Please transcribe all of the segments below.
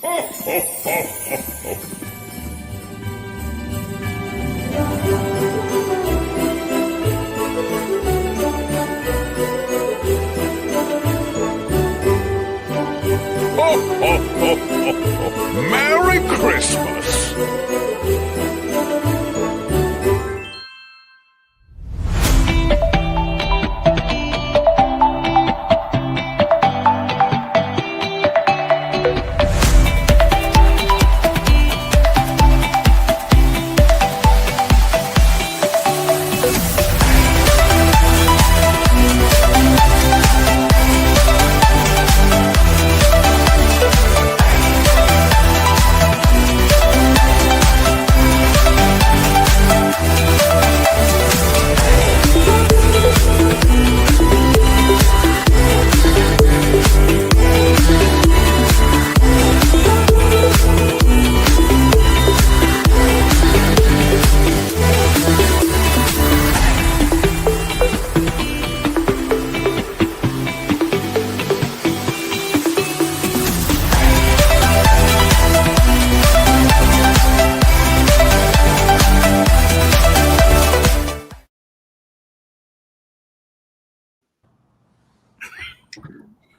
Merry Christmas!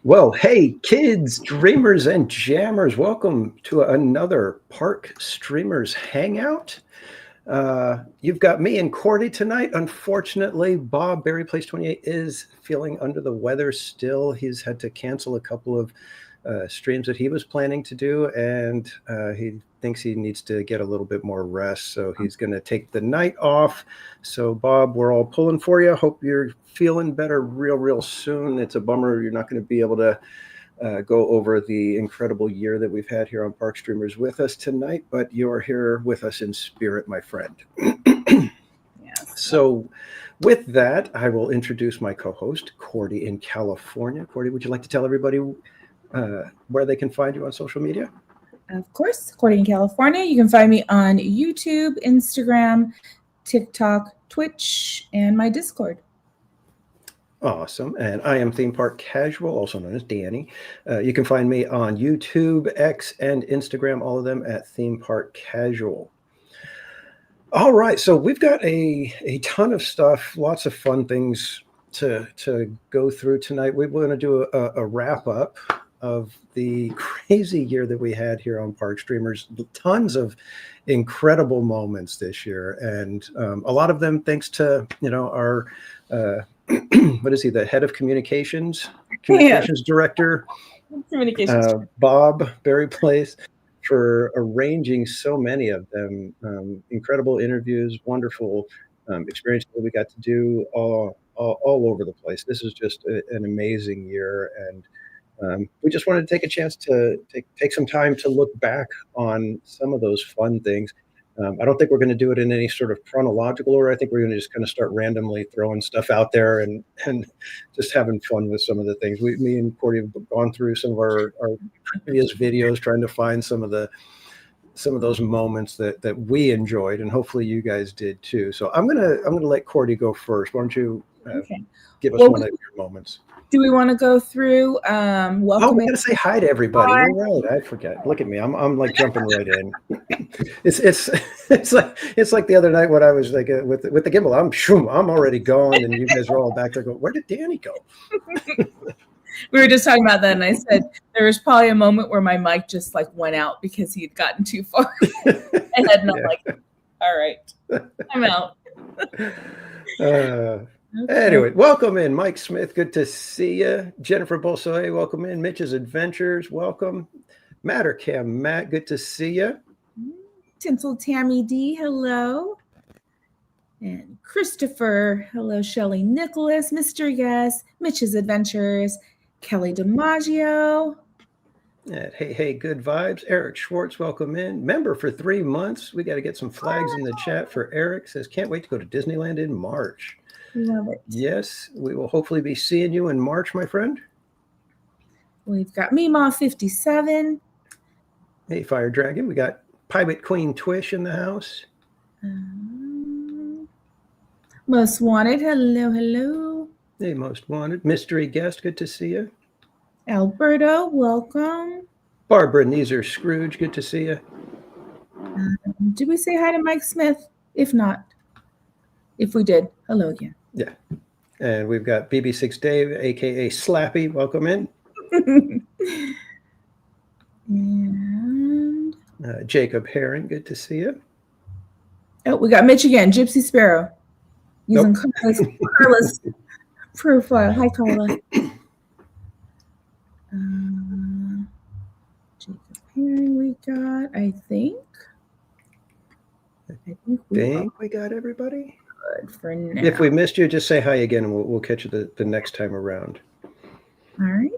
Well, hey, kids, dreamers, and jammers, welcome to another Park Streamers Hangout. You've got me and Cordy tonight. Unfortunately, Bob, Barry Place 28, is feeling under the weather still. He's had to cancel a couple of streams that he was planning to do, and he thinks he needs to get a little bit more rest, so he's going to take the night off. So, Bob, we're all pulling for you. Hope you're feeling better real soon. It's a bummer you're not going to be able to go over the incredible year that we've had here on Park Streamers with us tonight, but you're here with us in spirit, my friend. Yes. So with that, I will introduce my co-host, Cordy in California. Cordy, would you like to tell everybody where they can find you on social media? Of course, Cordy in California. You can find me on YouTube, Instagram, TikTok, Twitch, and my Discord. Awesome. And I am Theme Park Casual, also known as Danny. You can find me on YouTube, X, and Instagram, all of them at Theme Park Casual. All right. So we've got a ton of stuff, lots of fun things to go through tonight. We want to do a wrap up of the crazy year that we had here on Park Streamers. Tons of incredible moments this year. And a lot of them thanks to, our... what is he, the head of communications director, Bob Barry Place, for arranging so many of them. Incredible interviews, wonderful experiences that we got to do all over the place. This is just an amazing year, and we just wanted to take a chance to take some time to look back on some of those fun things. I don't think we're going to do it in any sort of chronological order. I think we're going to just kind of start randomly throwing stuff out there and just having fun with some of the things. Me and Cordy have gone through some of our previous videos trying to find some of those moments that we enjoyed, and hopefully you guys did too. So I'm gonna let Cordy go first. Why don't you give us one of your moments? Do we want to go through welcome? We got to say hi to everybody. You're right. I forget. Look at me. I'm like jumping right in. It's like the other night when I was like with the gimbal. I'm already gone, and you guys are all back there going, "Where did Danny go?" We were just talking about that, and I said there was probably a moment where my mic just like went out because he had gotten too far ahead, and I'm like, "All right, I'm out." Okay. Anyway, welcome in, Mike Smith. Good to see you. Jennifer Bolsoy, welcome in. Mitch's Adventures, welcome. Mattercam Matt, good to see you. Tinsel Tammy D, hello. And Christopher, hello. Shelly Nicholas, Mr. Yes, Mitch's Adventures, Kelly DiMaggio. And hey, good vibes. Eric Schwartz, welcome in. Member for 3 months. We got to get some flags in the chat for Eric. Says, can't wait to go to Disneyland in March. Love it. Yes, we will hopefully be seeing you in March, my friend. We've got Meemaw 57. Hey, Fire Dragon. We got Pirate Queen Twish in the house. Most Wanted. Hello. Hey, Most Wanted. Mystery Guest. Good to see you. Alberto, welcome. Barbara Neeser Scrooge, good to see you. Did we say hi to Mike Smith? If not, if we did, hello again. Yeah. And we've got BB6 Dave, aka Slappy. Welcome in. And Jacob Herring, good to see you. oh, we got Mitch again, Gypsy Sparrow, using Carla's profile. Hi, Carla. Jacob Herring, we got. I think we got everybody. Good for now. If we missed you, just say hi again, and we'll catch you the next time around. All right.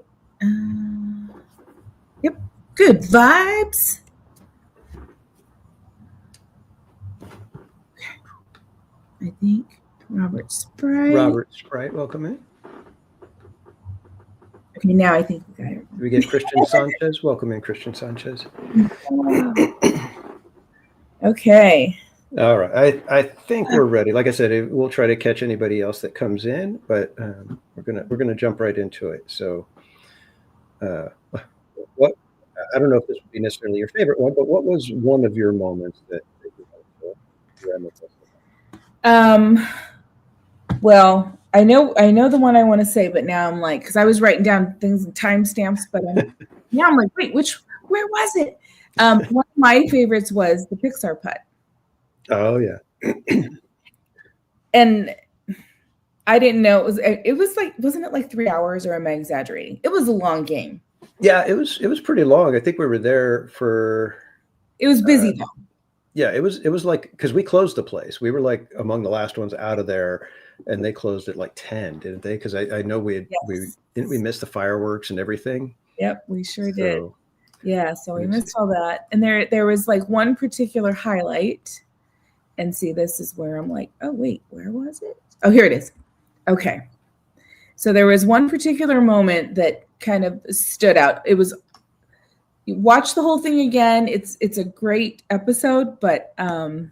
Yep. Good vibes. I think Robert Sprite, welcome in. Okay, now I think we got it. We get Christian Sanchez. Welcome in, Christian Sanchez. Okay. All right. I think we're ready. Like I said, we'll try to catch anybody else that comes in, but we're gonna jump right into it. So, what I don't know if this would be necessarily your favorite one, but what was one of your moments that you reminisced about? Well, I know the one I want to say, but now I'm like, because I was writing down things and timestamps, but now I'm like, wait, where was it? One of my favorites was the Pixar putt. Oh yeah. And I didn't know it was like, wasn't it like 3 hours, or am I exaggerating? It was a long game. Yeah, it was pretty long. I think we were there for. It was busy though. Yeah, it was like, because we closed the place. We were like among the last ones out of there, and they closed at like 10, didn't they? Because I know we missed the fireworks and everything. Yep, we sure did. Yeah, so we missed all that. And there was like one particular highlight. And see, this is where I'm like, oh wait, where was it? Oh, here it is. Okay. So there was one particular moment that kind of stood out. It was, you watch the whole thing again. It's a great episode, but I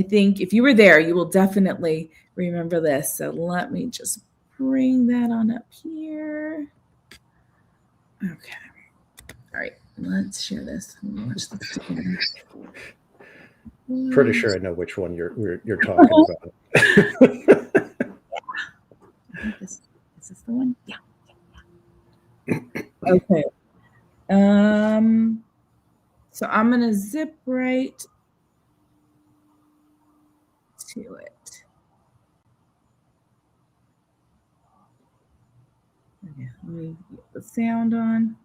think if you were there, you will definitely remember this. So let me just bring that on up here. Okay. All right. Let's share this. Watch this together. Pretty sure I know which one you're talking about. Is this the one? Yeah. Okay. So I'm gonna zip right to it. Okay, let me get the sound on.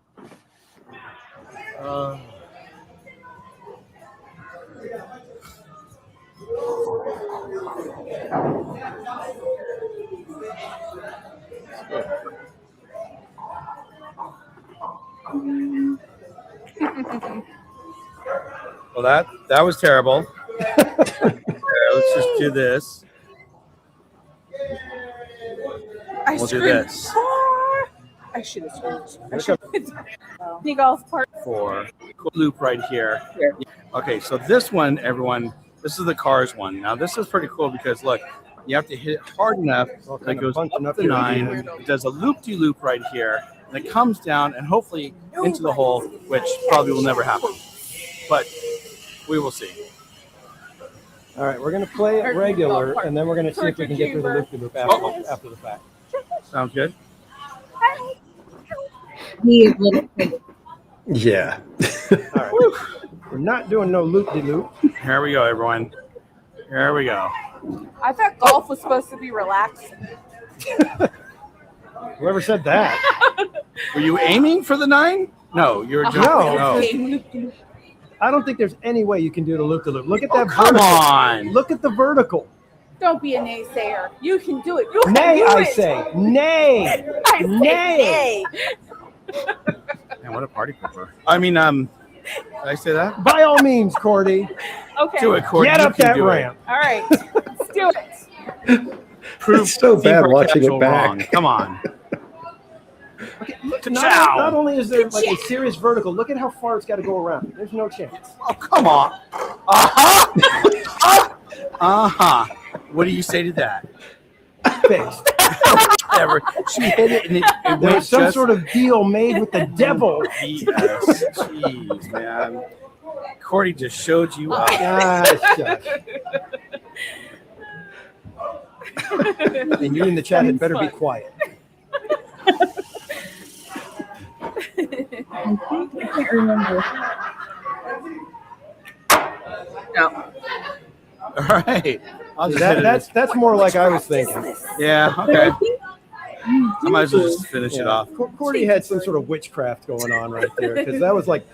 Well, that was terrible. Let's just do this. We'll do this. I should have There's Big golf part. for cool loop right here. Okay, so this one, everyone, this is the Cars one. Now this is pretty cool because look, you have to hit it hard enough that it goes up the 9. It does a loop-de-loop right here, and it comes down and hopefully into the hole, which probably will never happen. But we will see. All right, we're going to play it regular, and then we're going to see if we can get through the loop-de-loop after the fact. Sounds good. Yeah. All right. We're not doing no loop-de-loop. Here we go, everyone. Here we go. I thought golf was supposed to be relaxing. Whoever said that? Were you aiming for the 9? No, you were just No. I don't think there's any way you can do the loop-de-loop. Look at that Come vertical. on. Look at the vertical. Don't be a naysayer. You can do it. You can Nay, do I it. say. Nay. I say Nay. Man, what a party pooper. I mean, did I say that? By all means, Cordy, Okay. Do it, Corey. get You up can that do it. ramp. All right. Let's do it. Prove It's so Theme bad Park watching it Casual back. wrong. Come on. Not only is there like a serious vertical, look at how far it's got to go around. There's no chance. Oh, come on. Uh-huh. Uh-huh. What do you say to that? Fixed. Whatever. She hit it, and it There went was some just- sort of deal made with the devil. Yes. Jeez, man. Cordy just showed you up. Shush. And you in the chat had better be quiet. I can't remember. No. All right. I'll just hit it. That's more like I was thinking. Yeah, okay. I might as well just finish it off. Cordy had some sort of witchcraft going on right there because that was like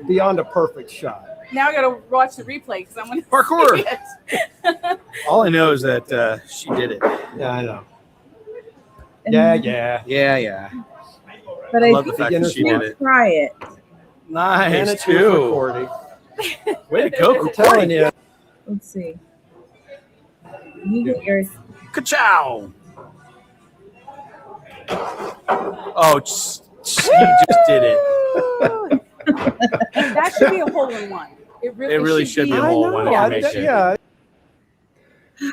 beyond a perfect shot. Now I gotta watch the replay because I'm gonna Parkour. see it. All I know is that she did it. Yeah, I know. And- Yeah. Yeah. But I I love the think fact that she did it. try it. And Nice, it's here for too. Cordy. Way to go, I'm telling Cordy. you. Let's see. You get yours. Ka-chow. Oh, you just did it. That should be a hole in one. It really, should be a I hole in one. know. if you make it. Yeah.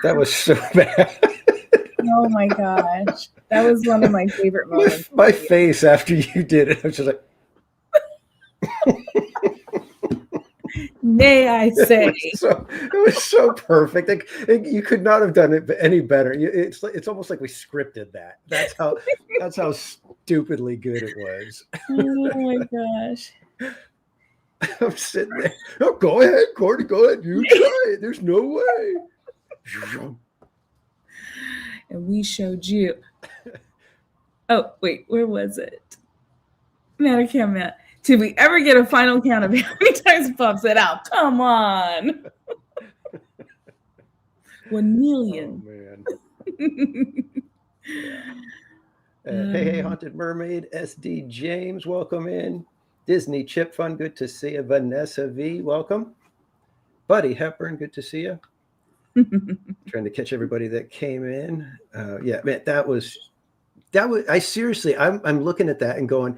That was so bad. Oh my gosh. That was one of my favorite moments. My face after you did it, I was just like, Nay, I say. it was so perfect. Like, you could not have done it any better. It's almost like we scripted that. That's how stupidly good it was. Oh my gosh. I'm sitting there. Oh, go ahead, Cordy. Go ahead. You try it. There's no way. And we showed you. Oh, wait, where was it? Matt. Did we ever get a final count of how many times Bob said out? Come on. 1 million. Oh, man. Hey, Haunted Mermaid, SD James, welcome in. Disney Chip Fun, good to see you. Vanessa V, welcome. Buddy Hepburn, good to see you. Trying to catch everybody that came in. Yeah, man, that was. I seriously, I'm looking at that and going,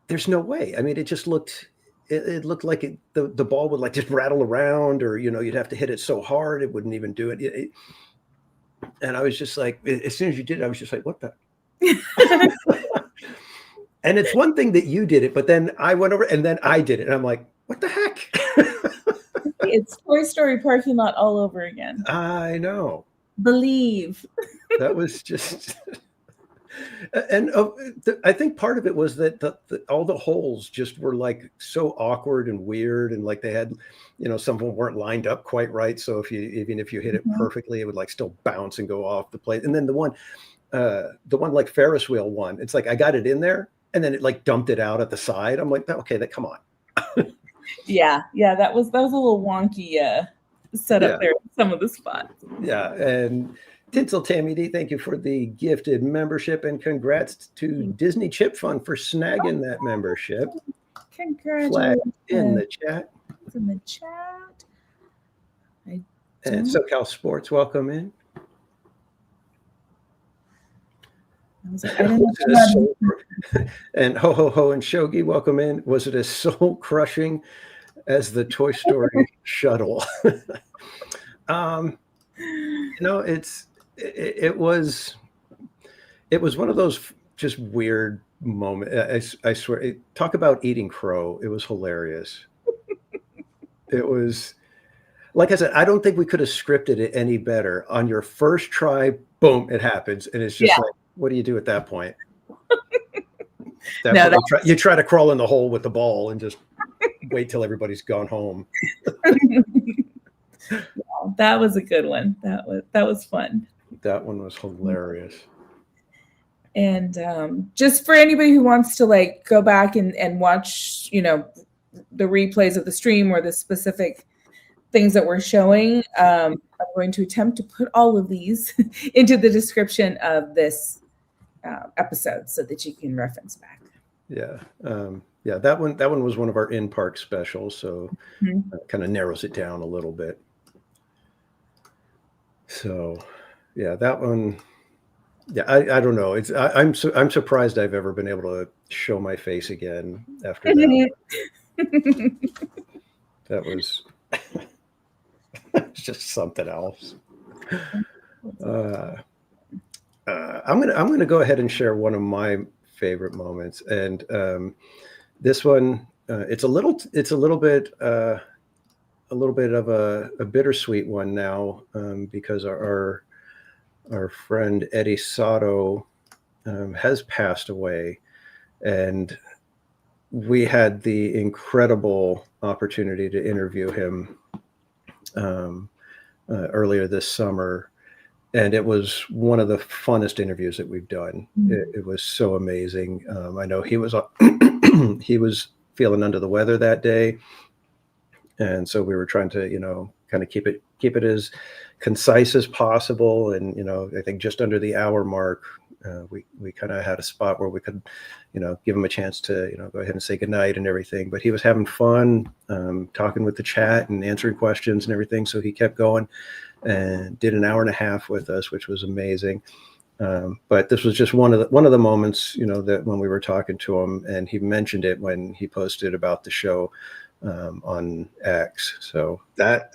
there's no way. I mean, it just looked. It looked like the ball would like just rattle around, or you'd have to hit it so hard it wouldn't even do it. And I was just like, as soon as you did it, I was just like, what the. And it's one thing that you did it, but then I went over and then I did it. And I'm like, what the heck? It's Toy Story parking lot all over again. I know. Believe. That was just. And I think part of it was that all the holes just were like so awkward and weird. And like they had, some of them weren't lined up quite right. So even if you hit it perfectly, it would like still bounce and go off the plate. And then the one like Ferris wheel one, it's like I got it in there. And then it like dumped it out at the side. I'm like, okay, come on. Yeah, that was a little wonky setup there in some of the spots. Yeah, and Tinsel Tammy D, thank you for the gifted membership, and congrats to Disney Chip Fun for snagging that membership. Congratulations. Flag in the chat. It's in the chat. And SoCal Sports, welcome in. I was like, I didn't And Ho and Shogi, welcome in. Was it as soul crushing as the Toy Story shuttle? It was one of those just weird moments. I swear, talk about eating crow. It was hilarious. It was, like I said, I don't think we could have scripted it any better. On your first try, boom, it happens. And it's just like, what do you do at that point? You try to crawl in the hole with the ball and just wait till everybody's gone home. That was a good one. That was fun. That one was hilarious. And just for anybody who wants to like go back and watch, the replays of the stream or the specific things that we're showing, I'm going to attempt to put all of these into the description of this episode so that you can reference back. Yeah. That one was one of our in-park specials, so kind of narrows it down a little bit. So yeah, that one. Yeah, I don't know. I'm surprised I've ever been able to show my face again after that. That was just something else. I'm gonna go ahead and share one of my favorite moments, and this one it's a little bit of a bittersweet one now, because our friend Eddie Sato has passed away, and we had the incredible opportunity to interview him earlier this summer. And it was one of the funnest interviews that we've done. It was so amazing. I know he was he was feeling under the weather that day, and so we were trying to kind of keep it as concise as possible. And I think just under the hour mark, we kind of had a spot where we could give him a chance to go ahead and say goodnight and everything. But he was having fun, talking with the chat and answering questions and everything. So he kept going and did an hour and a half with us, which was amazing. But this was just one of the moments, that when we were talking to him, and he mentioned it when he posted about the show on X. So that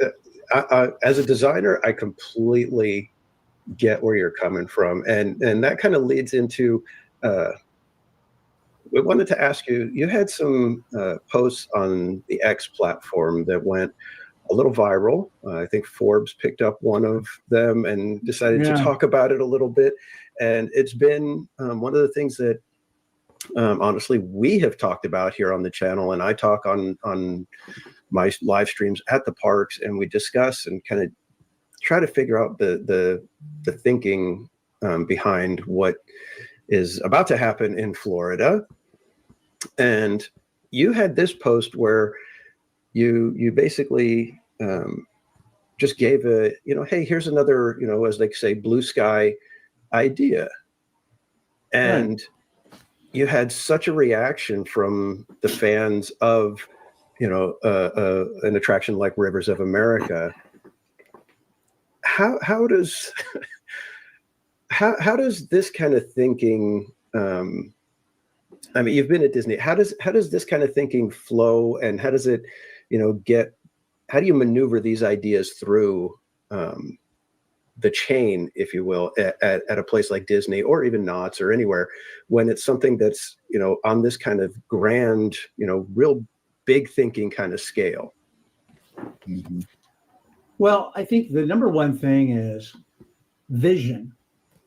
as a designer, I completely get where you're coming from, and that kind of leads into. We wanted to ask you. You had some posts on the X platform that went a little viral. I think Forbes picked up one of them and decided to talk about it a little bit. And it's been one of the things that, honestly, we have talked about here on the channel, and I talk on my live streams at the parks, and we discuss and kind of try to figure out the thinking behind what is about to happen in Florida. And you had this post where you basically just gave a, hey, here's another, as they say, blue sky idea. And you had such a reaction from the fans of, an attraction like Rivers of America. How does how does this kind of thinking, I mean, you've been at Disney. How does this kind of thinking flow, and how does it, how do you maneuver these ideas through the chain, if you will, at a place like Disney or even Knott's or anywhere, when it's something that's, on this kind of grand, real big thinking kind of scale? Mm-hmm. Well, I think the number one thing is vision.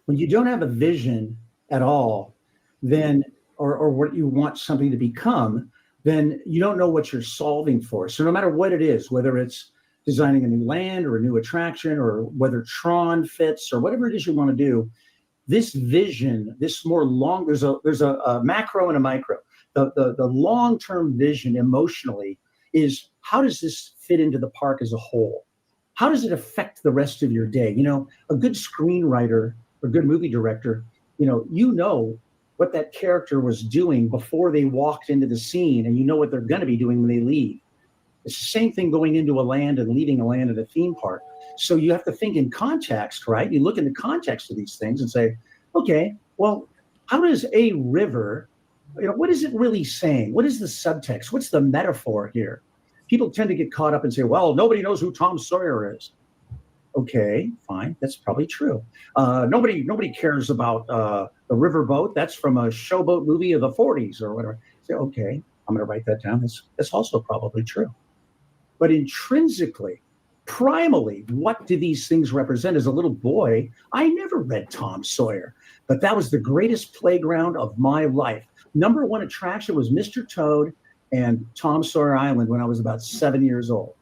When you don't have a vision at all, then, or what you want something to become, then you don't know what you're solving for. So no matter what it is, whether it's designing a new land or a new attraction, or whether Tron fits or whatever it is you want to do, this vision, this more long, there's a macro and a micro. The long-term vision emotionally is, how does this fit into the park as a whole? How does it affect the rest of your day? A good screenwriter or good movie director, you know what that character was doing before they walked into the scene, and you know what they're going to be doing when they leave. It's the same thing going into a land and leaving a land at a theme park. So you have to think in context, right? You look in the context of these things and say, okay, well, how does a river, what is it really saying? What is the subtext? What's the metaphor here? People tend to get caught up and say, well, nobody knows who Tom Sawyer is. Okay, fine. That's probably true. Nobody cares about the riverboat. That's from a showboat movie of the 40s or whatever. Say, okay, I'm going to write that down. That's also probably true. But intrinsically, primally, what do these things represent? As a little boy, I never read Tom Sawyer, but that was the greatest playground of my life. Number one attraction was Mr. Toad and Tom Sawyer Island when I was about 7 years old.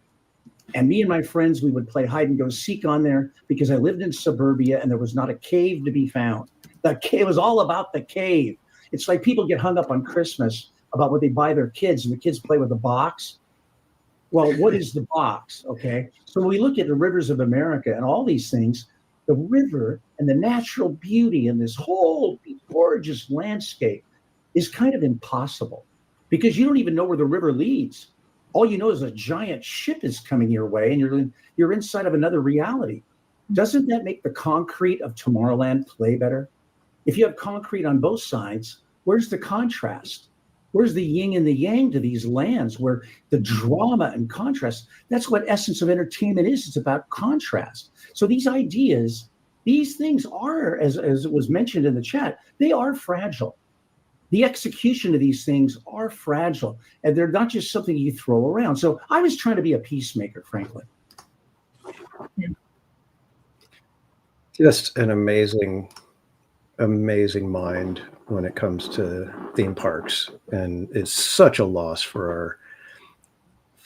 And me and my friends, we would play hide and go seek on there because I lived in suburbia and there was not a cave to be found. It was all about the cave. It's like people get hung up on Christmas about what they buy their kids, and the kids play with the box. Well, what is the box? Okay. So when we look at the Rivers of America and all these things, the river and the natural beauty and this whole gorgeous landscape is kind of impossible because you don't even know where the river leads. All you know is a giant ship is coming your way and you're inside of another reality. Doesn't that make the concrete of Tomorrowland play better? If you have concrete on both sides, where's the contrast? Where's the yin and the yang to these lands where the drama and contrast? That's what essence of entertainment is. It's about contrast. So these ideas these things are, as was mentioned in the chat, they are fragile. The execution of these things are fragile, and they're not just something you throw around. So I was trying to be a peacemaker, frankly. Just an amazing mind when it comes to theme parks, and it's such a loss for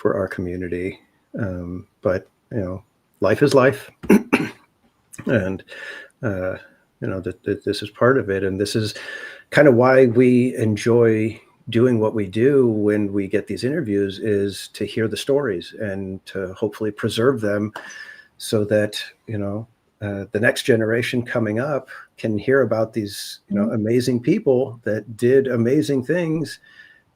our community. But life is life, and this is part of it, and this is kind of why we enjoy doing what we do when we get these interviews, is to hear the stories and to hopefully preserve them so that the next generation coming up can hear about these amazing people that did amazing things,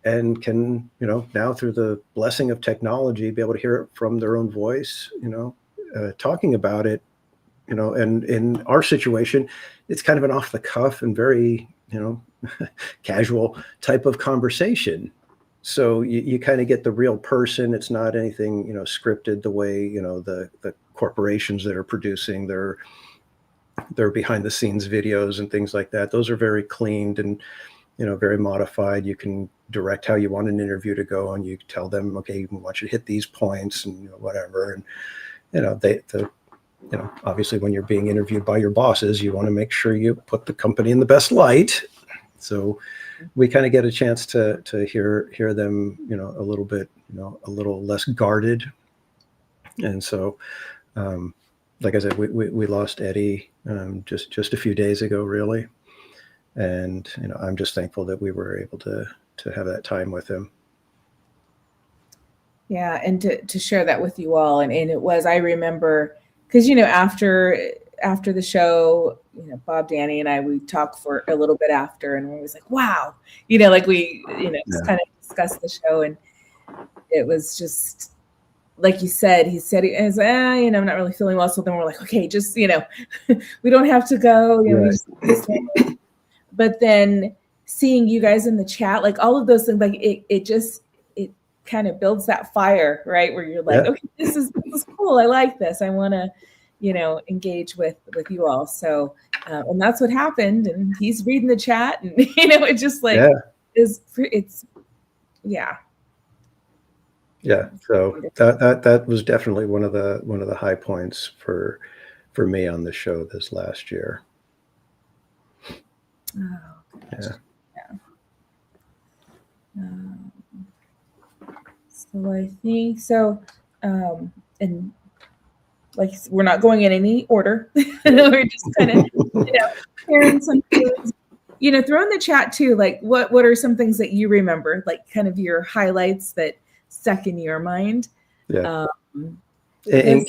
and can now, through the blessing of technology, be able to hear it from their own voice, talking about it. And in our situation, it's kind of an off the cuff and very casual type of conversation. So you kind of get the real person. It's not anything scripted the way the corporations that are producing their behind the scenes videos and things like that. Those are very cleaned and very modified. You can direct how you want an interview to go, and you tell them, okay, we want you to hit these points and whatever. And obviously when you're being interviewed by your bosses, you want to make sure you put the company in the best light. So we kind of get a chance to hear them, a little bit, a little less guarded. And so, like I said, we lost Eddie just a few days ago, really. And, I'm just thankful that we were able to have that time with him. Yeah. And to share that with you all. And it was, I remember, because, after the show, Bob, Danny, and I, we talked for a little bit after, and we was like, wow, we just kind of discussed the show, and it was just like you said. He said, I'm not really feeling well. So then we're like, okay, just we don't have to go. Right. But then seeing you guys in the chat, like all of those things, like it kind of builds that fire, right? Where you're like, okay, this is cool. I like this. I want to engage with you all. So, and that's what happened. And he's reading the chat, and it just yeah. So that was definitely one of the high points for me on the show this last year. Oh, gosh. Yeah. So I think so. And like, we're not going in any order. We're just kind of, sharing some things, throw in the chat too. Like what are some things that you remember, like kind of your highlights that stuck in your mind? Yeah. And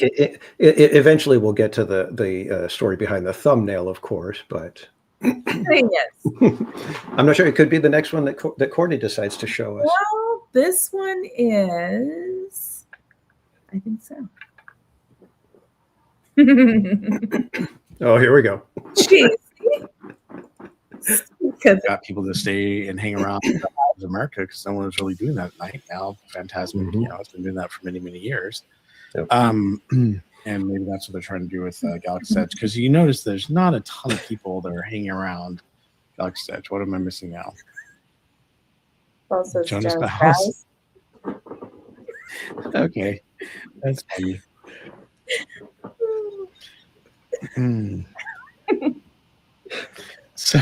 eventually we'll get to the story behind the thumbnail, of course, but yes. I'm not sure. It could be the next one that Courtney decides to show us. Well, this one is, I think so. Oh, here we go. Jeez. Got people to stay and hang around America, because no one was really doing that at night. Now Phantasmic, it's been doing that for many, many years. Yep. And maybe that's what they're trying to do with Galaxy's Edge, because you notice there's not a ton of people that are hanging around Galaxy's Edge. What am I missing now? Also, Jonas Bowles. Okay, that's funny. So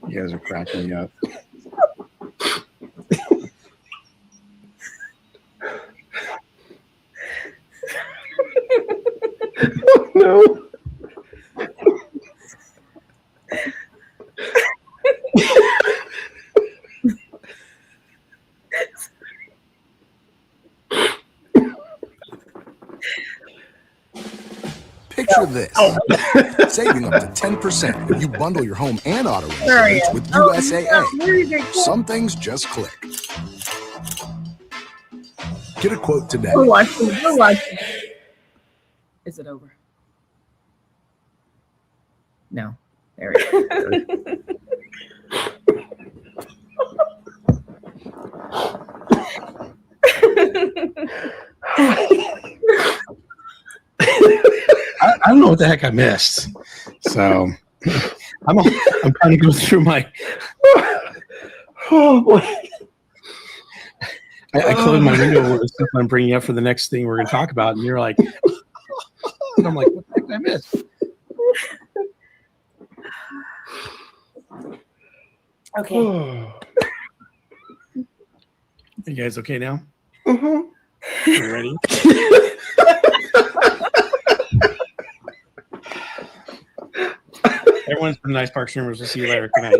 you guys are cracking me up. Oh, no. Picture this. Saving up to 10% when you bundle your home and auto insurance with USAA. Some things just click. Get a quote today. We're watching. Is it over? No. There we go. know what the heck I missed. So I'm trying to go through my. Oh boy! I closed my window with stuff I'm bringing up for the next thing we're going to talk about, and you're like, and I'm like, what the heck did I miss? Okay. You guys okay now? Mm-hmm. You ready? Everyone's been nice, Park Streamers. We'll see you later. Good night.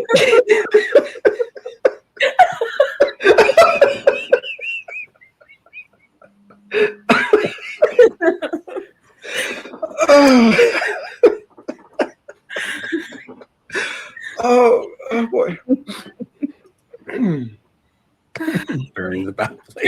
Oh boy. Burning the back place.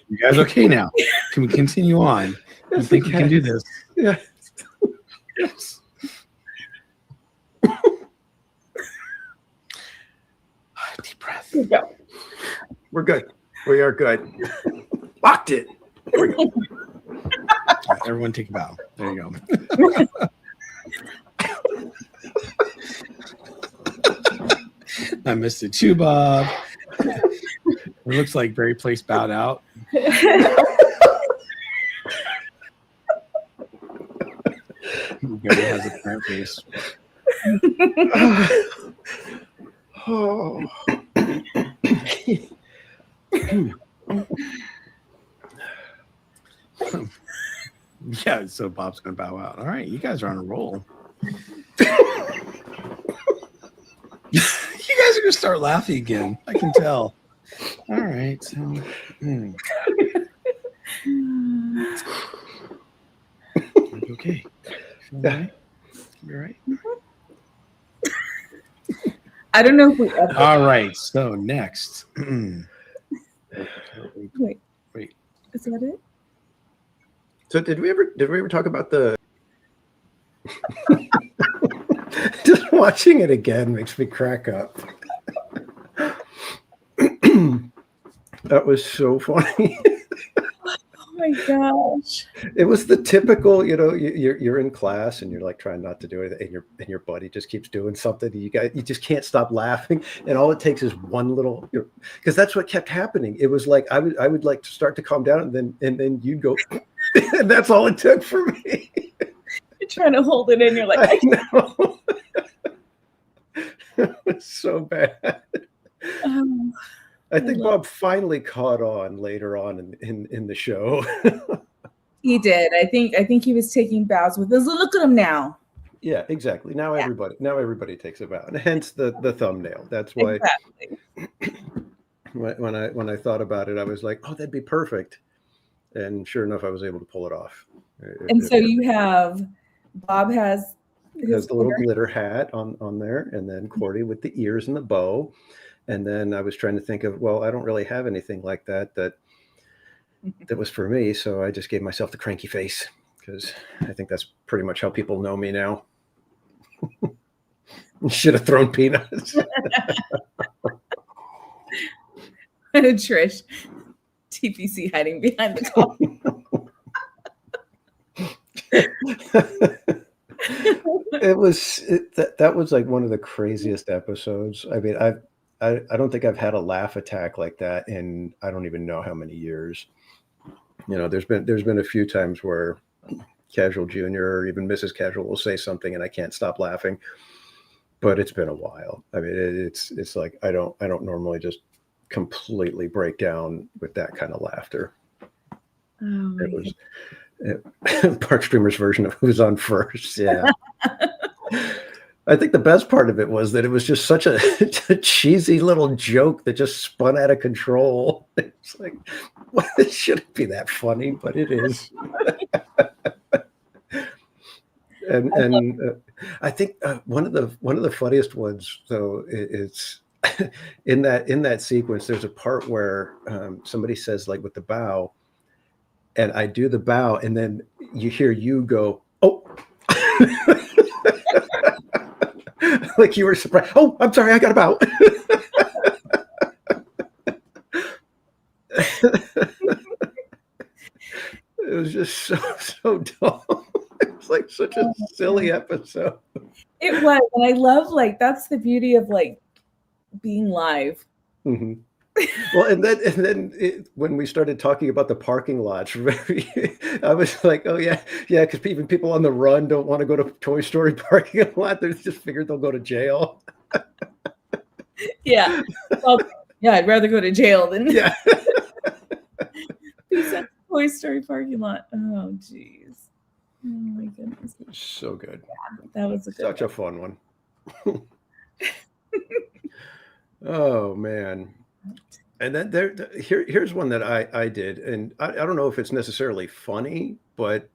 You guys okay now? Can we continue on? I think we can do this. Yeah. Yes. Deep breath. Good job. We're good. We are good. Locked it. There we go. All right, everyone take a bow. There you go. I missed it too, Bob. It looks like Barry Place bowed out. Barry has a parent face. Oh. Yeah, so Bob's gonna bow out. All right, you guys are on a roll. You guys are gonna start laughing again. I can tell. All right. So, okay. Yeah. You're right. I don't know if we ever. All right. So next. Wait. Wait. Is that it? So did we ever talk about the just watching it again makes me crack up. That was so funny. Oh my gosh. It was the typical, you're in class and you're like trying not to do it, and your buddy just keeps doing something. You just can't stop laughing, and all it takes is one little, because that's what kept happening. It was like I would like to start to calm down, and then you'd go, and that's all it took for me. You're trying to hold it in. You're like, I know. It was so bad. I think Bob finally caught on later on in the show. he did. I think he was taking bows with us. Look at him now. Yeah, exactly. Now everybody takes a bow, and hence the thumbnail. That's why. Exactly. When I thought about it, I was like, oh, that'd be perfect. And sure enough, I was able to pull it off. So you have Bob has the little glitter hat on there, and then Cordy with the ears and the bow. And then I was trying to think of, well, I don't really have anything like that was for me. So I just gave myself the cranky face, because I think that's pretty much how people know me now. Should have thrown peanuts. Trish, TPC hiding behind the call. That was like one of the craziest episodes. I mean, I don't think I've had a laugh attack like that in I don't even know how many years. There's been a few times where Casual Junior or even Mrs. Casual will say something and I can't stop laughing, but it's been a while. I mean, it's like I don't normally just completely break down with that kind of laughter. Oh, it was Park Streamers version of Who's on First. Yeah. I think the best part of it was that it was just such a cheesy little joke that just spun out of control. It's like, well, it shouldn't be that funny, but it is. and I think one of the funniest ones, though, it's in that sequence. There's a part where somebody says, like, with the bow, and I do the bow, and then you hear you go, oh. like you were surprised. Oh, I'm sorry, I got a bow. It was just so dumb. It was like such a silly episode. It was, and I love like that's the beauty of like being live. Mm-hmm. Well, and then when we started talking about the parking lots, I was like, oh yeah, because even people on the run don't want to go to Toy Story parking lot. They just figured they'll go to jail. Yeah, well, yeah, I'd rather go to jail than yeah. be sent to Toy Story parking lot. Oh, jeez. Oh my goodness. So good. Yeah, that was such a fun one. Oh man. And then here's one that I did, and I don't know if it's necessarily funny, but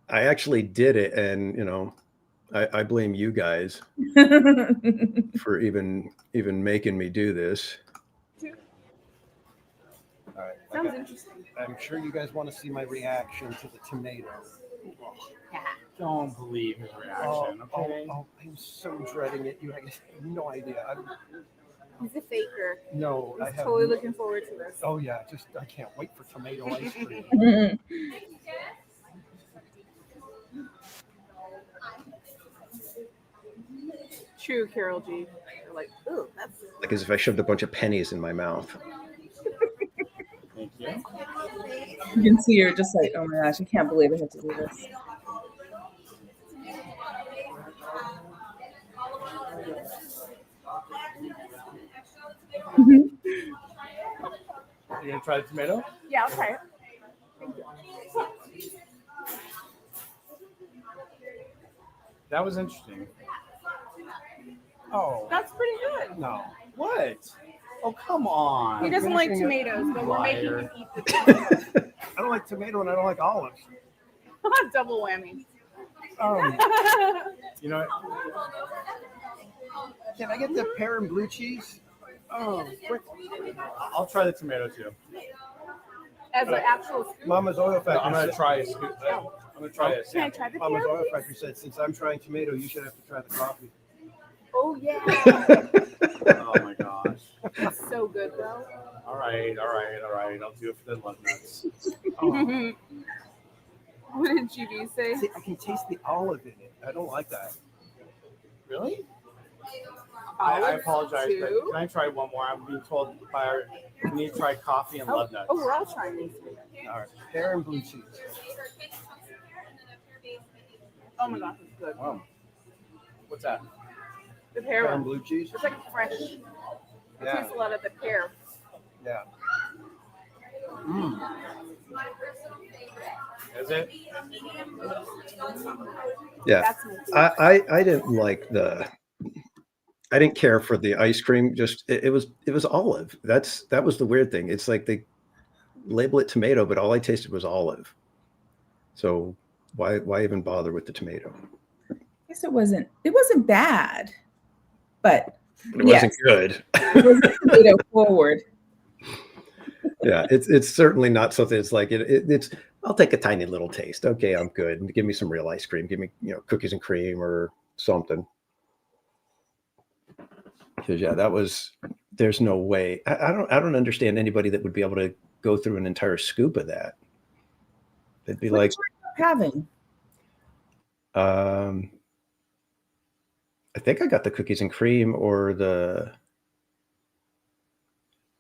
I actually did it, and I blame you guys for even making me do this. All right. Sounds interesting. I'm sure you guys want to see my reaction to the tomato. Don't believe his reaction. Okay. I'm so dreading it. You have no idea. He's a faker. No, He's totally looking forward to this. Oh yeah, I can't wait for tomato ice cream. True, Carol G. You're like, ooh, that's Like as if I shoved a bunch of pennies in my mouth. Thank you. You can see you're just like, oh my gosh, I can't believe I have to do this. You gonna try the tomato? yeah, I'll try it. That was interesting. Oh That's pretty good. no. What? Oh, come on. He doesn't like finishing it. tomatoes, but we're making Liar. him eat the tomatoes. I don't like tomato and I don't like olives. Double whammy. You know what? Can I get the pear and blue cheese? Oh, quick. I'll try the tomato too. As an actual scoop. Mama's Oil Factory. I'm gonna said- try a scoop. I'm gonna try a Can I sample. try the Mama's pear, Oil please? Factory said, since I'm trying tomato, you should have to try the coffee. Oh, yeah. Oh my gosh. It's so good, though. All right. I'll do it for the love nuts. Oh. What did GB say? See, I can taste the olive in it. I don't like that. Really? I Olives, apologize, too? but can I try one more? I'm being told by our, we need to try coffee and love nuts. Oh, we're all trying these. All right, pear and blue cheese. Oh my gosh, it's good. Wow. What's that? The pear Pear and one. blue cheese. It's like fresh. I Yeah, taste a lot of the pear. yeah. Is it? Yeah. That's my favorite. I didn't like I didn't care for the ice cream. Just it was olive. That was the weird thing. It's like they label it tomato, but all I tasted was olive. So why even bother with the tomato? I guess it wasn't bad, but It wasn't yes, good. it was tomato forward. Yeah, it's certainly not something. It's like it's. I'll take a tiny little taste. Okay, I'm good. Give me some real ice cream. Give me cookies and cream or something. Because there's no way. I don't understand anybody that would be able to go through an entire scoop of that. They'd be What like, did you end up having? I think I got the cookies and cream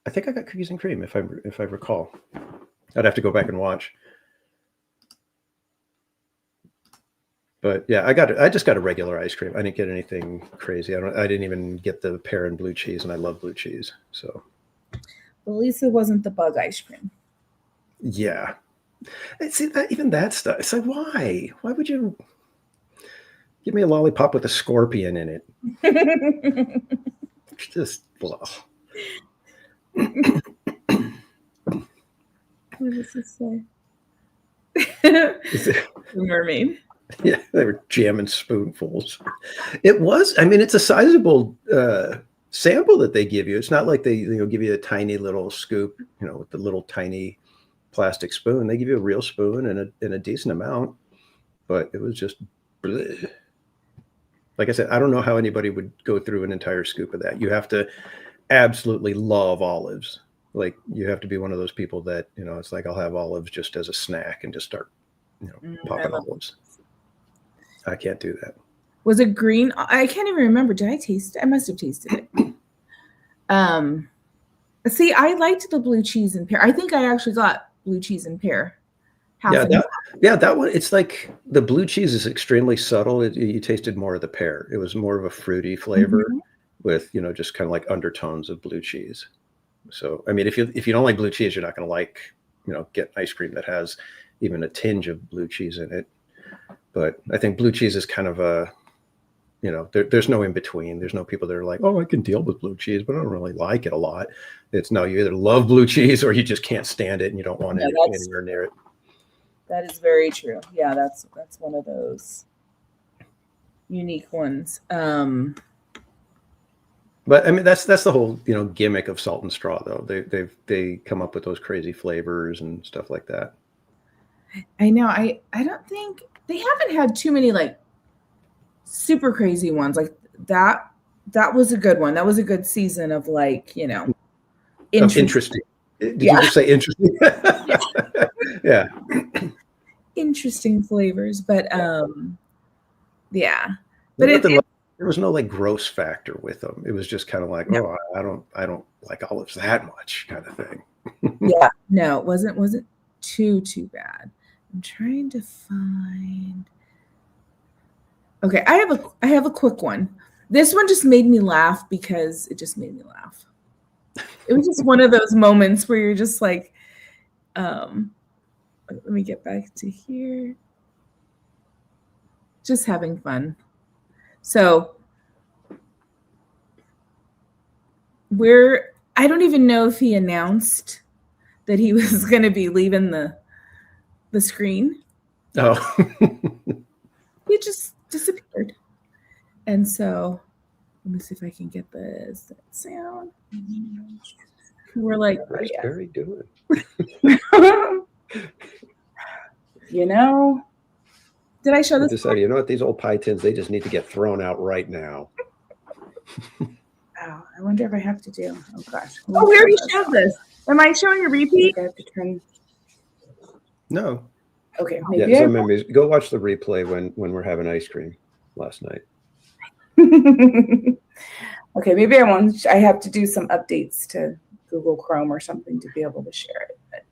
I think I got cookies and cream if I recall. I'd have to go back and watch. But yeah, I just got a regular ice cream. I didn't get anything crazy. I didn't even get the pear and blue cheese, and I love blue cheese. So Well, at least it wasn't the bug ice cream. yeah. And see that stuff. It's like why? Why would you give me a lollipop with a scorpion in it? It's just blah. What does this say? Mermaid. Yeah, they were jamming spoonfuls. It was. I mean, it's a sizable sample that they give you. It's not like they give you a tiny little scoop, with the little tiny plastic spoon. They give you a real spoon and a decent amount. But it was just bleh. Like I said, I don't know how anybody would go through an entire scoop of that. You have to absolutely love olives. Like you have to be one of those people that, it's like I'll have olives just as a snack and just start, popping olives. I can't do that. Was it green? I can't even remember. Did I taste it? I must have tasted it. See, I liked the blue cheese and pear. I think I actually got blue cheese and pear. That one. It's like the blue cheese is extremely subtle. You tasted more of the pear. It was more of a fruity flavor with, just kind of like undertones of blue cheese. So, I mean, if you don't like blue cheese, you're not going to like, get ice cream that has even a tinge of blue cheese in it. But I think blue cheese is kind of a, there's no in between. There's no people that are like, oh, I can deal with blue cheese, but I don't really like it a lot. It's no, you either love blue cheese or you just can't stand it and you don't want it anywhere near it. That is very true. Yeah, that's one of those unique ones. But I mean, that's the whole gimmick of Salt and Straw, though. They come up with those crazy flavors and stuff like that. I know. I don't think they haven't had too many like super crazy ones like that. That was a good one. That was a good season of like interesting. Did you just say interesting? Yeah. Interesting flavors, but yeah. But there was no like gross factor with them. It was just kind of like, oh, I don't like olives that much kind of thing. Yeah. No, it wasn't too bad. I'm trying to find. Okay, I have a quick one. This one just made me laugh because it just made me laugh. It was just one of those moments where you're just like, let me get back to here. Just having fun. So I don't even know if he announced that he was going to be leaving the screen. Oh. He just disappeared. And so let me see if I can get this sound. We're like, how's Barry doing? Did I show this? Decided, what, these old pie tins, they just need to get thrown out right now. Oh, I wonder if I have to do. Oh gosh. Oh, we already showed this. Am I showing a repeat? I have to turn. No. Okay. Yeah, so memories. Go watch the replay when we're having ice cream last night. Okay, maybe I have to do some updates to Google Chrome or something to be able to share it. But,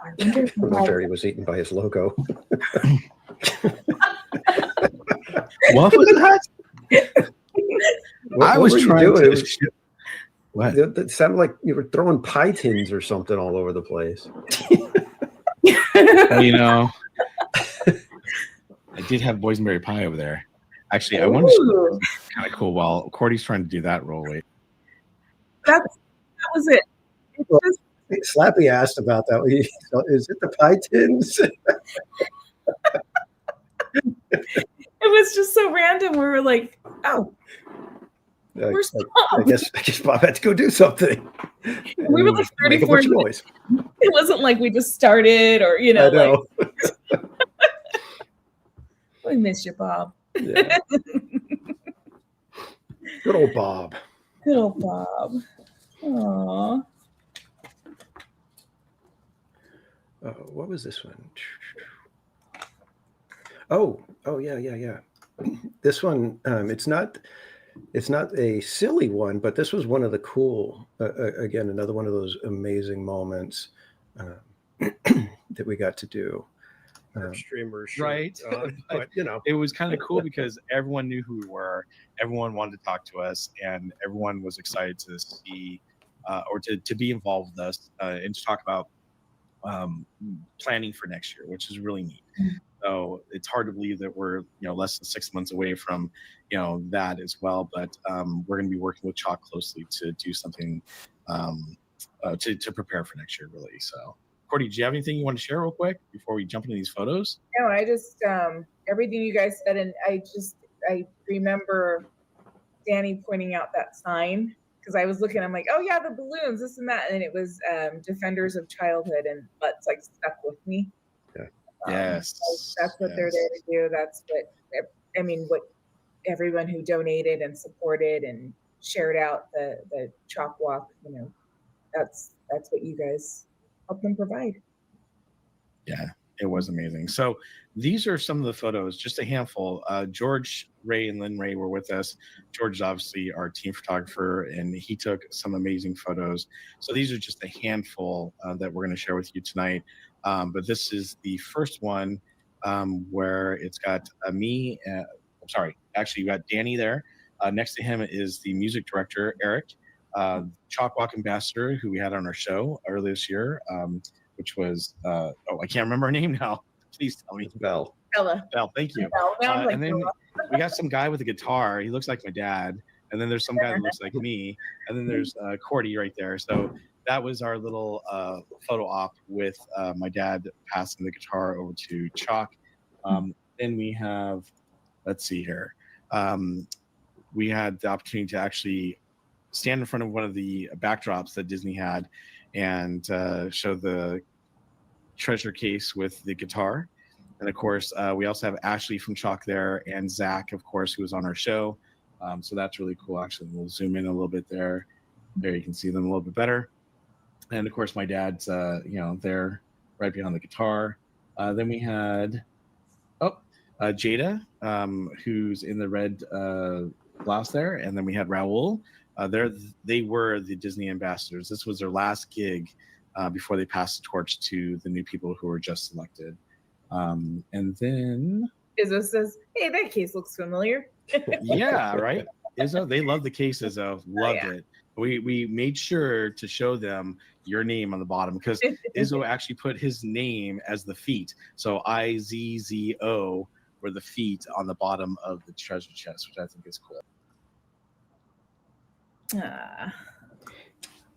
I wonder if Barry was eaten by his logo. What was that? I was trying to. What? It sounded like you were throwing pie tins or something all over the place. I did have boysenberry pie over there. Actually, I wanted to kind of cool while Cordy's trying to do that roll. Wait. That was it. Slappy asked about that. Is it the pie tins? It was just so random. We were like, oh. Where's Bob? I guess Bob had to go do something. We were like 34 minutes. It wasn't like we just started or, I know. Like, we miss you, Bob. Yeah. Good old Bob. Good old Bob. Aww. What was this one? Oh, yeah. This one, it's not a silly one, but this was one of the cool, again, another one of those amazing moments that we got to do. Streamers, right? But it was kind of cool because everyone knew who we were, everyone wanted to talk to us, and everyone was excited to see or to be involved with us and to talk about planning for next year, which is really neat. So it's hard to believe that we're less than 6 months away from that as well. But we're going to be working with Chalk closely to do something to prepare for next year, really. So, Cordy, do you have anything you want to share real quick before we jump into these photos? No, I just everything you guys said, and I remember Danny pointing out that sign because I was looking. I'm like, oh yeah, the balloons, this and that, and it was Defenders of Childhood, and that's like stuck with me. Yeah. That's what they're there to do. That's what I mean. What everyone who donated and supported and shared out the chalk walk, that's what you guys help them provide. Yeah, it was amazing. So these are some of the photos, just a handful. George, Ray, and Lynn Ray were with us. George is obviously our team photographer, and he took some amazing photos. So these are just a handful that we're going to share with you tonight. But this is the first one where it's got me. Actually, you got Danny there. Next to him is the music director, Eric, Chalk Walk ambassador, who we had on our show earlier this year, which was, I can't remember her name now. Please tell me. Belle. Bella. Belle, thank you. And then we got some guy with a guitar. He looks like my dad. And then there's some guy that looks like me. And then there's Cordy right there. So that was our little photo op with my dad passing the guitar over to Chalk. Then we have, let's see here. We had the opportunity to actually stand in front of one of the backdrops that Disney had and show the treasure case with the guitar. And of course, we also have Ashley from Chalk there and Zach, of course, who was on our show. So that's really cool. Actually, we'll zoom in a little bit there. There you can see them a little bit better. And of course, my dad's, there right behind the guitar. Then we had, Jada, who's in the red blouse there. And then we had Raul. They were the Disney ambassadors. This was their last gig before they passed the torch to the new people who were just selected. And then Izzo says, "Hey, that case looks familiar." Yeah, right. Izzo, they love the case. Izzo loved it. We made sure to show them your name on the bottom because Izzo actually put his name as the feet. So IZZO were the feet on the bottom of the treasure chest, which I think is cool.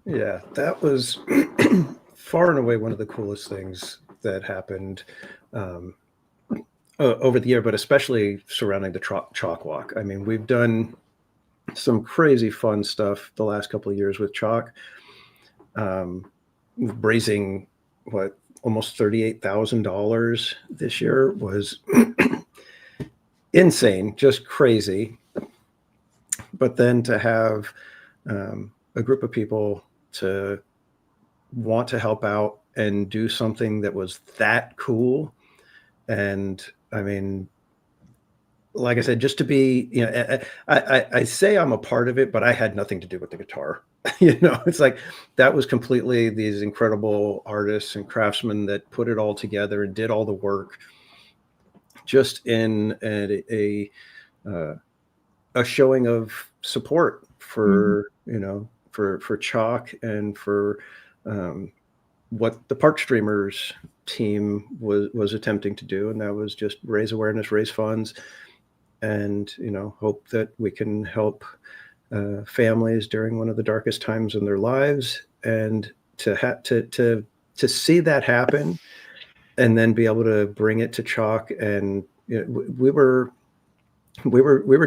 Yeah, that was far and away one of the coolest things that happened over the year, but especially surrounding the Chalk Walk. I mean, we've done some crazy fun stuff the last couple of years with Chalk, raising almost $38,000 this year was insane, just crazy. But then to have a group of people to want to help out and do something that was that cool. And I mean, like I said, just to be, I say I'm a part of it, but I had nothing to do with the guitar. It's like that was completely these incredible artists and craftsmen that put it all together and did all the work just in a showing of support for, for Chalk and for what the Park Streamers team was attempting to do. And that was just raise awareness, raise funds, and, hope that we can help families during one of the darkest times in their lives. And to see that happen and then be able to bring it to Chalk. And we were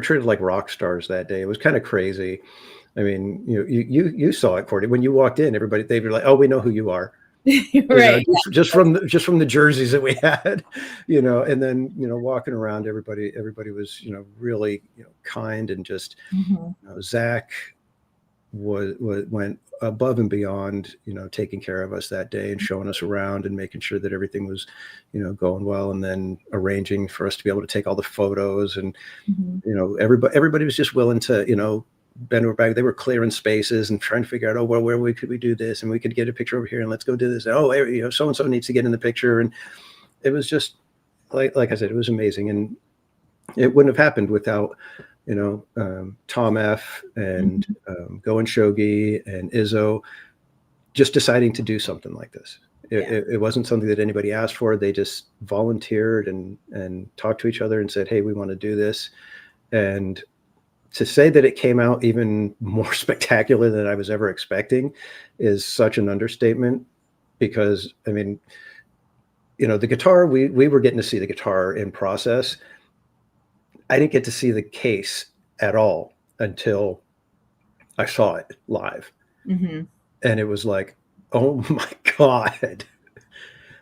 treated like rock stars that day. It was kind of crazy. I mean, you saw it, Cordy. When you walked in, they were like, "Oh, we know who you are." Right. Just from the jerseys that we had, and then walking around, everybody was really kind, and just Zach went above and beyond, taking care of us that day and showing us around and making sure that everything was going well, and then arranging for us to be able to take all the photos. And everybody was just willing to bend over back. They were clearing spaces and trying to figure out, where could we do this, and we could get a picture over here, and let's go do this. So and so needs to get in the picture. And it was just like I said, it was amazing, and it wouldn't have happened without Tom F. and Go and Shogi and Izzo just deciding to do something like this. It wasn't something that anybody asked for. They just volunteered and talked to each other and said, "Hey, we want to do this." And to say that it came out even more spectacular than I was ever expecting is such an understatement, because I mean, the guitar, we were getting to see the guitar in process. I didn't get to see the case at all until I saw it live. And it was like, oh my God,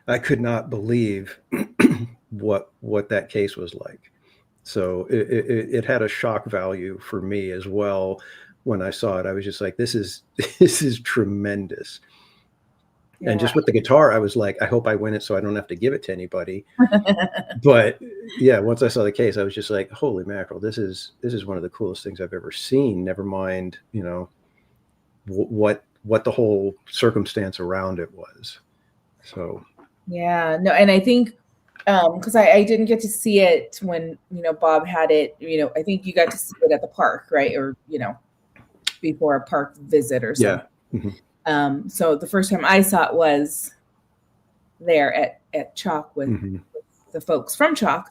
I could not believe what that case was like. So it had a shock value for me as well. When I saw it, I was just like, this is tremendous. Yeah. And just with the guitar, I was like, I hope I win it so I don't have to give it to anybody. But yeah, once I saw the case, I was just like, holy mackerel, this is one of the coolest things I've ever seen. Never mind, what the whole circumstance around it was. So yeah, no, and I think because I didn't get to see it when Bob had it. I think you got to see it at the park, right? Or before a park visit or something. Yeah. Mm-hmm. So the first time I saw it was there at Chalk with the folks from Chalk,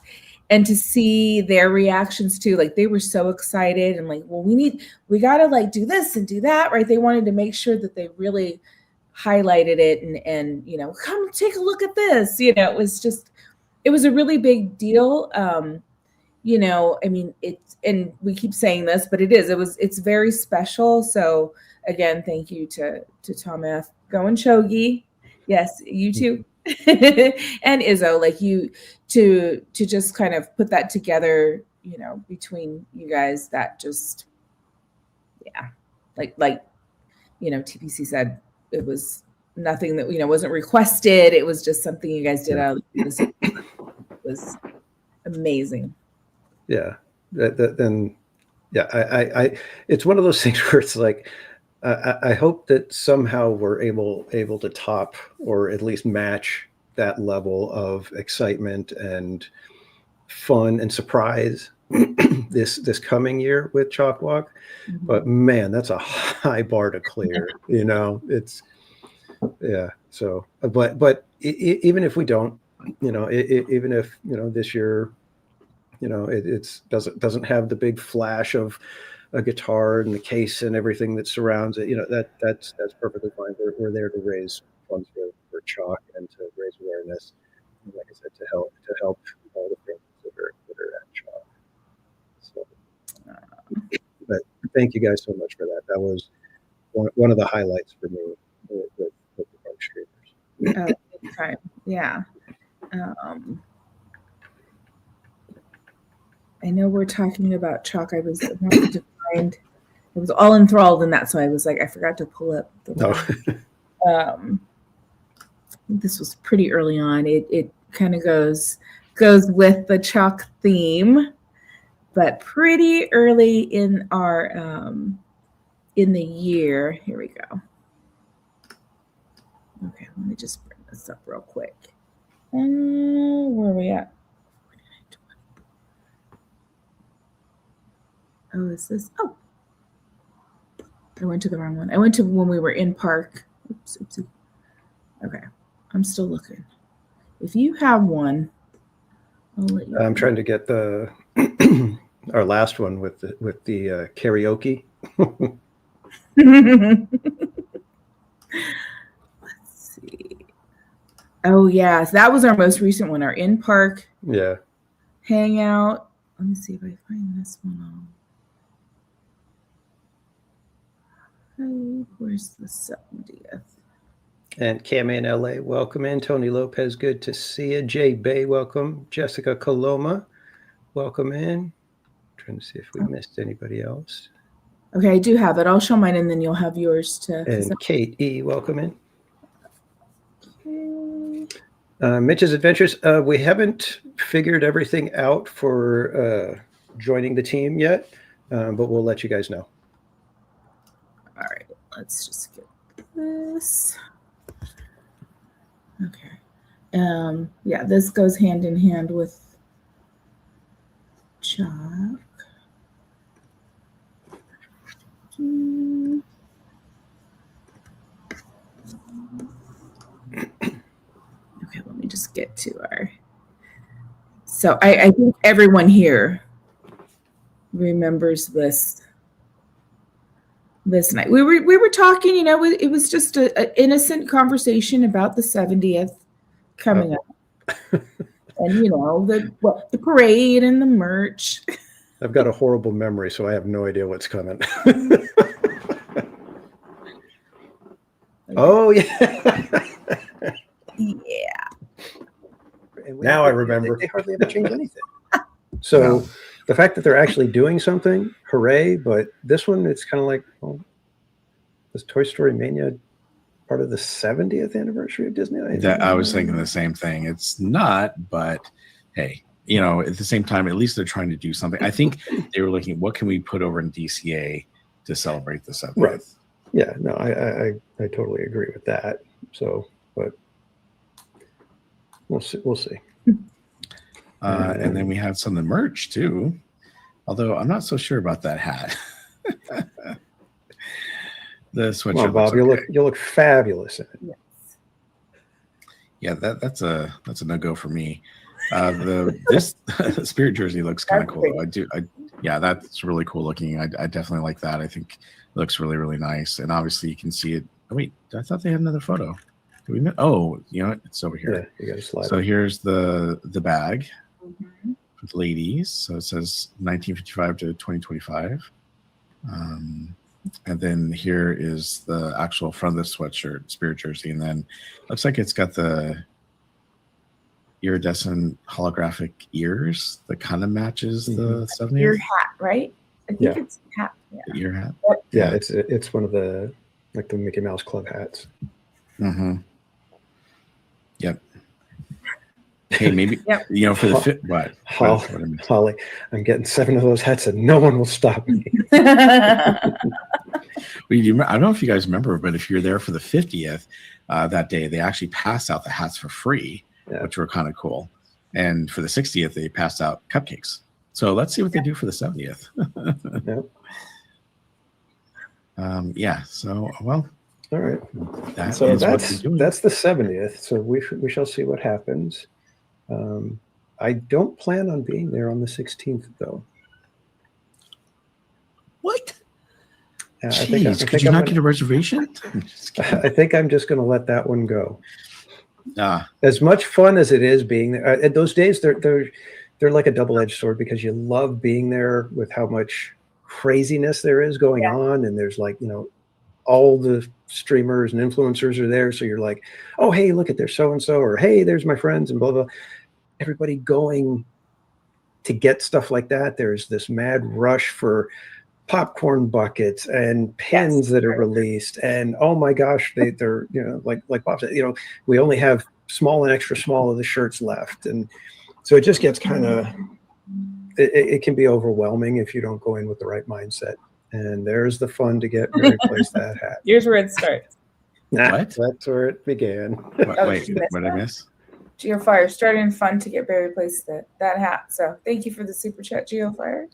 and to see their reactions too, like they were so excited and like, well, we gotta like do this and do that, right? They wanted to make sure that they really highlighted it and come take a look at this. It was a really big deal. I mean, and we keep saying this, but it's very special. So again, thank you to Tom F. Go and Chogi. Yes, you too. And Izzo, like you to just kind of put that together, between you guys, that just, yeah, like TPC said, it was nothing that, wasn't requested. It was just something you guys did out of it was amazing. Yeah. Then yeah, I it's one of those things where it's like, I hope that somehow we're able to top or at least match that level of excitement and fun and surprise this coming year with Chalk Walk. Mm-hmm. But man, that's a high bar to clear. It's yeah. So, but even if we don't, even if this year, it doesn't have the big flash of a guitar and the case and everything that surrounds it, that's perfectly fine. We're there to raise funds for Chalk and to raise awareness, and like I said, to help all the things that are at Chalk. So, but thank you guys so much for that. That was one of the highlights for me with the Park Streamers. Okay. Yeah. I know we're talking about Chalk. I was all enthralled in that, so I was like, I forgot to pull up the one. This was pretty early on. It kind of goes with the Chalk theme, but pretty early in our in the year. Here we go. Okay, let me just bring this up real quick. Where are we at? Oh, is this? Oh, I went to the wrong one. I went to when we were in park. Oops. Okay, I'm still looking. If you have one, I'll let you. I'm trying to get the our last one with the karaoke. Let's see. Oh yeah, so that was our most recent one. Our in park. Yeah. Hangout. Let me see if I find this one. Where's the 70th? And Cam in LA, welcome in. Tony Lopez, good to see you. Jay Bay, welcome. Jessica Coloma, welcome in. Trying to see if we missed anybody else. Okay, I do have it. I'll show mine and then you'll have yours to. And Kate E, welcome in. Okay. Mitch's Adventures, we haven't figured everything out for joining the team yet, but we'll let you guys know. All right, let's just get this. Okay. Yeah, this goes hand in hand with Chalk. Okay, let me just get to our. So I think everyone here remembers this night. We were talking, it was just an innocent conversation about the 70th coming up. And the parade and the merch. I've got a horrible memory, so I have no idea what's coming. Oh yeah. Yeah. Now I remember. They hardly ever change anything. So the fact that they're actually doing something, hooray! But this one, it's kind of like, well, is Toy Story Mania part of the 70th anniversary of Disney? I was thinking the same thing. It's not, but hey, you know, at the same time, at least they're trying to do something. I think they were looking, what can we put over in DCA to celebrate the 70th? Right. Yeah, no, I totally agree with that. So, but we'll see. And then we have some of the merch too, although I'm not so sure about that hat. The sweatshirt. Well, Bob, you'll look fabulous in it. Yes. Yeah, that's a no-go for me. This Spirit jersey looks kind of cool. Yeah, that's really cool looking. I definitely like that. I think it looks really, really nice. And obviously you can see it. Oh, wait, I thought they had another photo. Did we? Oh, you know what? It's over here. Yeah, you got to slide. So here's the bag for the ladies. So it says 1955 to 2025. And then here is the actual front of the sweatshirt, Spirit jersey. And then looks like it's got the iridescent holographic ears that kind of matches the 70th. Ear hat, right? I think it's hat. Yeah. The ear hat. Yeah, it's one of the like the Mickey Mouse Club hats. Mm-hmm. Yep. Hey, maybe you know for the fit. What? Holly, I'm getting 7 of those hats, and no one will stop me. I don't know if you guys remember, but if you're there for the 50th that day, they actually passed out the hats for free, which were kind of cool. And for the 60th, they passed out cupcakes. So let's see what they do for the 70th. So well. All right. That's the 70th. So we shall see what happens. I don't plan on being there on the 16th, though. What? Jeez, could you not get a reservation? I think I'm just going to let that one go. Ah. As much fun as it is being there, at those days, they're like a double-edged sword because you love being there with how much craziness there is going on, and there's like, you know, all the streamers and influencers are there, so you're like, oh, hey, look at there's so and so, or hey, there's my friends, and blah blah. Everybody going to get stuff like that. There's this mad rush for popcorn buckets and pins that are released, and oh my gosh, they're you know, like Bob said, you know, we only have small and extra small of the shirts left, and so it just gets kind of it can be overwhelming if you don't go in with the right mindset. And there's the fun to get Mary Place that hat. Here's where it starts. What? That's where it began. Wait, what did I miss? GeoFire starting fun to get Barry Place that hat. So thank you for the super chat, GeoFire.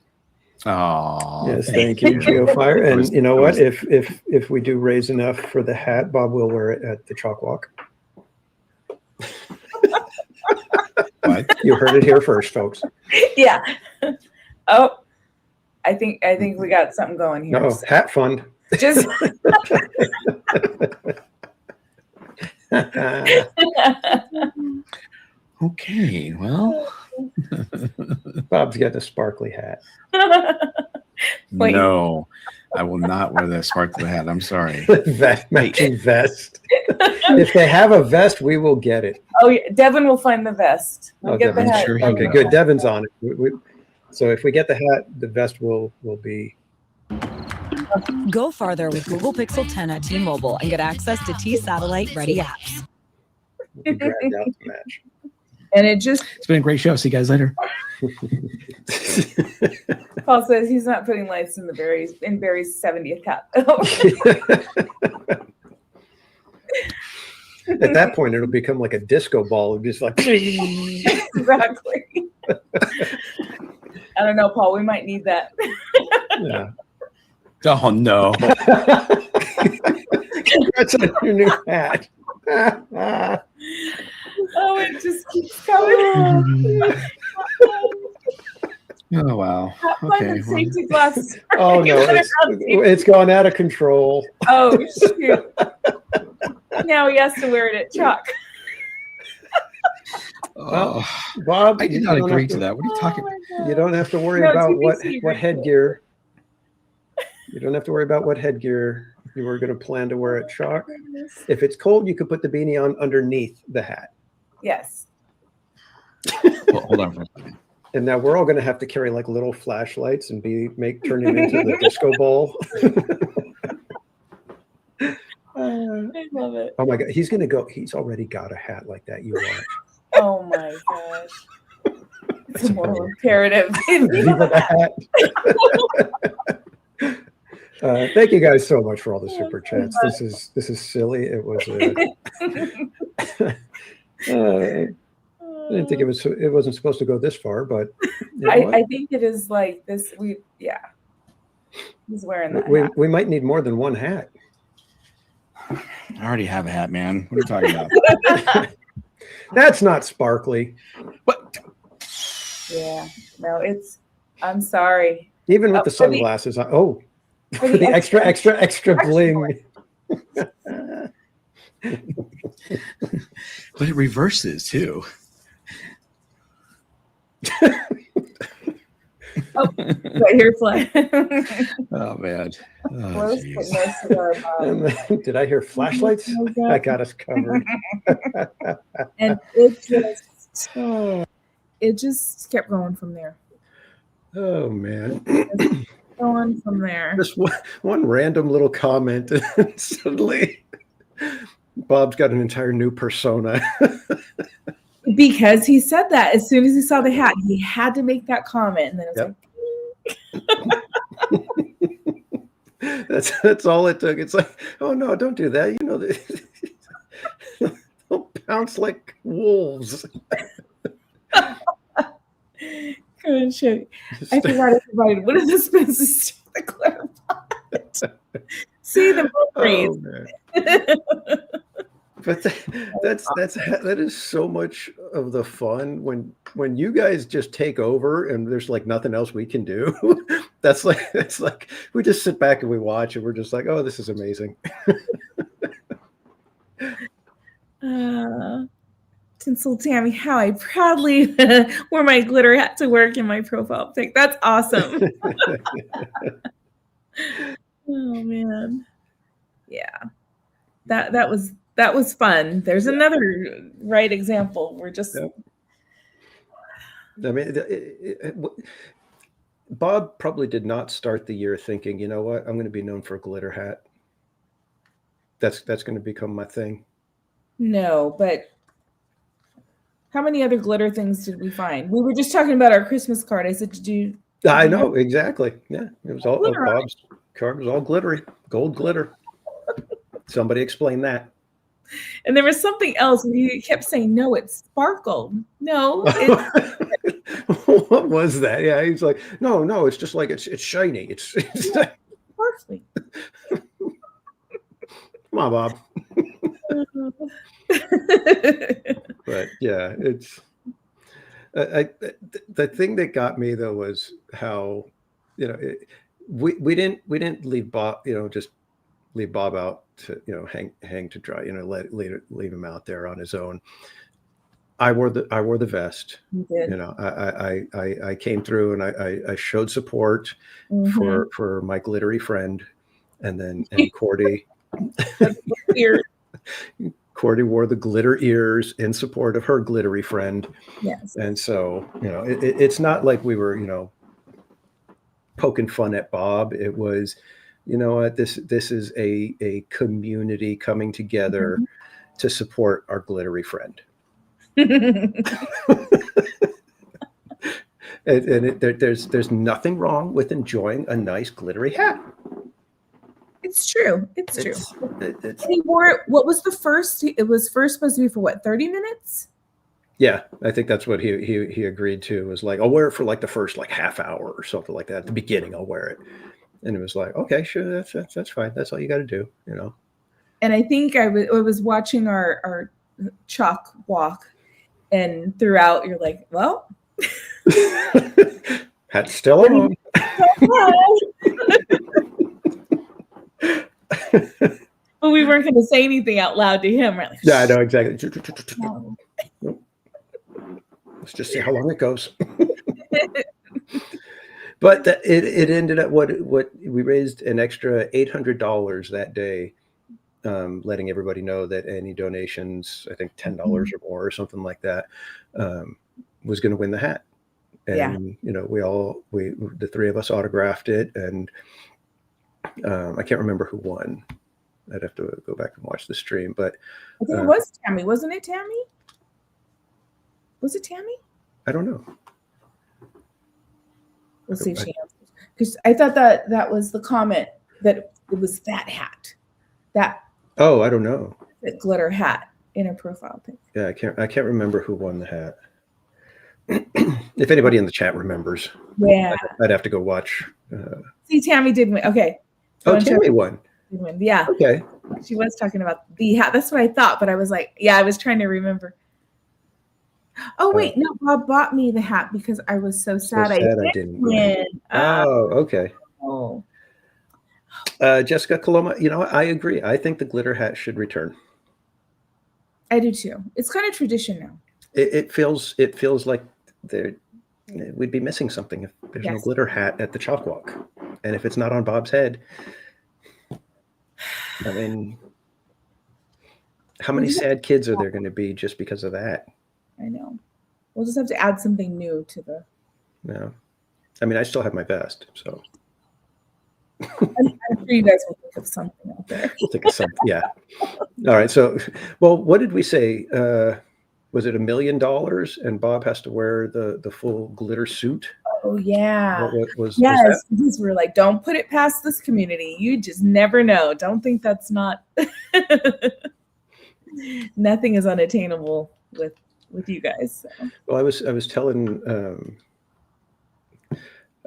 Oh, yes, thank you, GeoFire. And you know what? If we do raise enough for the hat, Bob will wear it at the chalk walk. What? You heard it here first, folks. Yeah. Oh, I think we got something going here. No, hat fund. Just okay, well. Bob's got a sparkly hat. No, I will not wear the sparkly hat. I'm sorry. Matching vest. If they have a vest, we will get it. Oh, yeah. Devin will find the vest. We'll get the hat. Sure okay, good. Devin's on it. So if we get the hat, the vest will be. Go farther with Google Pixel 10 at T-Mobile and get access to T-Satellite ready apps. We'll be dragged out to match. And it's been a great show. See you guys later. Paul says he's not putting lights in Barry's 70th hat. At that point, it'll become like a disco ball. It'll just like exactly. I don't know, Paul. We might need that. Yeah. Oh no! That's on your new hat. Oh, it just keeps coming. Oh wow! Okay. Safety glass. Oh no! It's gone out of control. Oh shoot! Now he has to wear it at chalk. Well, Bob, I did not agree to that. What are you talking about? You don't have to worry about what headgear. You don't have to worry about what headgear you were going to plan to wear at chalk. If it's cold, you could put the beanie on underneath the hat. Yes. Hold on for a second. And now we're all going to have to carry like little flashlights and turn him into the disco ball. I love it. Oh my God, he's already got a hat like that. You watch. Oh my gosh. It's a moral imperative. Viva the hat. Thank you guys so much for all the super chats. This is silly. It was I didn't think it wasn't supposed to go this far, but I think it is like this. He's wearing that. We might need more than one hat. I already have a hat, man. What are you talking about? That's not sparkly. What? Yeah. No, I'm sorry. Even with the sunglasses on. Oh, for the extra bling. But it reverses too. Oh, right here, flag. Oh man. Did I hear flashlights? I got us covered. And it just kept going from there. Oh man. Going from there. Just one random little comment, and suddenly Bob's got an entire new persona. Because he said that as soon as he saw the hat, he had to make that comment, and then it was like, that's all it took. It's like, oh no, don't do that. You know, they'll pounce like wolves. Good shit. I forgot I provided one of the spins to the clear pot. See the praise. But that is so much of the fun when you guys just take over and there's like nothing else we can do. It's like we just sit back and we watch and we're just like, oh, this is amazing. Tinsel Tammy, how I proudly wore my glitter hat to work in my profile pic. That's awesome. Oh man. Yeah. That was fun. There's another right example. We're just. I mean, Bob probably did not start the year thinking, you know what, I'm going to be known for a glitter hat. That's going to become my thing. No, but how many other glitter things did we find? We were just talking about our Christmas card. I said, I know, exactly. Yeah, it was all Bob's card was all glittery, gold glitter. Somebody explain that. And there was something else where he kept saying, no, it's sparkle. No. What was that? Yeah, he's like, no, it's just like it's shiny. It's sparkly. Come on, Bob. But yeah, it's the thing that got me though was how, you know, we didn't leave Bob, you know, just leave Bob out to, you know, hang to dry, you know, leave him out there on his own. I wore the vest. You did. You know, I came through and I showed support for my glittery friend, and Cordy. Cordy wore the glitter ears in support of her glittery friend. Yes. And so, you know, it's not like we were, you know, poking fun at Bob. It was, you know what, this is a community coming together to support our glittery friend. There's nothing wrong with enjoying a nice glittery hat. It's true. It's true. He wore it. What was the first? It was first supposed to be for what, 30 minutes? Yeah, I think that's what he agreed to. Was like, I'll wear it for like the first like half hour or something like that. At the beginning, I'll wear it. And it was like, okay, sure, that's fine. That's all you got to do, you know. And I think I was watching our chalk walk, and throughout you're like, well, hat's still on. But we weren't going to say anything out loud to him, right? Like, yeah, I know exactly. Let's just see how long it goes. But it ended up what we raised an extra $800 that day, letting everybody know that any donations, I think $10 or more or something like that, was going to win the hat. And, the three of us autographed it. And I can't remember who won. I'd have to go back and watch the stream. But I think it was Tammy. Wasn't it Tammy? Was it Tammy? I don't know. We'll see if she answers. Because I thought that was the comment that it was that hat. Oh, I don't know. That glitter hat in her profile pic. Yeah, I can't remember who won the hat. If anybody in the chat remembers, yeah, I'd have to go watch. See, Tammy did win. Okay. Oh, Tammy won. Did win. Yeah. Okay. She was talking about the hat. That's what I thought, but I was like, yeah, I was trying to remember. Oh wait, no, Bob bought me the hat because I was so sad, I didn't win. Oh, okay. Oh. Jessica Coloma, I agree. I think the glitter hat should return. I do too. It's kind of tradition now. It feels like we'd be missing something if there's no glitter hat at the chalk walk, and if it's not on Bob's head. I mean, how many sad kids are there going to be just because of that? I know. We'll just have to add something new to the. No, I mean, I still have my vest, so. I'm sure you guys will think of something out there. We'll think of something. Yeah. All right. So, well, what did we say? Was it $1 million? And Bob has to wear the full glitter suit. Oh yeah. Was because we're like, don't put it past this community. You just never know. Don't think that's not. Nothing is unattainable with you guys. So. Well, I was telling.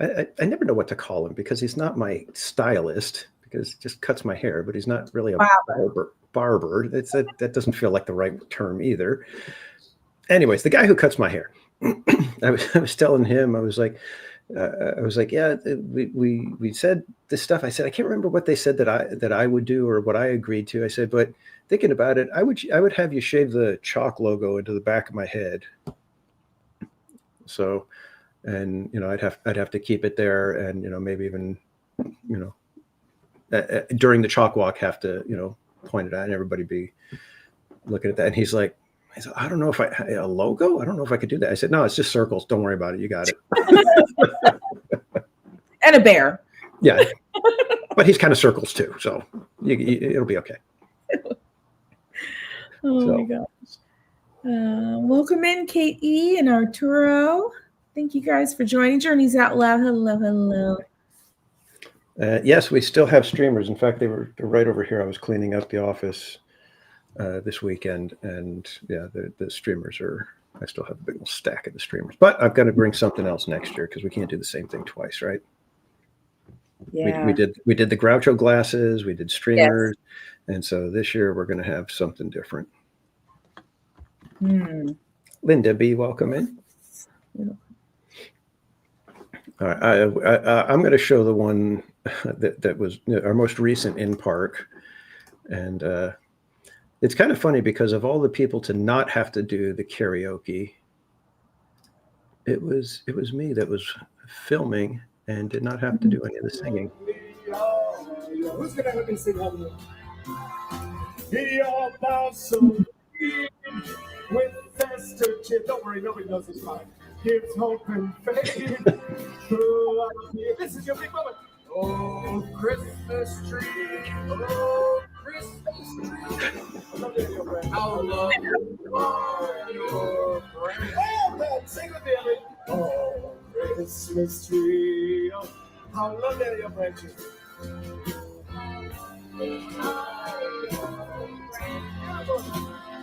I never know what to call him because he's not my stylist because he just cuts my hair, but he's not really a barber. That doesn't feel like the right term either. Anyways, the guy who cuts my hair, I was telling him, I was like, yeah, we said this stuff. I said, I can't remember what they said that I would do or what I agreed to. I said, but thinking about it, I would have you shave the chalk logo into the back of my head. So, and I'd have to keep it there, and maybe even during the chalk walk have to point it out and everybody be looking at that. And he's like, I don't know if a logo. I don't know if I could do that. I said, no, it's just circles. Don't worry about it. You got it. And a bear. Yeah, but he's kind of circles too, so it'll be okay. My gosh! Welcome in, Kate E and Arturo. Thank you guys for joining Journeys Out Loud. Hello. Yes, we still have streamers. In fact, they're right over here. I was cleaning up the office this weekend, and yeah, the streamers are. I still have a big old stack of the streamers, but I've got to bring something else next year because we can't do the same thing twice, right? Yeah. We did the Groucho glasses. We did streamers, and so this year we're going to have something different. Linda B, welcome in. All right, I'm going to show the one that was our most recent in park, and it's kind of funny because of all the people to not have to do the karaoke. It was me that was filming and did not have to do any of the singing. Who's gonna help me sing home? You're awesome with festive cheer. Don't worry, nobody knows this line. Gives hope and faith. This is your big moment. Oh, Christmas tree. Oh, Christmas tree. How long are your friends? Oh, man, sing with me, Ellie. Oh, Christmas tree. Oh, how lovely are your branches?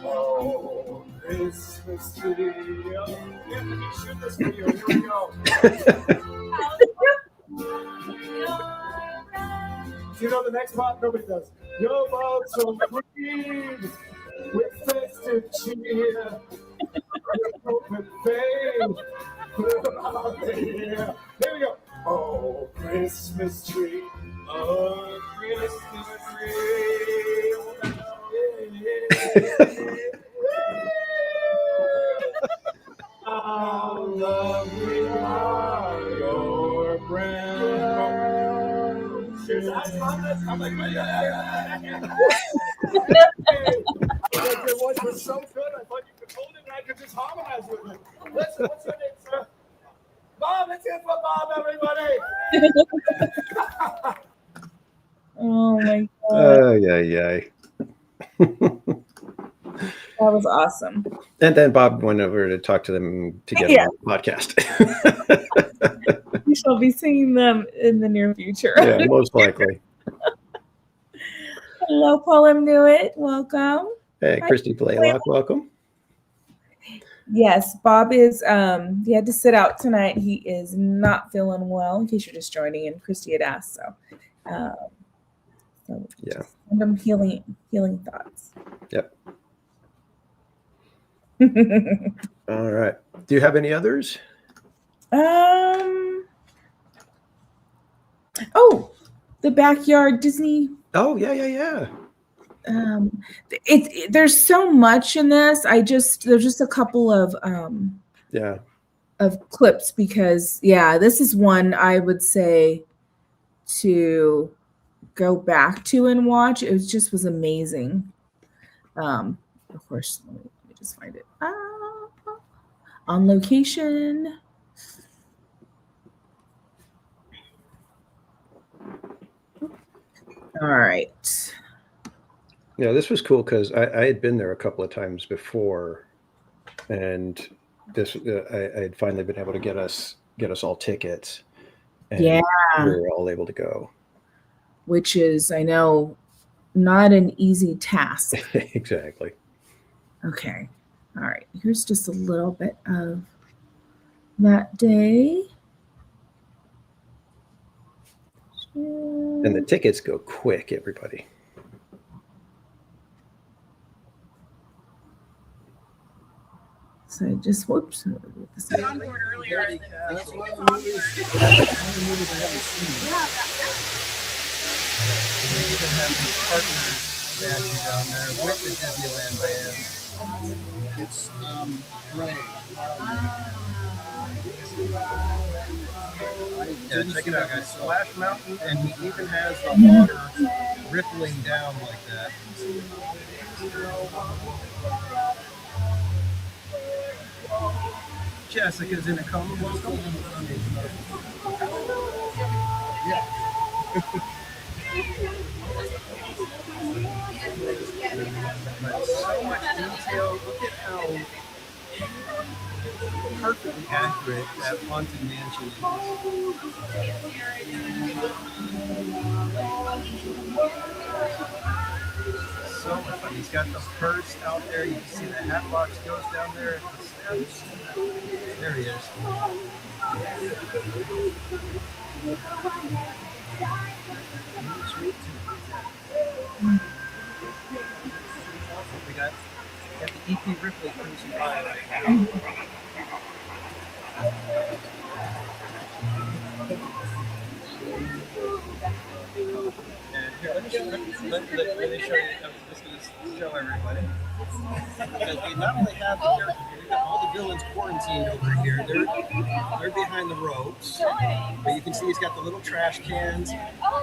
Oh, Christmas tree. Anthony, shoot this video. Here we go. Do you know the next part? Nobody does. Your love so green with festive cheer. Hope and faith. Here we go. Oh, Christmas tree. Oh, Christmas tree. How lovely are your branches. I'm like, your voice was so good, I thought you could hold it and I could just harmonize with it. Listen, what's your name, sir? Bob, let's hear for Bob, everybody. Oh my god. Yeah. That was awesome. And then Bob went over to talk to them to get on the podcast. We shall be seeing them in the near future. Yeah, most likely. Hello, Paul Mnuit. Welcome. Hey, Christy Blaylock, welcome. Yes, Bob is he had to sit out tonight. He is not feeling well, in case you're just joining in. Christy had asked, so yeah. Send him healing thoughts. Yep. All right. Do you have any others? Oh, the backyard Disney. Oh, yeah. There's so much in this. There's just a couple of of clips because this is one I would say to go back to and watch. It was amazing. Of course, let me just find it. On location. All right. Yeah, this was cool because I had been there a couple of times before, and this I had finally been able to get us all tickets. And we were all able to go. Which is, I know, not an easy task. Exactly. Okay. All right. Here's just a little bit of that day. And the tickets go quick, everybody. So I just whoops. Down there with the Disneyland band. It's great. Yeah, check it out, guys. Splash Mountain, and he even has the water rippling down like that. Jessica's in a coma. Yeah. So much detail. Look at how perfectly accurate that haunted mansion is. So much fun. He's got the purse out there. You can see the hat box goes down there at the steps. There he is. We got the E.P. Ripley cruising by right now. And here, let me show you. This is show everybody. Because we not only have the characters, we got all the villains quarantined over here. They're behind the ropes. But you can see he's got the little trash cans.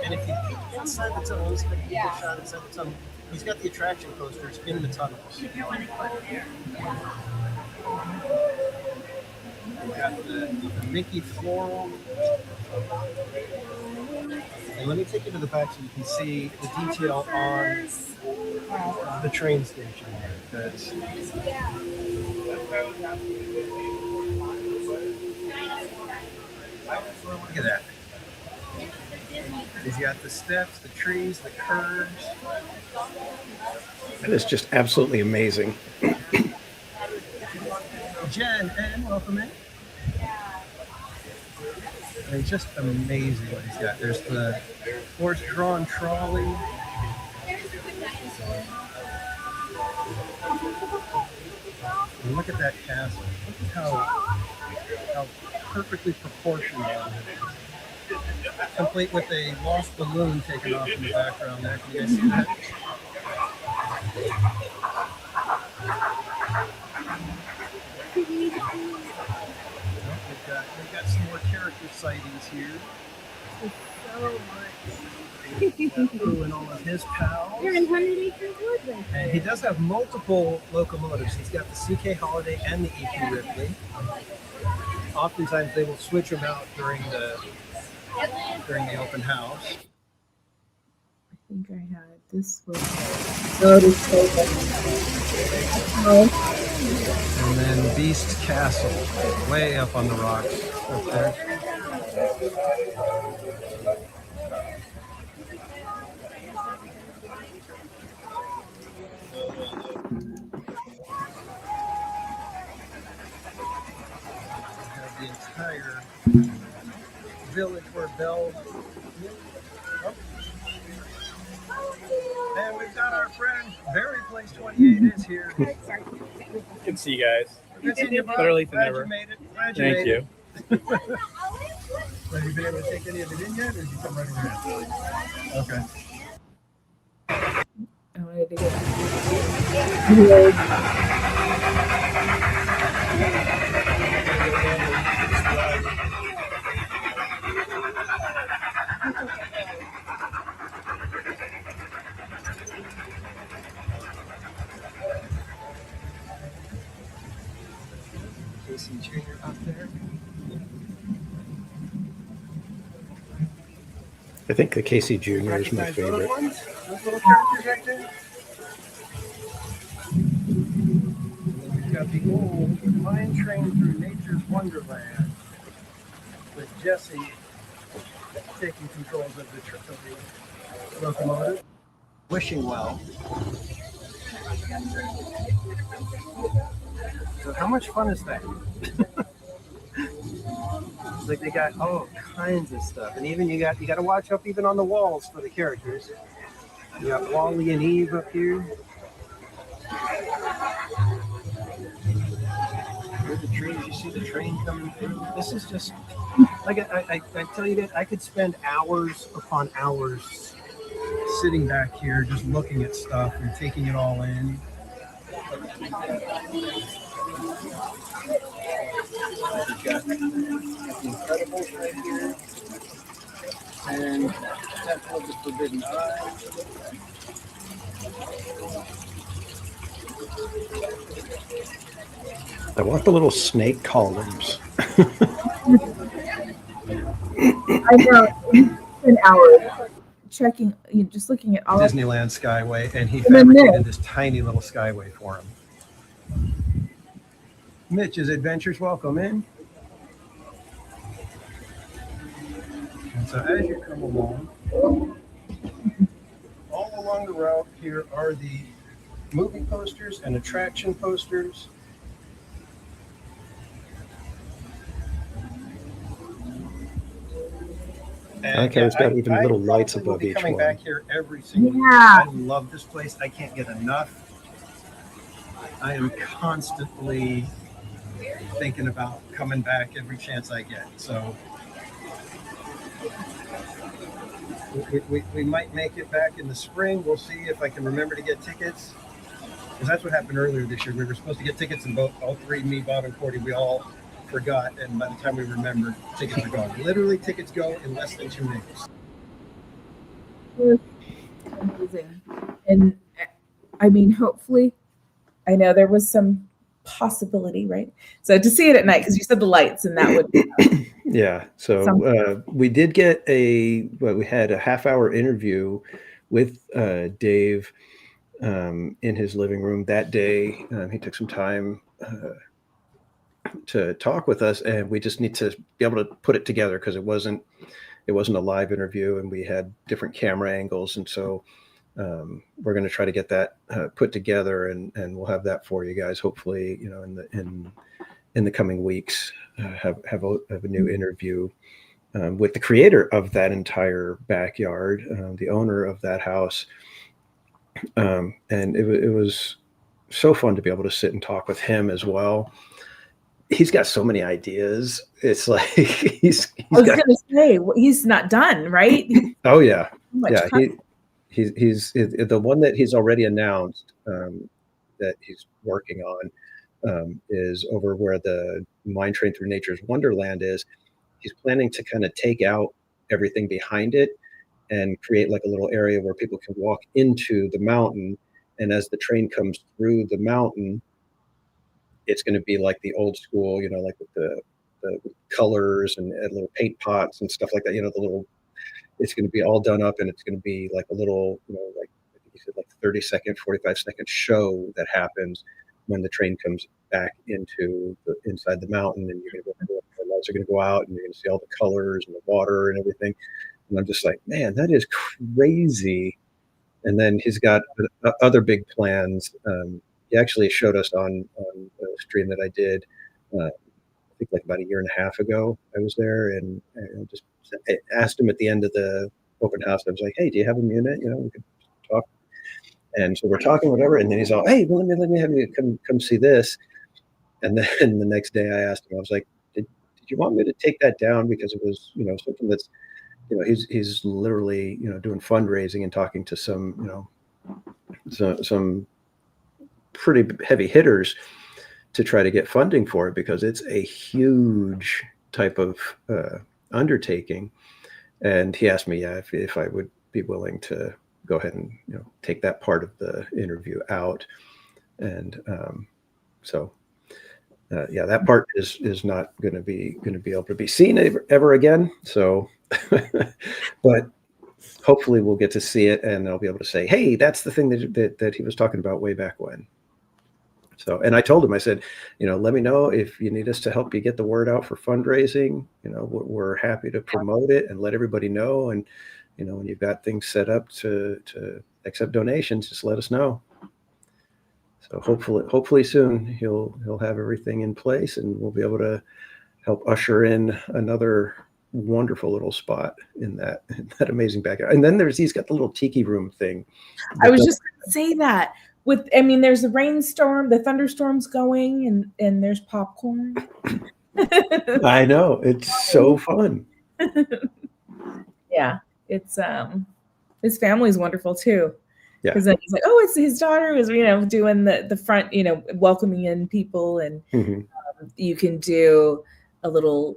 And if you peek inside the tunnel, let's take a shot inside the tunnel. He's got the attraction posters in the tunnels. We got the Mickey floral. And let me take you to the back so you can see the detail on the train station there. Look at that. He's got the steps, the trees, the curves. That is just absolutely amazing. Jen, welcome in. And it's just amazing what he's got. There's the horse-drawn trolley. And look at that castle. Look at how perfectly proportioned it is. Complete with a lost balloon taken off in the background there. Can you guys see that? We've got some more character sightings here. so much. Crew and all of his pals. You're in 100 Acres Wood right there. And he does have multiple locomotives. He's got the CK Holiday and the EP Ripley. Oftentimes they will switch them out during the open house. I think I had this one. Oh, this so good. And then Beast Castle, way up on the rocks up there. Have the entire village where Belle. Oh. And we've got our friend Barry Place 28 is here. Good to see you guys. Good seeing you, bud. Better late than Glad never. you made it. Glad you Thank made you. it. Have you been able to take any of it in yet, or did you come right over here? Okay. I wanted to get Casey Jr. up there. I think the Casey Jr. is my Recognize those favorite. ones? Those little characters right there? We've got the old mine train through nature's wonderland with Jesse taking controls of the locomotive. Wishing well. So how much fun is that? Like they got all kinds of stuff, and even you got to watch up even on the walls for the characters. You got Wally and Eve up here. Here's the trees. You see the train coming through. This is just like I tell you that I could spend hours upon hours sitting back here just looking at stuff and taking it all in. We've got the Incredibles right here, and Temple of the Forbidden Eye. I want the little snake columns. I know. An hour checking, just looking at all Disneyland Skyway, and he fabricated this tiny little skyway for him. Mitch's Adventures, welcome in. And so as you come along, all along the route here are the movie posters and attraction posters. Okay, it's got even little lights probably will above be each coming one. back here every single year. Yeah. I love this place. I can't get enough. I am constantly thinking about coming back every chance I get. So we might make it back in the spring. We'll see if I can remember to get tickets. Because that's what happened earlier this year. We were supposed to get tickets, and all three, me, Bob, and Cordy, we all forgot. And by the time we remembered, tickets are gone. Literally, tickets go in less than 2 minutes. amazing. And I mean, hopefully, I know there was some possibility, right? So to see it at night, because you said the lights, and that would Yeah. So we did get we had a half-hour interview with Dave in his living room that day. He took some time to talk with us, and we just need to be able to put it together because it wasn't a live interview, and we had different camera angles, and so we're going to try to get that put together, and we'll have that for you guys. Hopefully, in the coming weeks, have a new interview with the creator of that entire backyard, the owner of that house, and it was so fun to be able to sit and talk with him as well. He's got so many ideas. It's like I was going to say he's not done, right? Oh yeah, yeah. He's the one that he's already announced that he's working on is over where the Mine Train Through Nature's Wonderland is. He's planning to kind of take out everything behind it and create like a little area where people can walk into the mountain. And as the train comes through the mountain, it's going to be like the old school, like with the colors and little paint pots and stuff like that. It's going to be all done up, and it's going to be like a little, like I think you said, like 30-second, 45-second show that happens when the train comes back inside the mountain, and you're going to go, the lights are going to go out, and you're going to see all the colors and the water and everything. And I'm just like, man, that is crazy. And then he's got other big plans. He actually showed us on a stream that I did, I think like about a year and a half ago. I was there, and I asked him at the end of the open house. I was like, "Hey, do you have a minute? We could talk." And so we're talking, whatever. And then he's all, "Hey, well, let me have you come see this." And then the next day, I asked him. I was like, "Did you want me to take that down because it was something that's he's literally doing fundraising and talking to some some pretty heavy hitters to try to get funding for it, because it's a huge type of undertaking." And he asked me, if I would be willing to go ahead and take that part of the interview out. And that part is not going to be able to be seen ever again. So, but hopefully we'll get to see it, and I'll be able to say, "Hey, that's the thing that he was talking about way back when." So, and I told him, I said, let me know if you need us to help you get the word out for fundraising. We're happy to promote it and let everybody know. And, when you've got things set up to accept donations, just let us know. So hopefully soon he'll have everything in place, and we'll be able to help usher in another wonderful little spot in that amazing backyard. And then he's got the little tiki room thing. I was just going to say that. There's a rainstorm, the thunderstorm's going, and there's popcorn. I know, it's so fun. Yeah, it's his family's wonderful too. Yeah, because then he's like, "Oh, it's his daughter who's doing the front, welcoming in people," and you can do a little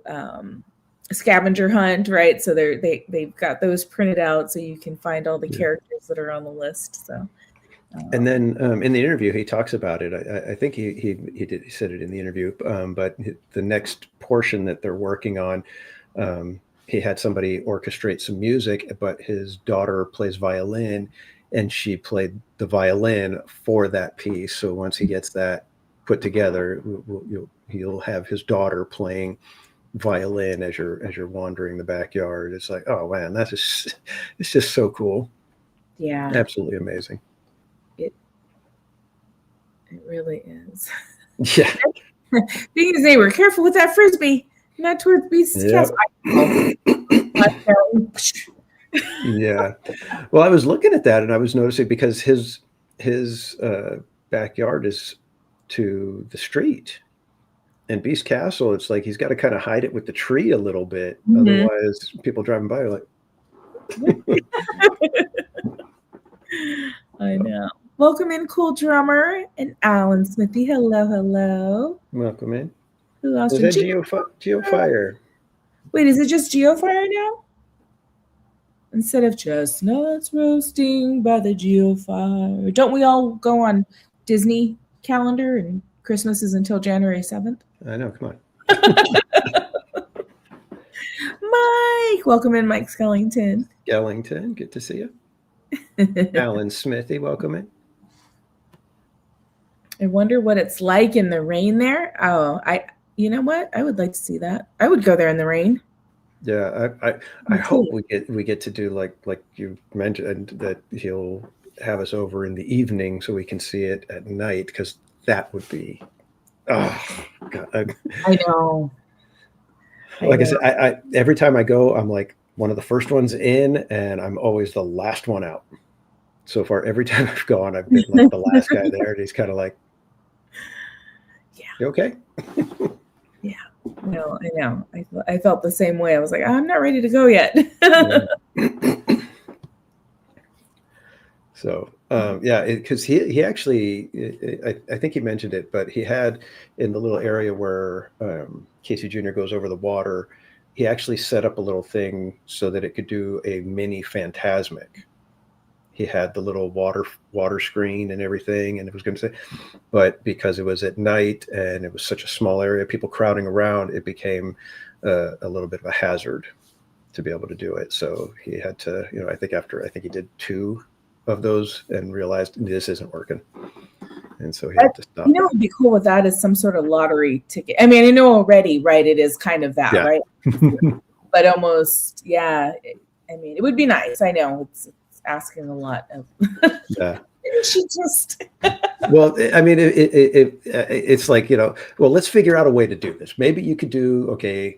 scavenger hunt, right? So they've got those printed out, so you can find all the characters that are on the list. So. And then in the interview, he talks about it. I think he said it in the interview, but the next portion that they're working on, he had somebody orchestrate some music, but his daughter plays violin, and she played the violin for that piece. So once he gets that put together, he'll have his daughter playing violin as you're wandering the backyard. It's like, oh man, it's just so cool. Yeah, absolutely amazing. It really is. Yeah. Being his neighbor, careful with that frisbee. Not towards Beast's castle. Yeah. Well, I was looking at that, and I was noticing because his backyard is to the street, and Beast Castle, it's like he's got to kind of hide it with the tree a little bit. Otherwise, people driving by are like. I know. Welcome in, Cool Drummer and Alan Smithy. Hello. Welcome in. Who else? Was that Geofire? Wait, is it just Geofire now? Instead of chestnuts roasting by the Geofire. Don't we all go on Disney calendar and Christmas is until January 7th? I know, come on. Mike! Welcome in, Mike Skellington. Good to see you. Alan Smithy, welcome in. I wonder what it's like in the rain there. Oh, you know what? I would like to see that. I would go there in the rain. Yeah, I hope we get to do like you mentioned, that he'll have us over in the evening so we can see it at night, because that would be God. I know. Like I said, I every time I go, I'm like one of the first ones in, and I'm always the last one out. So far, every time I've gone, I've been like the last guy there, and he's kind of like, "Yeah, you okay?" Yeah, no, I know. I felt the same way. I was like, I'm not ready to go yet. So because he actually, I think he mentioned it, but he had in the little area where Casey Jr. goes over the water, he actually set up a little thing so that it could do a mini Phantasmic. He had the little water screen and everything, and it was going to say, but because it was at night and it was such a small area, people crowding around, it became a little bit of a hazard to be able to do it. So he had to, I think he did 2 of those and realized this isn't working. And so he had to stop. What would be cool with that is some sort of lottery ticket. I mean, I know already, right? It is kind of that, right? But almost, yeah. I mean, it would be nice. I know it's asking a lot of. Yeah. She just. Well, I mean, it's like, well, let's figure out a way to do this. Maybe you could do, okay,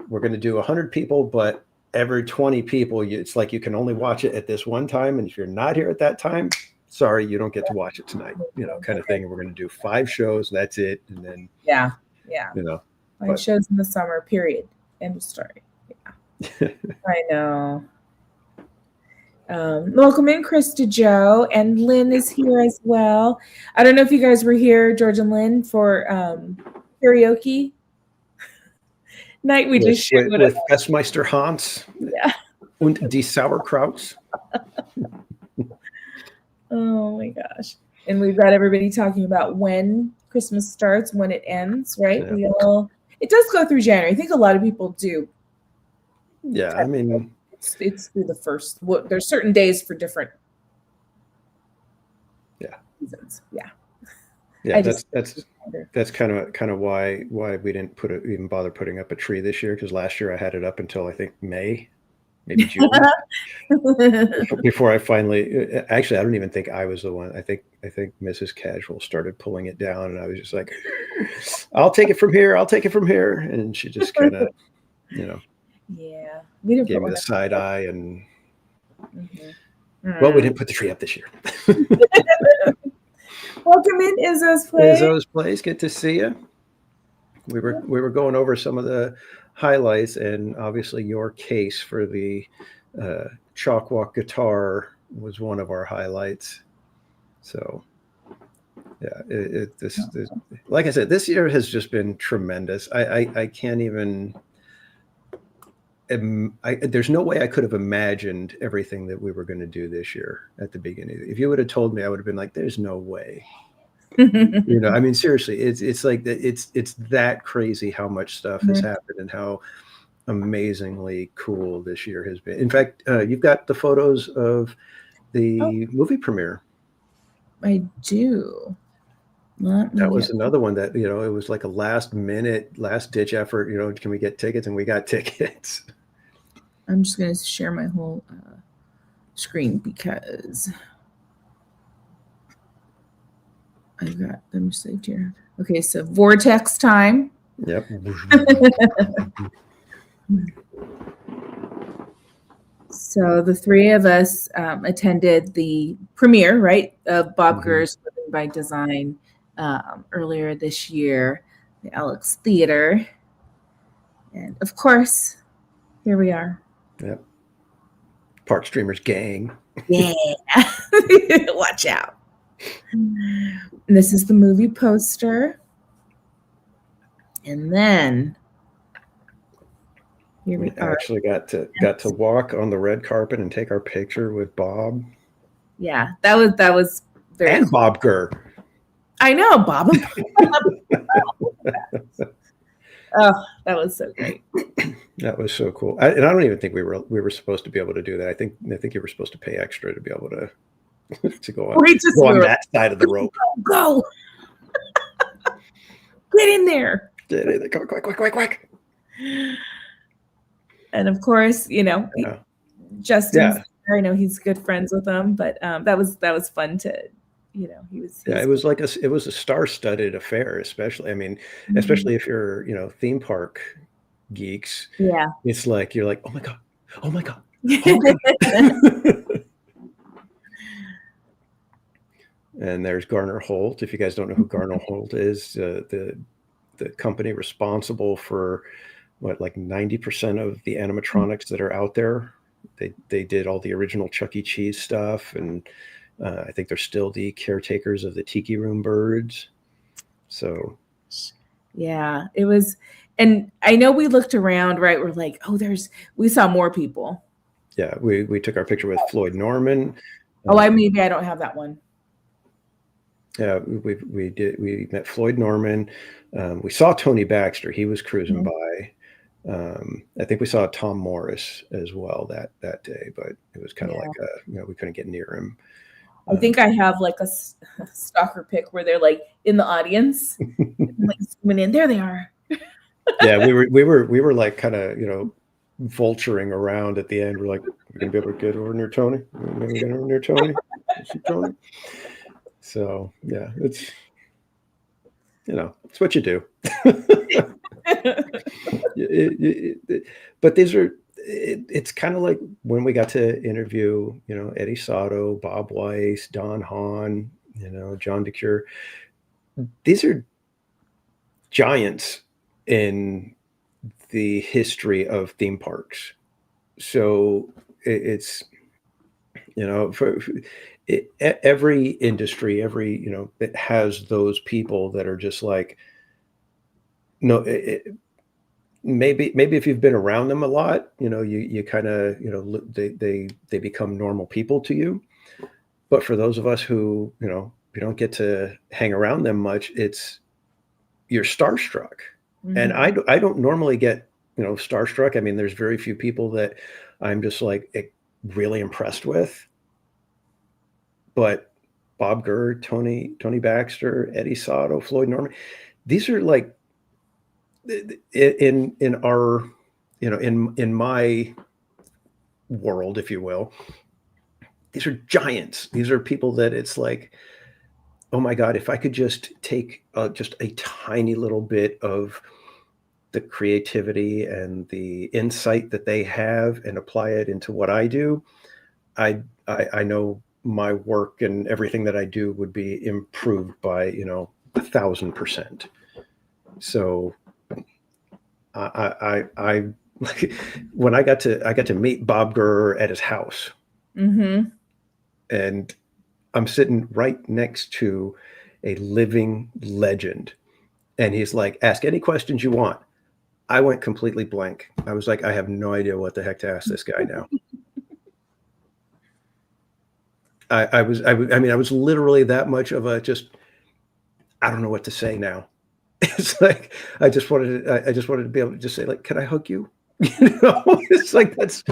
we're going to do 100 people, but every 20 people, it's like you can only watch it at this one time. And if you're not here at that time, sorry, you don't get to watch it tonight, kind of thing. And we're going to do 5 shows. That's it. And then, yeah. 5 shows in the summer, period. End of story. Yeah. I know. Welcome in, Krista Joe, and Lynn is here as well. I don't know if you guys were here, George and Lynn, for karaoke night. We just shared with Festmeister Hans. Yeah. Und die Sauerkrauts. Oh my gosh. And we've got everybody talking about when Christmas starts, when it ends, right? Yeah. It does go through January. I think a lot of people do. Yeah, I mean, it's through the first. There's certain days for different. Reasons. Yeah. Yeah, that's kind of why we didn't even bother putting up a tree this year, because last year I had it up until I think May, maybe June, before I finally. Actually, I don't even think I was the one. I think Mrs. Casual started pulling it down, and I was just like, "I'll take it from here. I'll take it from here," and she just kind of, Yeah, gave me the side eye, and well, we didn't put the tree up this year. Welcome in, Izzo's Place. Izzo's Place, good to see you. We were going over some of the highlights, and obviously your case for the chalk walk guitar was one of our highlights. So, yeah, this like I said, this year has just been tremendous. I can't even. There's no way I could have imagined everything that we were going to do this year at the beginning. If you would have told me, I would have been like, "There's no way." I mean, seriously, it's like it's that crazy how much stuff has happened and how amazingly cool this year has been. In fact, you've got the photos of the movie premiere. I do. That was another one that, it was like a last ditch effort, can we get tickets? And we got tickets. I'm just going to share my whole screen because I've got them saved here. Okay, so Vortex time. Yep. So the 3 of us attended the premiere, right, of Bob Gurr's Living by Design earlier this year, the Alex Theater. And of course, here we are. Yep. Park Streamers gang. Yeah. Watch out. And this is the movie poster. And then here we are. Actually got to walk on the red carpet and take our picture with Bob. Yeah, that was very cool. Bob Gurr. I know, Bob. Oh, that was so great. That was so cool. And I don't even think we were supposed to be able to do that. I think you were supposed to pay extra to be able to go on that side of the rope. Go. Get in there. Get in there. Come on, quick. And of course, Justin, I know he's good friends with them, but that was fun to he was. Yeah, it was like it was a star-studded affair, especially. I mean, especially if you're, theme park geeks. Yeah, it's like you're like, oh my god. And there's Garner Holt. If you guys don't know who Garner Holt is, the company responsible for like 90% of the animatronics that are out there. They did all the original Chuck E. Cheese stuff, and I think they're still the caretakers of the Tiki Room birds. So, yeah, it was, And I know we looked around, right? We're like, oh, we saw more people. Yeah, we took our picture with Floyd Norman. Maybe I don't have that one. Yeah, we met Floyd Norman. We saw Tony Baxter. He was cruising by. I think we saw Tom Morris as well that day, but it was kind of like we couldn't get near him. I think I have like a stalker pic where they're like in the audience, like zooming in. There they are. Yeah, we were like kind of vulturing around at the end. We're like, we're gonna be able to get over near Tony. We're gonna get over near Tony. See Tony. So yeah, it's it's what you do. But these are. It's kind of like when we got to interview, Eddie Sato, Bob Weiss, Don Hahn, John DeCure. These are giants in the history of theme parks. So it's, for every industry, it has those people that are just like, maybe if you've been around them a lot, you kind of, they become normal people to you. But for those of us who, we don't get to hang around them much, you're starstruck. Mm-hmm. And I don't normally get, starstruck. I mean, there's very few people that I'm just like really impressed with. But Bob Gurr, Tony Baxter, Eddie Sato, Floyd Norman, these are like, in our in my world, if you will, these are giants. These are people that it's like, oh my God, if I could just take just a tiny little bit of the creativity and the insight that they have and apply it into what I do, I know my work and everything that I do would be improved by 1,000%. So I when I got to meet Bob Gurr at his house, mm-hmm. and I'm sitting right next to a living legend, and he's like, ask any questions you want. I went completely blank. I was like, I have no idea what the heck to ask this guy now. I was literally that much of a I don't know what to say now. It's like I just wanted to be able to just say, like, can I hug you? It's like that's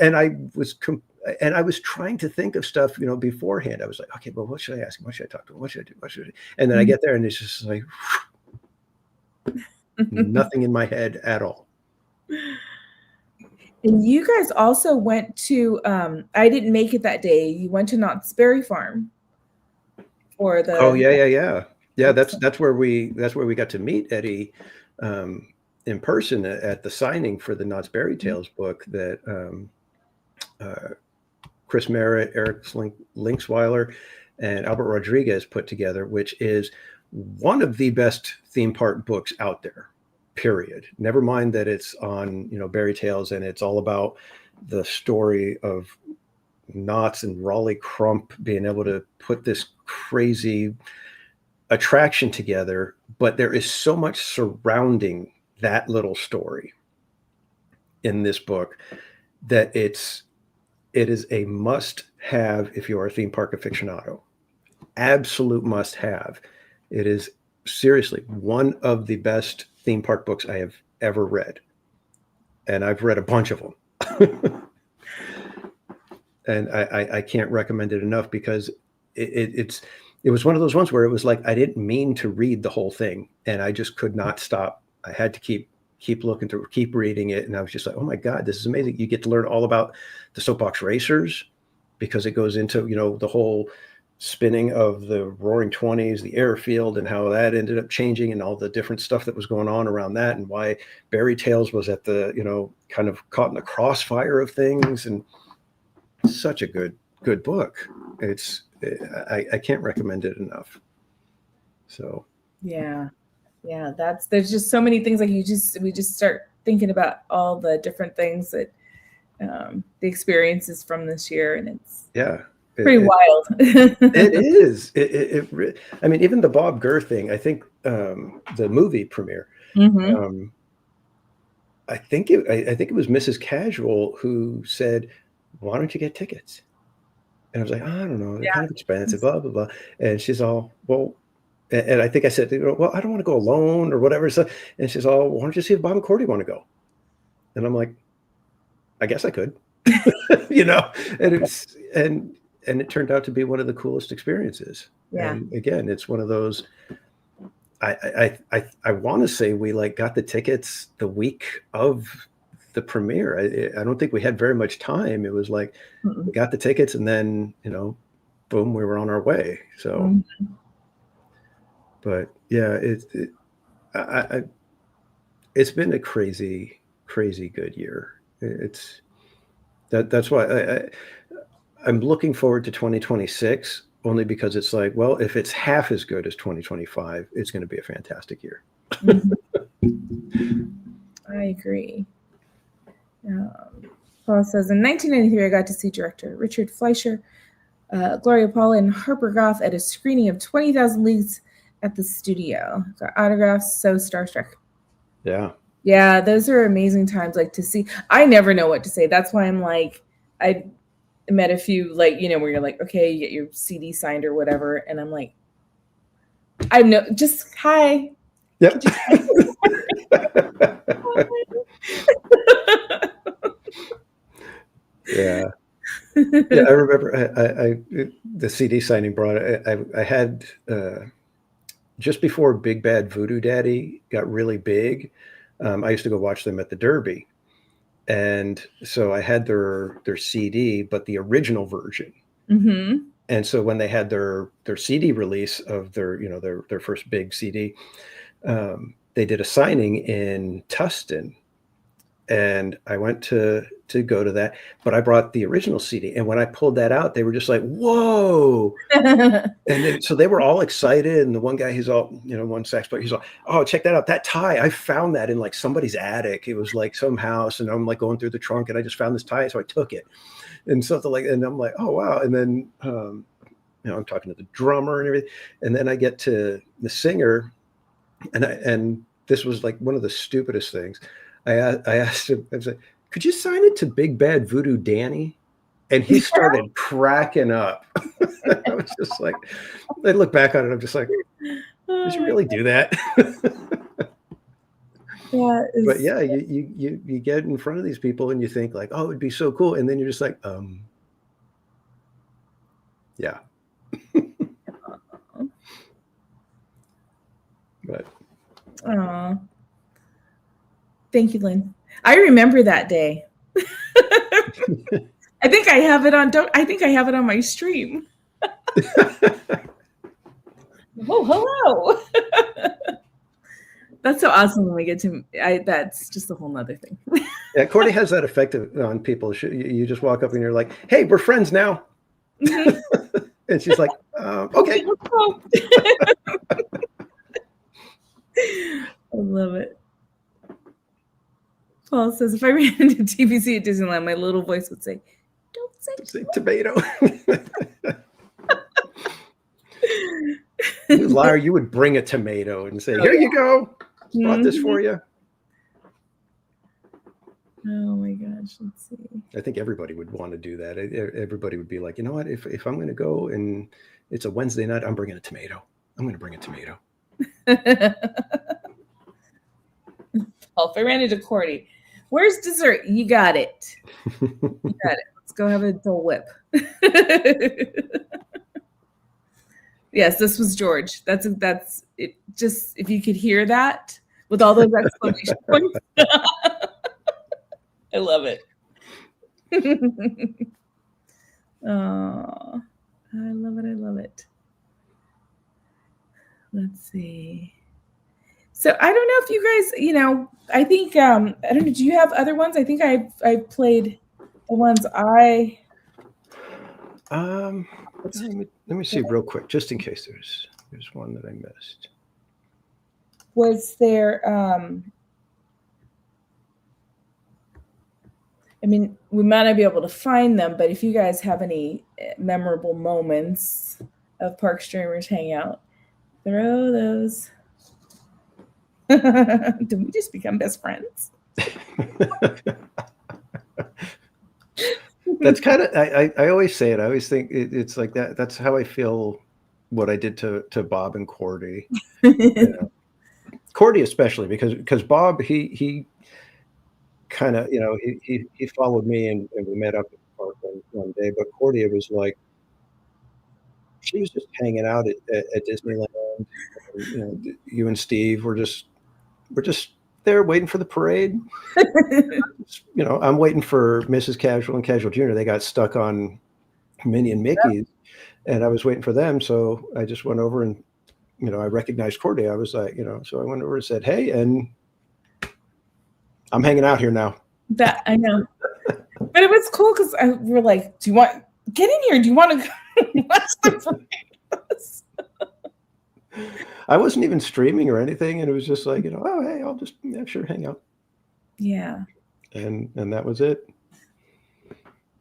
and I was trying to think of stuff beforehand. I was like, okay, well, what should I ask him? What should I talk to him? What should I do? What should I do? And then I get there and it's just like nothing in my head at all. And you guys also went to I didn't make it that day. You went to Knott's Berry Farm for the Yeah, that's where we got to meet Eddie in person at the signing for the Knott's Berry Tales book that Chris Merritt, Eric Linksweiler, and Albert Rodriguez put together, which is one of the best theme park books out there, period. Never mind that it's on Berry Tales and it's all about the story of Knott's and Raleigh Crump being able to put this crazy attraction together, but there is so much surrounding that little story in this book that it is a must have if you are a theme park aficionado. Absolute must have. It is seriously one of the best theme park books I have ever read, and I've read a bunch of them. And I can't recommend it enough because it was one of those ones where it was like I didn't mean to read the whole thing, and I just could not stop. I had to keep looking through, keep reading it, and I was just like, oh my God, this is amazing. You get to learn all about the soapbox racers because it goes into the whole spinning of the Roaring 20s, the airfield, and how that ended up changing, and all the different stuff that was going on around that, and why Berry Tales was at the kind of caught in the crossfire of things. And such a good book. I can't recommend it enough. So yeah, there's just so many things, like we just start thinking about all the different things that the experiences from this year, and it's pretty wild. It is. I mean, even the Bob Gurr thing, I think the movie premiere Mm-hmm. I think it was Mrs. Casual who said, "Why don't you get tickets?" And I was like, "I don't know, they're kind of expensive, blah blah blah." And she's all, "Well," and I think I said, "Well, I don't want to go alone or whatever." So, and she's all, "Why don't you see if Bob and Cordy want to go?" And I'm like, "I guess I could," you know. And it's and it turned out to be one of the coolest experiences. Yeah. And again, it's one of those. I want to say we like got the tickets the week of the premiere. I don't think we had very much time. It was like we got the tickets and then, boom, we were on our way. So, but yeah, it's been a crazy, crazy good year. That's why I'm looking forward to 2026. Only because it's like, well, if it's half as good as 2025, it's going to be a fantastic year. I agree. Paul says, in 1993, I got to see director Richard Fleischer, Gloria Paula, and Harper Goff at a screening of 20,000 Leagues at the studio. Got autographs, so starstruck. Yeah. Yeah, those are amazing times, like to see. I never know what to say. That's why I'm like, I met a few, like, where you're like, okay, you get your CD signed or whatever, and I'm like, just hi. Yep. Yeah. I remember the CD signing brought I had just before Big Bad Voodoo Daddy got really big. I used to go watch them at the Derby. And so I had their CD, but the original version. Mm-hmm. And so when they had their CD release of their first big CD, they did a signing in Tustin, and I went to go to that. But I brought the original CD, and when I pulled that out, they were just like, "Whoa!" And so they were all excited. And the one guy, he's all, one sax player, he's all, "Oh, check that out! That tie, I found that in like somebody's attic. It was like some house, and I'm like going through the trunk, and I just found this tie, so I took it." And something like, and I'm like, "Oh wow!" And then I'm talking to the drummer and everything, and then I get to the singer, and this was like one of the stupidest things. I asked him, I was like, "Could you sign it to Big Bad Voodoo Danny?" And he started cracking up. I was just like, I look back on it, I'm just like, did you really do that? Yeah. But yeah, you get in front of these people and you think like, oh, it'd be so cool. And then you're just like, yeah. But. Thank you, Lynn. I remember that day. I think I have it on my stream. Oh, hello. That's so awesome when we get to, that's just a whole nother thing. Yeah, Cordy has that effect on people. You just walk up and you're like, "Hey, we're friends now." Mm-hmm. And she's like, "Okay." I love it. Paul says, if I ran into TBC at Disneyland, my little voice would say, "Don't say tomato." You liar, you would bring a tomato and say, "Here you go. Bought this for you." Oh my gosh, let's see. I think everybody would want to do that. Everybody would be like, "You know what? If I'm going to go and it's a Wednesday night, I'm bringing a tomato. I'm going to bring a tomato." Well, if I ran into Cordy, where's dessert? You got it. You got it. Let's go have a Dole Whip. Yes, this was George. That's it. Just if you could hear that with all those exclamation points. I love it. Oh, I love it. I love it. Let's see. So I don't know if you guys, I think I don't know. Do you have other ones? I think I've played the ones I. Let me see real quick, just in case there's one that I missed. Was there? I mean, we might not be able to find them, but if you guys have any memorable moments of Park Streamers Hangout, throw those. Did we just become best friends? That's kind of, I always say it. I always think it's like that. That's how I feel what I did to Bob and Cordy. Cordy especially, because Bob, he kind of, he followed me and we met up at the park one day. But Cordy, it was like, she was just hanging out at Disneyland. And, you and Steve we're just there waiting for the parade. I'm waiting for Mrs. Casual and Casual Jr. They got stuck on Minnie and Mickey's, and I was waiting for them. So I just went over and, I recognized Cordy. I was like, so I went over and said, hey, and I'm hanging out here now. That I know. But it was cool because we're like, do you want get in here? Do you want to watch the parade? I wasn't even streaming or anything, and it was just like, oh hey, I'll just sure hang out. Yeah. And that was it.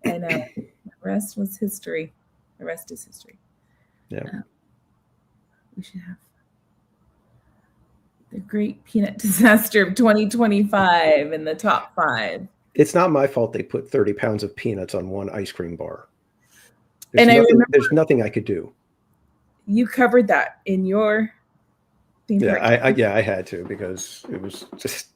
I know. The rest was history. The rest is history. Yeah. We should have the great peanut disaster of 2025 in the top 5. It's not my fault they put 30 pounds of peanuts on one ice cream bar. There's nothing I could do. You covered that in your theme park. I had to, because it was just,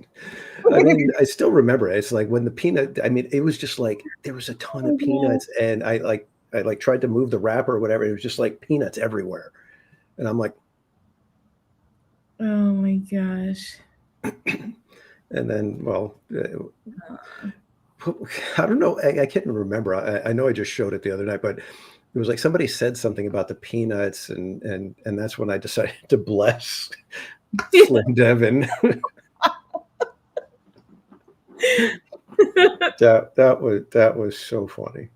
I mean, I still remember it. It's like when the peanut, I mean, it was just like, there was a ton of peanuts, and I tried to move the wrapper or whatever. It was just like peanuts everywhere. And I'm like, oh my gosh. And then, well, I don't know. I can't remember. I know I just showed it the other night, but it was like somebody said something about the peanuts, and that's when I decided to bless Slim Devin. that was so funny.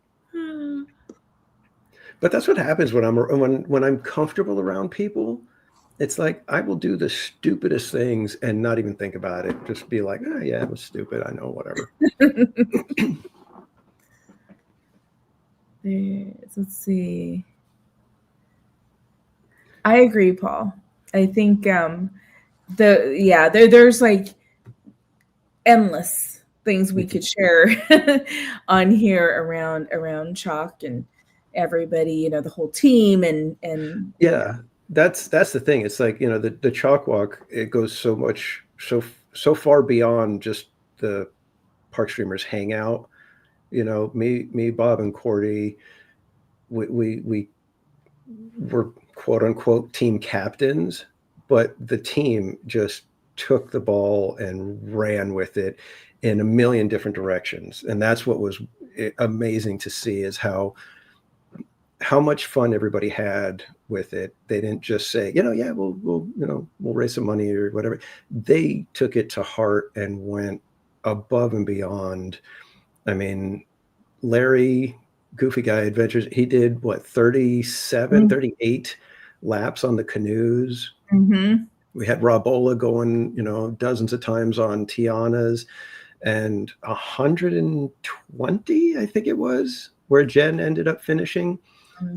But that's what happens when I'm comfortable around people. It's like I will do the stupidest things and not even think about it. Just be like, oh yeah, it was stupid. I know, whatever. Let's see. I agree, Paul. I think there's like endless things we could share on here around Chalk and everybody, the whole team and yeah. That's the thing. It's like, the Chalk Walk, it goes so far beyond just the Park Streamers Hangout. Me, Bob, and Cordy, we were quote unquote team captains, but the team just took the ball and ran with it in a million different directions. And that's what was amazing to see, is how much fun everybody had with it. They didn't just say, we'll raise some money or whatever. They took it to heart and went above and beyond. I mean, Larry, Goofy Guy Adventures, he did 38 laps on the canoes. Mm-hmm. We had Robola going, dozens of times on Tiana's, and 120, I think it was, where Jen ended up finishing.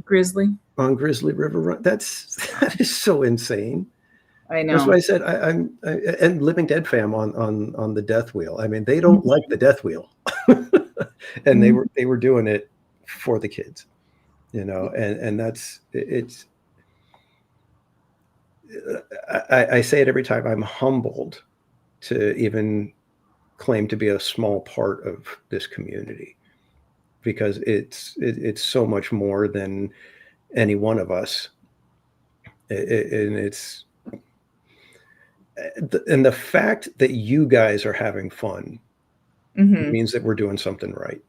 Grizzly River Run. That is so insane. I know. That's why I said and Living Dead fam on the Death Wheel. I mean, they don't like the Death Wheel, and they were doing it for the kids, and that's it's. I say it every time. I'm humbled to even claim to be a small part of this community, because it's so much more than any one of us. And the fact that you guys are having fun means that we're doing something right.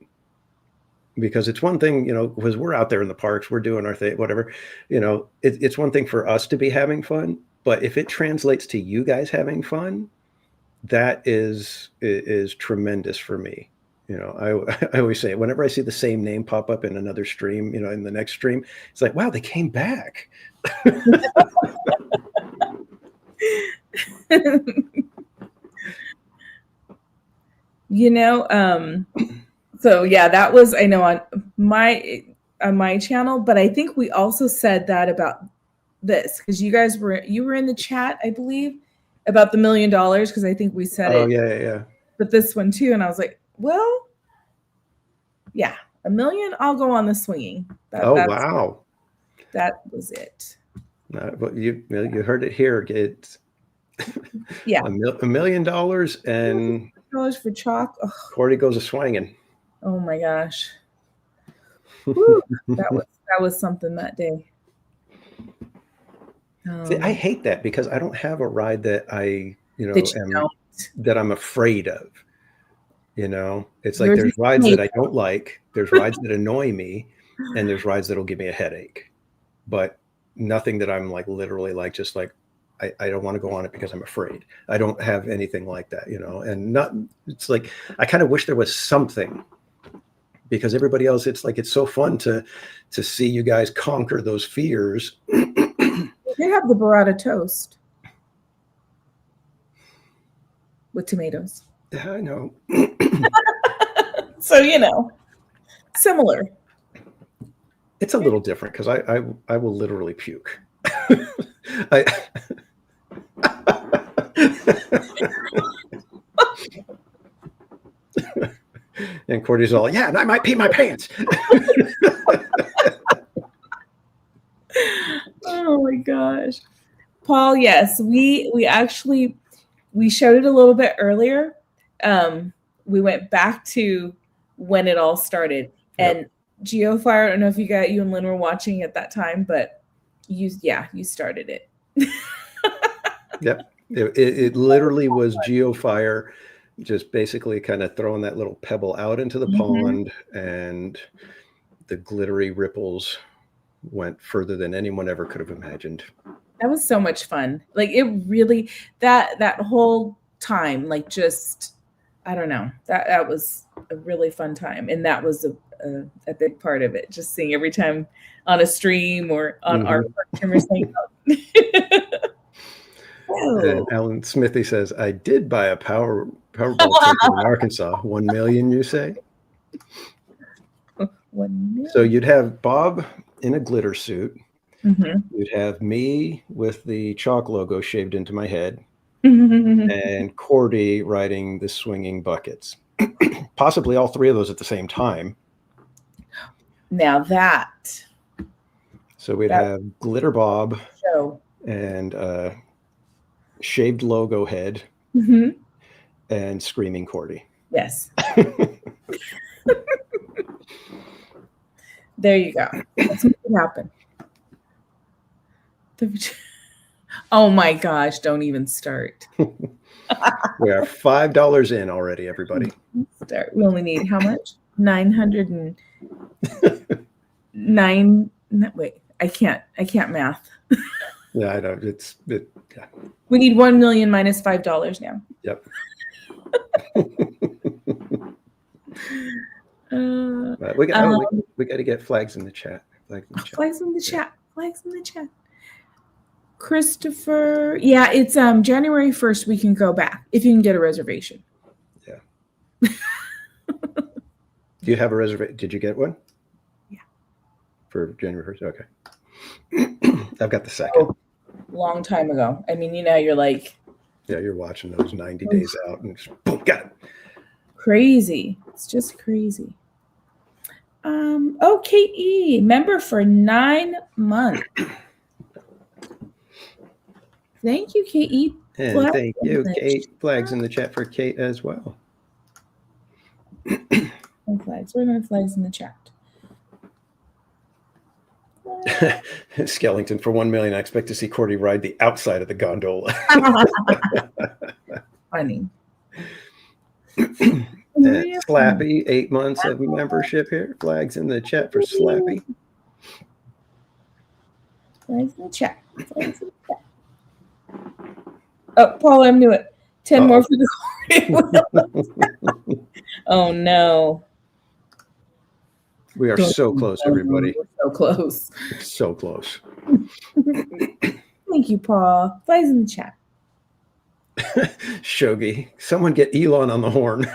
Because it's one thing, because we're out there in the parks, we're doing our thing, whatever, it's one thing for us to be having fun, but if it translates to you guys having fun, that is tremendous for me. I always say it, whenever I see the same name pop up in another stream, in the next stream, it's like, wow, they came back. So yeah, that was, I know, on my channel, but I think we also said that about this, because you were in the chat, I believe, about the $1 million because I think we said it. Oh yeah. But this one too, and I was like, well, yeah, $1 million. I'll go on the swinging. Wow, that was it. But you heard it here. It's $1 million and $1 for chalk. Oh. Cordy goes a swinging. Oh my gosh. Whew, that was something that day. See, I hate that because I don't have a ride that that I'm afraid of. It's like there's rides that I don't like, there's rides that annoy me, and there's rides that'll give me a headache. But nothing that I'm like literally like just like I don't want to go on it because I'm afraid. I don't have anything like that, and it's like I kind of wish there was something, because everybody else, it's like it's so fun to see you guys conquer those fears. They have the burrata toast with tomatoes. Yeah, I know. So similar. It's a little different because I will literally puke. And Cordy's all, yeah, and I might pee my pants. Oh my gosh. Paul, yes, we showed it a little bit earlier. We went back to when it all started. And GeoFire, I don't know if you and Lynn were watching at that time, but you started it. Yep. It literally was GeoFire just basically kind of throwing that little pebble out into the pond, and the glittery ripples went further than anyone ever could have imagined. That was so much fun. Like it really, that whole time, like just, I don't know, that was a really fun time. And that was a big part of it. Just seeing every time on a stream or on our Park Streamers Hangout. And Alan Smithy says, I did buy a Powerball ticket in Arkansas. 1 million, you say? 1 million. So you'd have Bob in a glitter suit. Mm-hmm. You'd have me with the chalk logo shaved into my head, and Cordy riding the swinging buckets. Possibly all three of those at the same time. Now that. So we'd have Glitter Bob and shaved logo head and screaming Cordy. Yes. There you go. Let's make it happen. Oh my gosh, don't even start. We are $5 in already, everybody. Start. We only need how much? 909. Wait, I can't math. Yeah, I know. Yeah. We need 1 million minus $5 now. Yep. We got to get flags in the chat. Flags in the chat. Christopher, yeah, it's January 1st. We can go back if you can get a reservation. Yeah. Do you have a reservation? Did you get one? Yeah. For January 1st? Okay. I've got the second. Oh, long time ago. I mean, you're like. Yeah, you're watching those 90 days out and just boom, got it. Crazy. It's just crazy. OKE, member for 9 months. Thank you, KE. And thank you, Kate. Flags in the chat for Kate as well. Flags. We're going to flags in the chat. Skellington, for 1 million, I expect to see Cordy ride the outside of the gondola. Funny. And Slappy, 8 months of membership here. Flags in the chat for Slappy. Flags in the chat. Oh, Paul, I'm new it. 10 more for the Cordy. Oh no. We are so close, everybody. We're so close. So close. Thank you, Paul. Flags in the chat. Shogi, someone get Elon on the horn.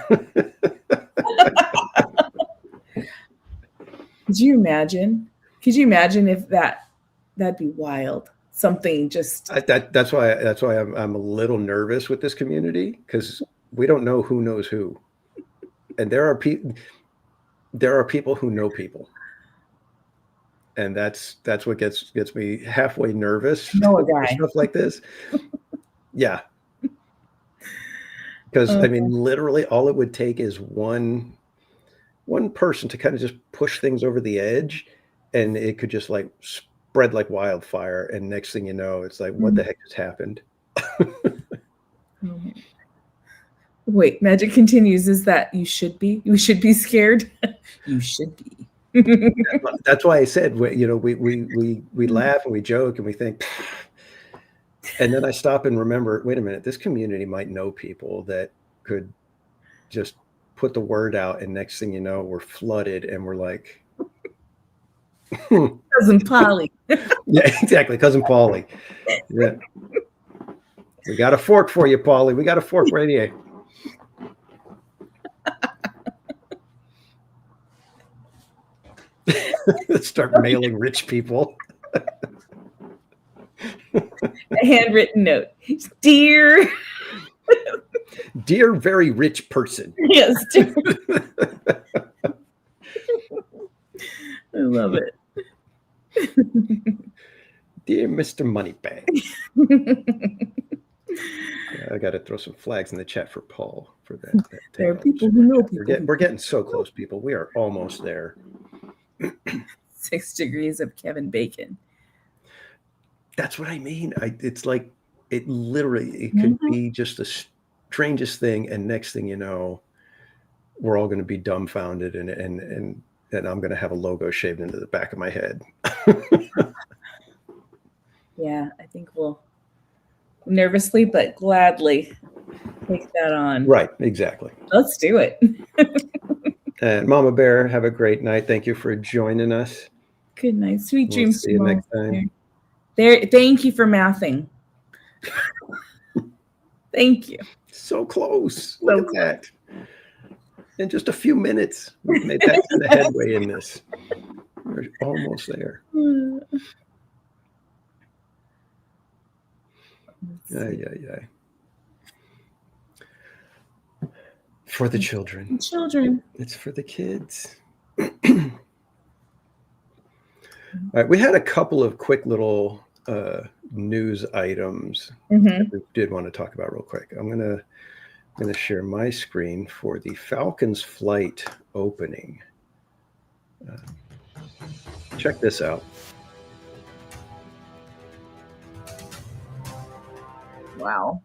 Could you imagine? If that'd be wild. something just. That's why I'm a little nervous with this community, because we don't know who knows who, and there are people who know people, and that's what gets me halfway nervous. Know a guy. Stuff like this. Yeah. Because I mean, literally all it would take is one person to kind of just push things over the edge, and it could just like spread like wildfire. And next thing you know, it's like, what the heck just happened? Wait, magic continues. Is that you should be scared? You should be. That's why I said, we laugh and we joke and we think, and then I stop and remember, wait a minute, this community might know people that could just put the word out, and next thing you know, we're flooded and we're like, Cousin Polly. Yeah, exactly, Cousin Polly. Yeah. We got a fork for you, Polly. We got a fork right here. Let's start mailing rich people. A handwritten note. Dear very rich person. Yes. Dear. I love it. Dear Mr. Moneybag. I got to throw some flags in the chat for Paul for that. There are people who know people. We're getting so close, people. We are almost there. 6 degrees of Kevin Bacon. That's what I mean. It's like it could be just the strangest thing, and next thing you know, we're all going to be dumbfounded, and I'm going to have a logo shaved into the back of my head. Yeah, I think we'll nervously but gladly take that on. Right, exactly. Let's do it. And Mama Bear, have a great night. Thank you for joining us. Good night. Sweet dreams. See you next time. Thank you for mathing. Thank you. So close. Look at that. In just a few minutes, we've made that kind of headway in this. We're almost there. Yeah. For the children. It's for the kids. All right, we had a couple of quick little news items that we did want to talk about real quick. I'm gonna share my screen for the Falcons flight opening. Check this out. Wow.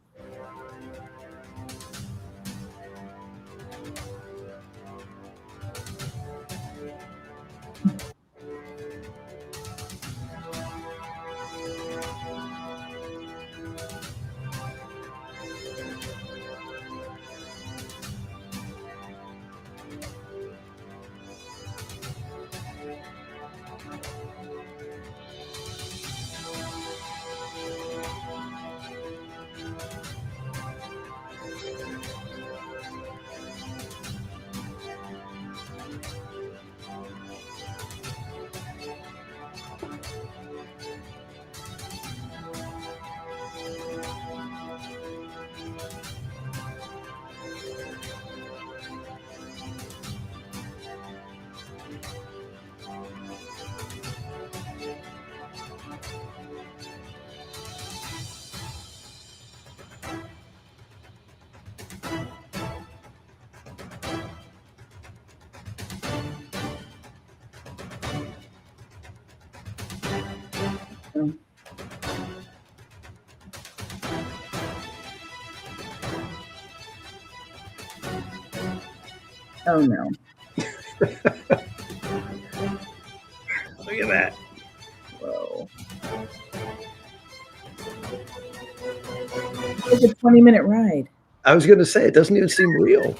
Oh no. Look at that. Whoa. It's a 20-minute ride. I was going to say, it doesn't even seem real.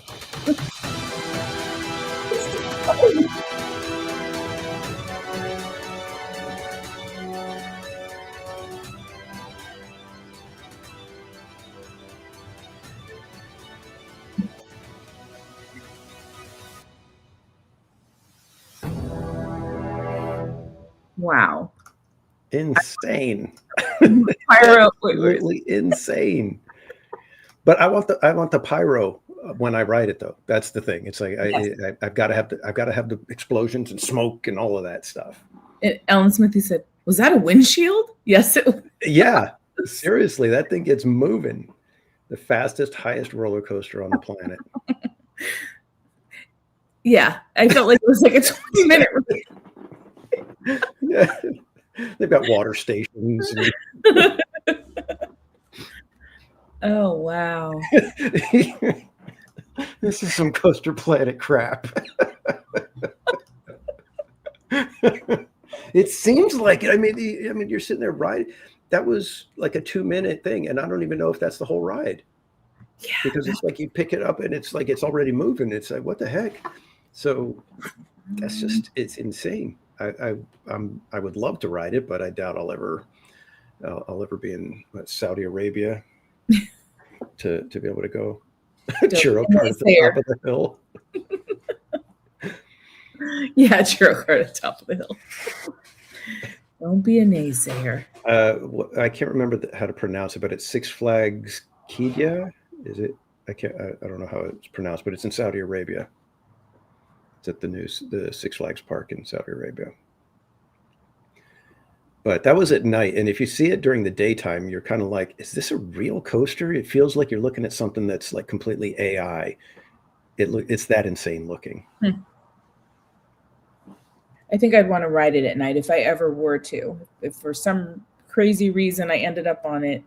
Wow. insane. Pyro, Absolutely insane. But I want the pyro when I ride it though. That's the thing. It's like I've got to have the explosions and smoke and all of that stuff. Ellen Smithy said, "Was that a windshield?" Yes, it was. Yeah, seriously, that thing gets moving. The fastest, highest roller coaster on the planet. Yeah, I felt like it was like a 20-minute ride. Yeah. They've got water stations. Oh, wow. This is some Coaster Planet crap. It seems like it. I mean, you're sitting there riding. That was like a 2-minute thing, and I don't even know if that's the whole ride. Yeah. Because it's like you pick it up and it's like it's already moving. It's like, what the heck? So that's just, it's insane. I would love to ride it, but I doubt I'll ever be in Saudi Arabia to be able to go churro cart at the top of the hill. Yeah, churro cart at the top of the hill. Don't be a naysayer. I can't remember how to pronounce it, but it's Six Flags Qiddiya. Is it? I don't know how it's pronounced, but it's in Saudi Arabia. It's at the Six Flags Park in Saudi Arabia. But that was at night, and if you see it during the daytime, you're kind of like, is this a real coaster? It feels like you're looking at something that's like completely AI. It's that insane looking. I think I'd want to ride it at night if I ever were to. If for some crazy reason I ended up on it,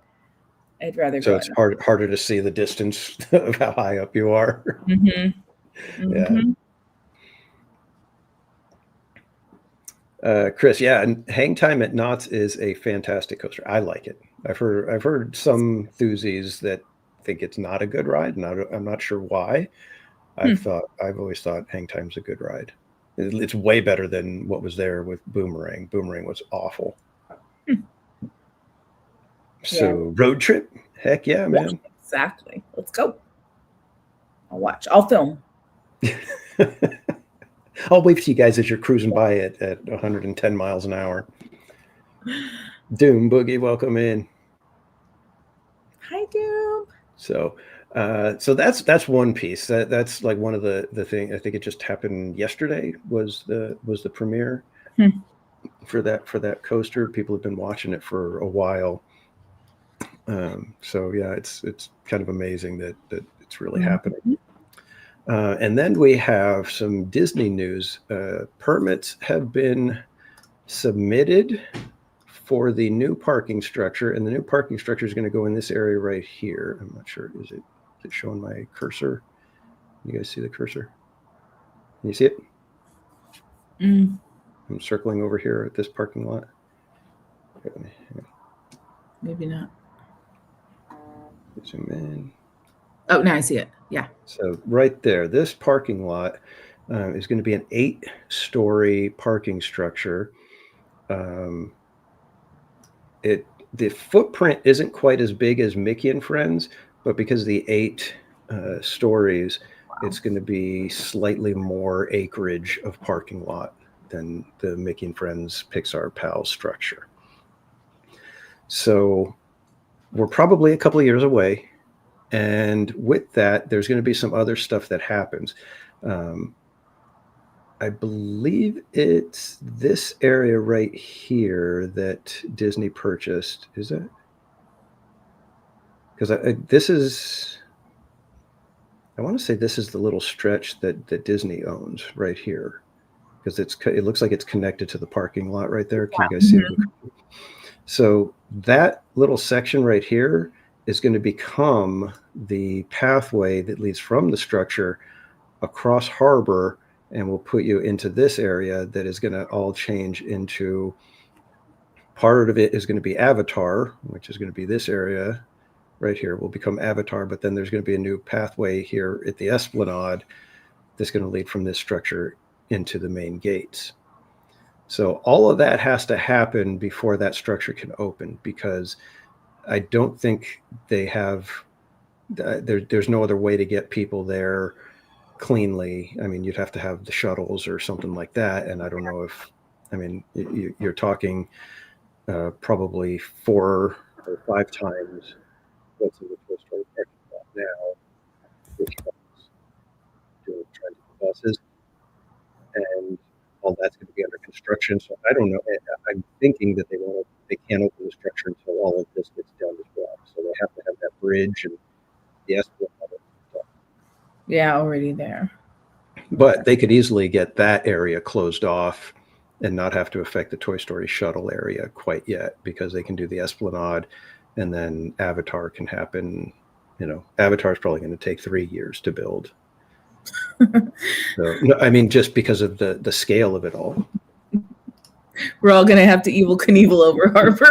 I'd rather go. So it's harder to see the distance of how high up you are. Mm-hmm. Mm-hmm. Yeah. Chris, yeah, and Hang Time at Knott's is a fantastic coaster. I like it. I've heard some enthusiasts that think it's not a good ride, and I'm not sure why. I've always thought Hang Time's a good ride. It's way better than what was there with Boomerang. Boomerang was awful. So road trip, heck yeah, man. Exactly. Let's go. I'll watch. I'll film. I'll wave to you guys as you're cruising by at 110 miles an hour. Doom Boogie, welcome in. Hi, Doom. So that's one piece. That's like one of the thing. I think it just happened yesterday was the premiere for that coaster. People have been watching it for a while. So yeah, it's kind of amazing that it's really happening. And then we have some Disney news. Permits have been submitted for the new parking structure, and the new parking structure is going to go in this area right here. I'm not sure. Is it showing my cursor? You guys see the cursor? Can you see it? I'm circling over here at this parking lot. Maybe not. Zoom in. Oh, now I see it. Yeah. So right there, this parking lot is going to be an 8-story parking structure. The footprint isn't quite as big as Mickey and Friends, but because of the 8 stories, it's going to be slightly more acreage of parking lot than the Mickey and Friends Pixar Pals structure. So we're probably a couple of years away. And with that, there's going to be some other stuff that happens. I believe it's this area right here that Disney purchased. Is it? Because I want to say this is the little stretch that Disney owns right here, because it looks like it's connected to the parking lot right there. Can you guys see it? So that little section right here is going to become the pathway that leads from the structure across harbor, and will put you into this area that is going to all change into, part of it is going to be Avatar, which is going to be this area right here will become Avatar, but then there's going to be a new pathway here at the Esplanade that's going to lead from this structure into the main gates. So all of that has to happen before that structure can open, because I don't think they have, there's no other way to get people there cleanly. I mean, you'd have to have the shuttles or something like that. And I don't know if, I mean, you're talking probably 4 or 5 times what's in the Toy Story parking lot now, which is doing transit buses, and all that's going to be under construction. So I don't know. I'm thinking that they can't open the structure until all of this gets done as well. So they have to have that bridge and the esplanade. Yeah, already there. But they could easily get that area closed off and not have to affect the Toy Story shuttle area quite yet, because they can do the esplanade, and then Avatar can happen. Avatar is probably going to take 3 years to build. So, no, I mean, just because of the scale of it all. We're all going to have to Evel Knievel over Harbor.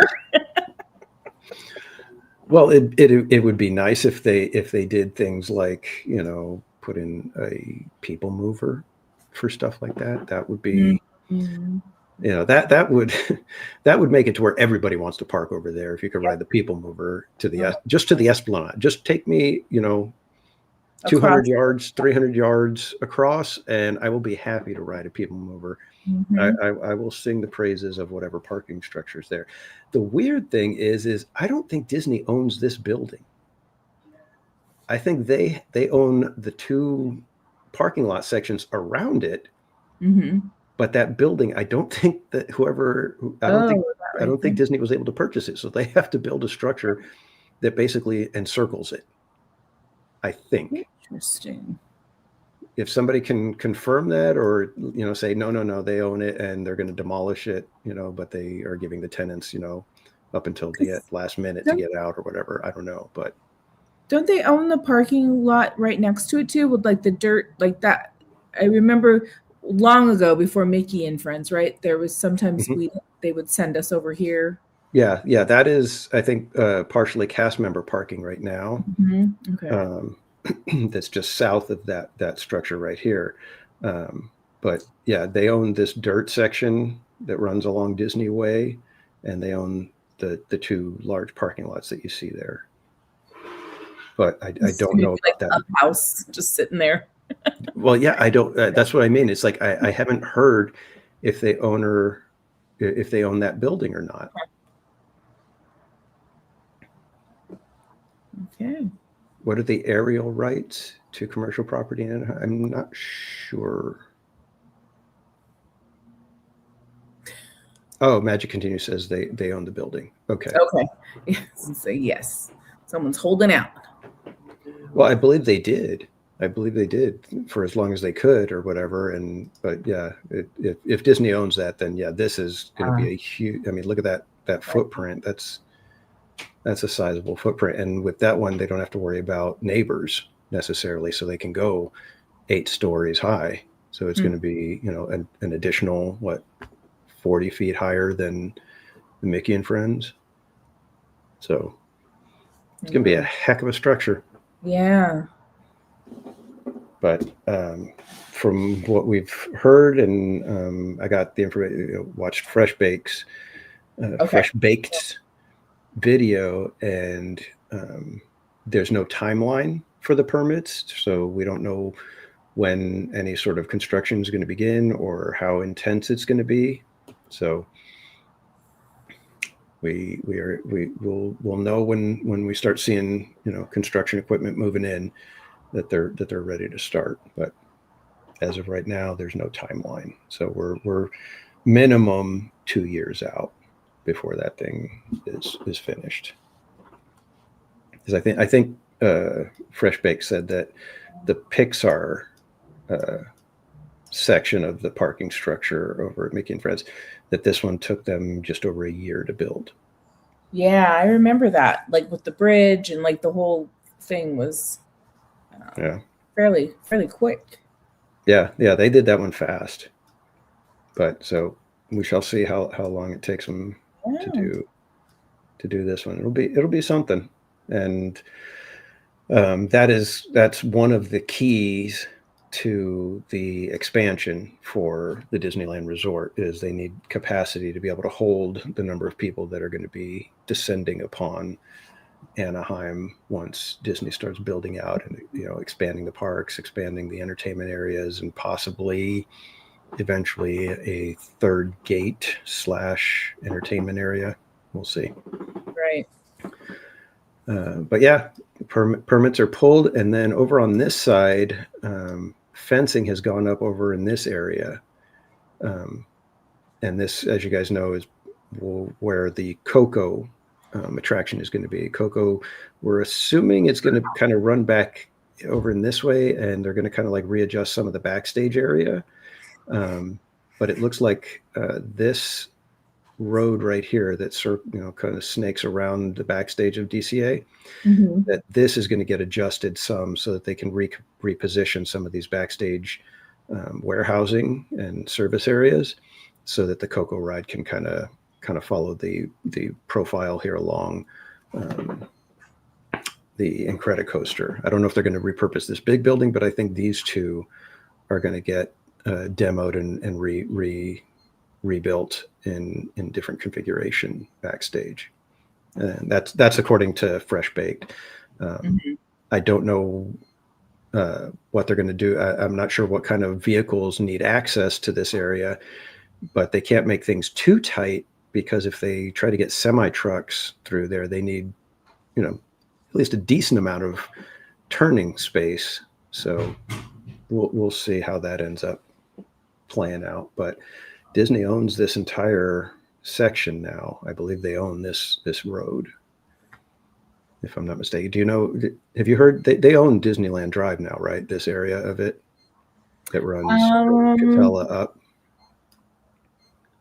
Well, it would be nice if they did things like, put in a people mover for stuff like that. That would be, that would make it to where everybody wants to park over there. If you could ride the people mover to the esplanade, just take me, 200 yards, 300 yards across, and I will be happy to ride a people mover. I will sing the praises of whatever parking structure is there. The weird thing is I don't think Disney owns this building. I think they own the 2 parking lot sections around it. But that building, I don't think that I don't think Disney was able to purchase it. So they have to build a structure that basically encircles it, I think. Interesting. If somebody can confirm that, or say no, they own it and they're going to demolish it, but they are giving the tenants, up until the last minute to get out or whatever. I don't know, but don't they own the parking lot right next to it too, with like the dirt like that? I remember long ago, before Mickey and Friends, right? There was sometimes they would send us over here. Yeah, that is, I think, partially cast member parking right now. Okay. That's just south of that structure right here. But yeah, they own this dirt section that runs along Disney Way, and they own the 2 large parking lots that you see there. But I don't know about that house just sitting there. Well, yeah, I don't. That's what I mean. It's like I haven't heard if they own that building or not. Okay. What are the aerial rights to commercial property? And I'm not sure. Oh, Magic Continue says they own the building. Okay. Yes. So yes, someone's holding out. Well, I believe they did for as long as they could or whatever. But yeah, if Disney owns that, then yeah, this is going to be a huge. I mean, look at that footprint. That's a sizable footprint. And with that one, they don't have to worry about neighbors necessarily, so they can go 8 stories high. So it's going to be, an additional 40 feet higher than the Mickey and Friends. So it's going to be a heck of a structure. Yeah. But from what we've heard, and I got the information, watched Fresh Baked's video, and there's no timeline for the permits, so we don't know when any sort of construction is going to begin or how intense it's going to be. So we'll know when we start seeing construction equipment moving in that they're ready to start. But as of right now, there's no timeline, so we're minimum 2 years out before that thing is finished. Because I think Fresh Bake said that the Pixar section of the parking structure over at Mickey and Friends, that this one took them just over a year to build. Yeah, I remember that, like with the bridge and like the whole thing was fairly quick. Yeah, they did that one fast. But so we shall see how long it takes them to do this one. It'll be something. And that's one of the keys to the expansion for the Disneyland Resort, is they need capacity to be able to hold the number of people that are going to be descending upon Anaheim once Disney starts building out and expanding the parks, expanding the entertainment areas, and possibly eventually a third gate / entertainment area we'll see. Right. But yeah, permits are pulled, and then over on this side, fencing has gone up over in this area, and this, as you guys know, is where the Coco attraction is going to be. Coco, we're assuming it's going to kind of run back over in this way, and they're going to kind of like readjust some of the backstage area. But it looks like this road right here that kind of snakes around the backstage of DCA, that this is going to get adjusted some so that they can reposition some of these backstage warehousing and service areas, so that the Coco ride can kind of follow the profile here along the Incredicoaster. I don't know if they're going to repurpose this big building, but I think these two are going to get demoed and rebuilt in different configuration backstage. And that's according to Fresh Baked. I don't know what they're going to do. I'm not sure what kind of vehicles need access to this area, but they can't make things too tight, because if they try to get semi trucks through there, they need, at least a decent amount of turning space. So we'll see how that ends up playing out. But Disney owns this entire section now. I believe they own this road, if I'm not mistaken. Do you know? Have you heard they own Disneyland Drive now, right? This area of it that runs Catella up.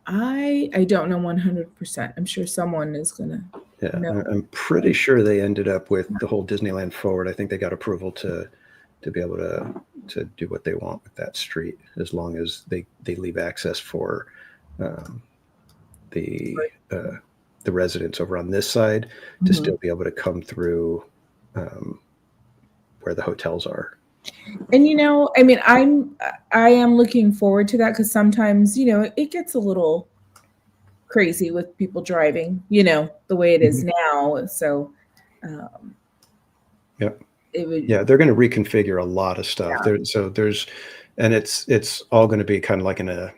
I don't know 100%. I'm sure someone is gonna. Yeah, I'm pretty sure they ended up with the whole Disneyland Forward. I think they got approval to be able to do what they want with that street, as long as they leave access for the residents over on this side to still be able to come through where the hotels are. And I am looking forward to that, because sometimes it gets a little crazy with people driving, the way it is now. So yep. They're going to reconfigure a lot of stuff. It's all going to be kind of like in a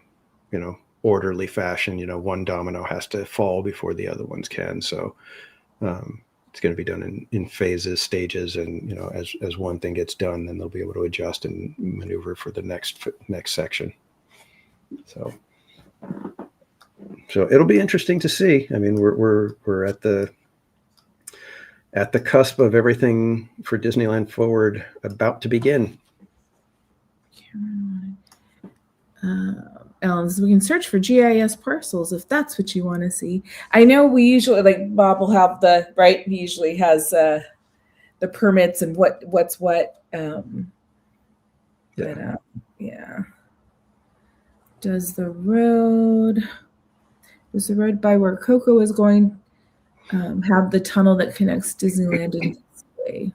orderly fashion. One domino has to fall before the other ones can. So it's going to be done in phases, stages, and as one thing gets done, then they'll be able to adjust and maneuver for the next section. So it'll be interesting to see. I mean, we're at the cusp of everything for Disneyland Forward about to begin. Ellen, so we can search for GIS parcels if that's what you want to see. I know we usually, like, Bob will have he usually has the permits and what's what. Does the road by where Coco is going have the tunnel that connects Disneyland and Disney?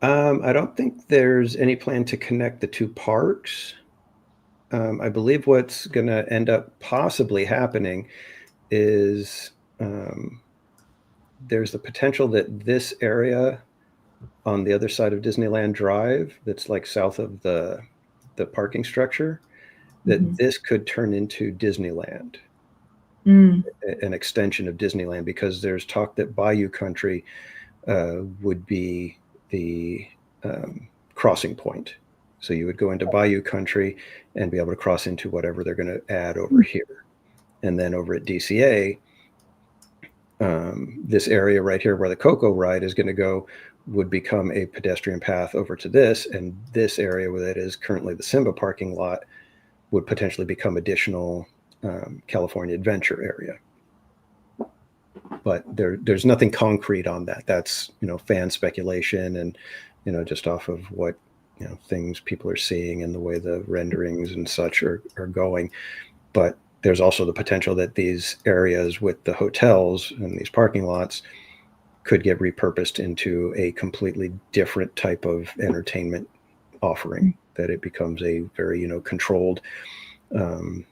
I don't think there's any plan to connect the two parks. I believe what's going to end up possibly happening is there's the potential that this area on the other side of Disneyland Drive, that's like south of the parking structure, that this could turn into Disneyland, an extension of Disneyland, because there's talk that Bayou Country would be the crossing point. So you would go into Bayou Country and be able to cross into whatever they're going to add over here. And then over at DCA, this area right here where the Coco ride is going to go would become a pedestrian path over to this. And this area where that is currently the Simba parking lot would potentially become additional California Adventure area. But there's nothing concrete on that. That's, fan speculation and, just off of what, things people are seeing and the way the renderings and such are going. But there's also the potential that these areas with the hotels and these parking lots could get repurposed into a completely different type of entertainment offering, that it becomes a very, controlled, kind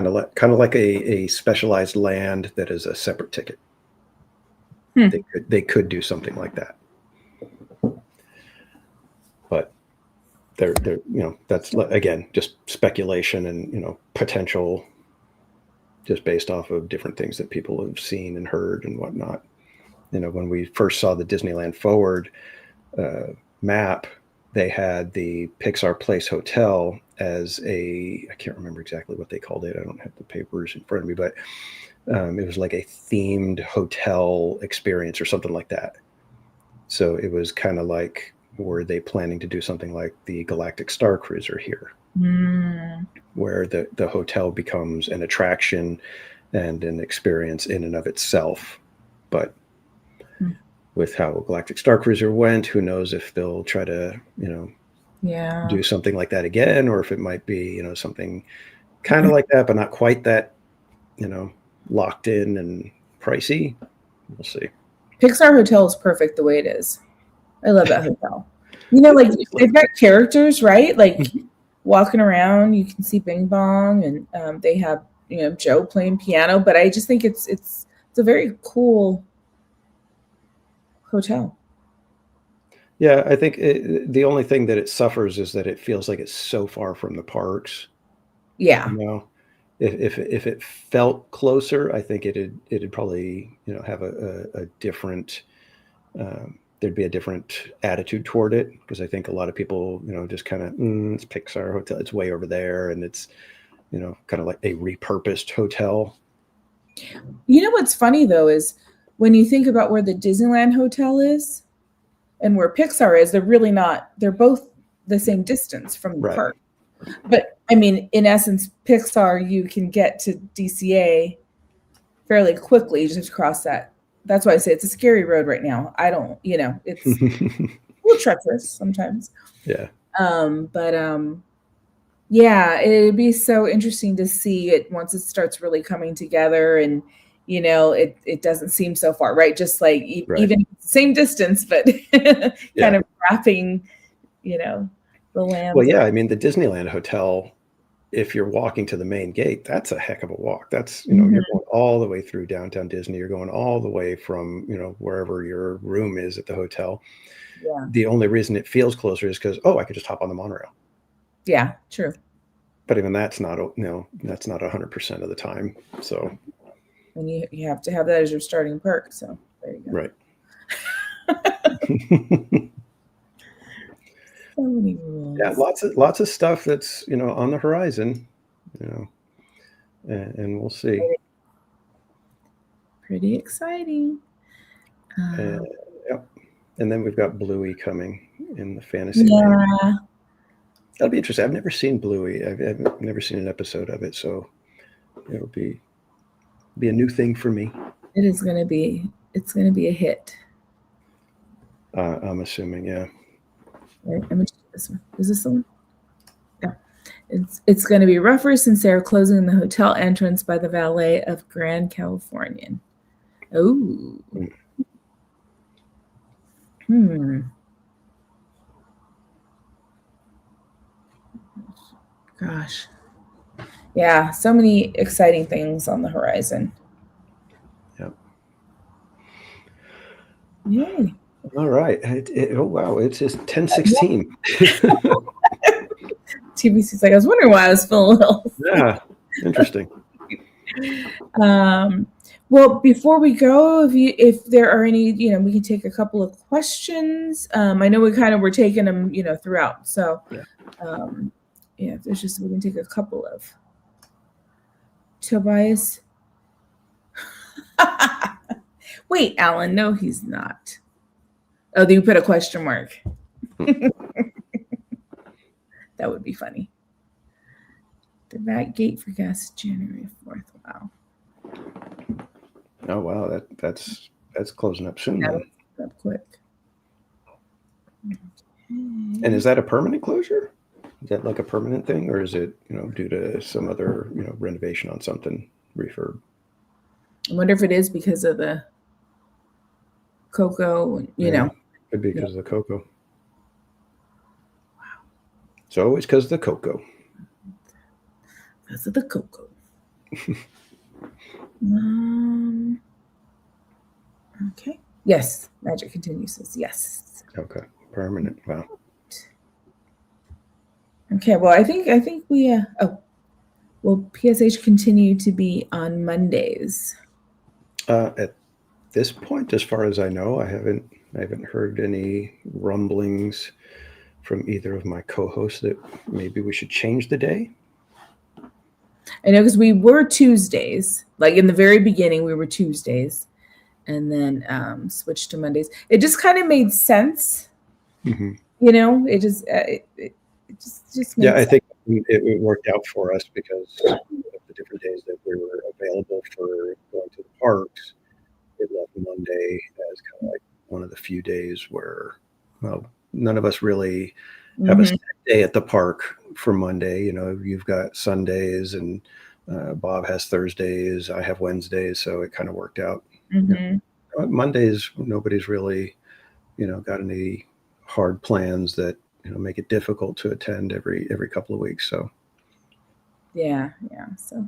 of like a specialized land that is a separate ticket. They could do something like that. But they're that's again just speculation and potential just based off of different things that people have seen and heard and whatnot. You know, when we first saw the Disneyland Forward map, they had the Pixar Place Hotel as I can't remember exactly what they called it. I don't have the papers in front of me, but it was like a themed hotel experience or something like that. So it was kind of like, were they planning to do something like the Galactic Star Cruiser here? Where the hotel becomes an attraction and an experience in and of itself. But with how Galactic Star Cruiser went, who knows if they'll try to, do something like that again, or if it might be, something kind of like that, but not quite that, locked in and pricey. We'll see. Pixar Hotel is perfect the way it is. I love that hotel. Like they've got characters, right? Like walking around, you can see Bing Bong, and they have Joe playing piano. But I just think it's a very cool hotel. Yeah, I think the only thing that it suffers is that it feels like it's so far from the parks. Yeah. If it felt closer, I think it'd probably have a different there'd be a different attitude toward it, because I think a lot of people just kind of it's Pixar Hotel, it's way over there, and it's kind of like a repurposed hotel. What's funny though is when you think about where the Disneyland Hotel is and where Pixar is, they're really not. They're both the same distance from the park. But I mean, in essence, Pixar, you can get to DCA fairly quickly. You just have to cross that. That's why I say it's a scary road right now. I don't, it's a little treacherous sometimes. Yeah. Yeah, it'd be so interesting to see it once it starts really coming together, and it doesn't seem so far, right? Just like even same distance, but kind of wrapping, the land. Well, yeah, I mean, the Disneyland Hotel, if you're walking to the main gate, that's a heck of a walk. That's, you're going all the way through downtown Disney. You're going all the way from, wherever your room is at the hotel. Yeah. The only reason it feels closer is because, I could just hop on the monorail. Yeah, true. But even that's not, that's not 100% of the time. So. And you have to have that as your starting perk. So there you go. Right. So many rules. Yeah, lots of stuff that's on the horizon, and we'll see. Pretty exciting. Yep. And then we've got Bluey coming in the fantasy. Yeah. That'll be interesting. I've never seen Bluey. I've never seen an episode of it, so it'll be a new thing for me. It is going to be. It's going to be a hit. I'm assuming, yeah. Right, let me check this one. Is this the one? Yeah. It's going to be Ruffers and Sarah closing the hotel entrance by the valet of Grand Californian. Oh. Gosh. Yeah, so many exciting things on the horizon. Yep. Yay. All right. Oh, wow. It's just 10:16. TBC's like, I was wondering why I was feeling a little. Yeah. Interesting. Well, before we go, if there are any, we can take a couple of questions. I know we kind of were taking them, throughout. So, if there's just, we can take a couple of. Tobias. Wait, Alan. No, he's not. Oh, you put a question mark. That would be funny. The back gate for gas January 4th. Wow. Oh wow, that's closing up soon. That up quick. Okay. And is that a permanent closure? Is that like a permanent thing, or is it due to some other renovation on something, refurb? I wonder if it is because of the cocoa. Could be because of the cocoa. Wow. It's always because of the cocoa. Because of the cocoa. Okay. Yes. Magic continues. Says yes. Okay. Permanent. Wow. Okay. Well, I think we. Will PSH continue to be on Mondays? At this point, as far as I know, I haven't heard any rumblings from either of my co-hosts that maybe we should change the day. I know because we were Tuesdays. Like in the very beginning, we were Tuesdays, and then switched to Mondays. It just kind of made sense. Mm-hmm. You know, it just just made I sense. think it worked out for us because of the different days that we were available for going to the parks. It left Monday as kind of like one of the few days where, well, none of us really have a set day at the park for Monday. You know, you've got Sundays and Bob has Thursdays, I have Wednesdays, so it kind of worked out. Mm-hmm. Mondays, nobody's really, got any hard plans that make it difficult to attend every couple of weeks. So Yeah. So.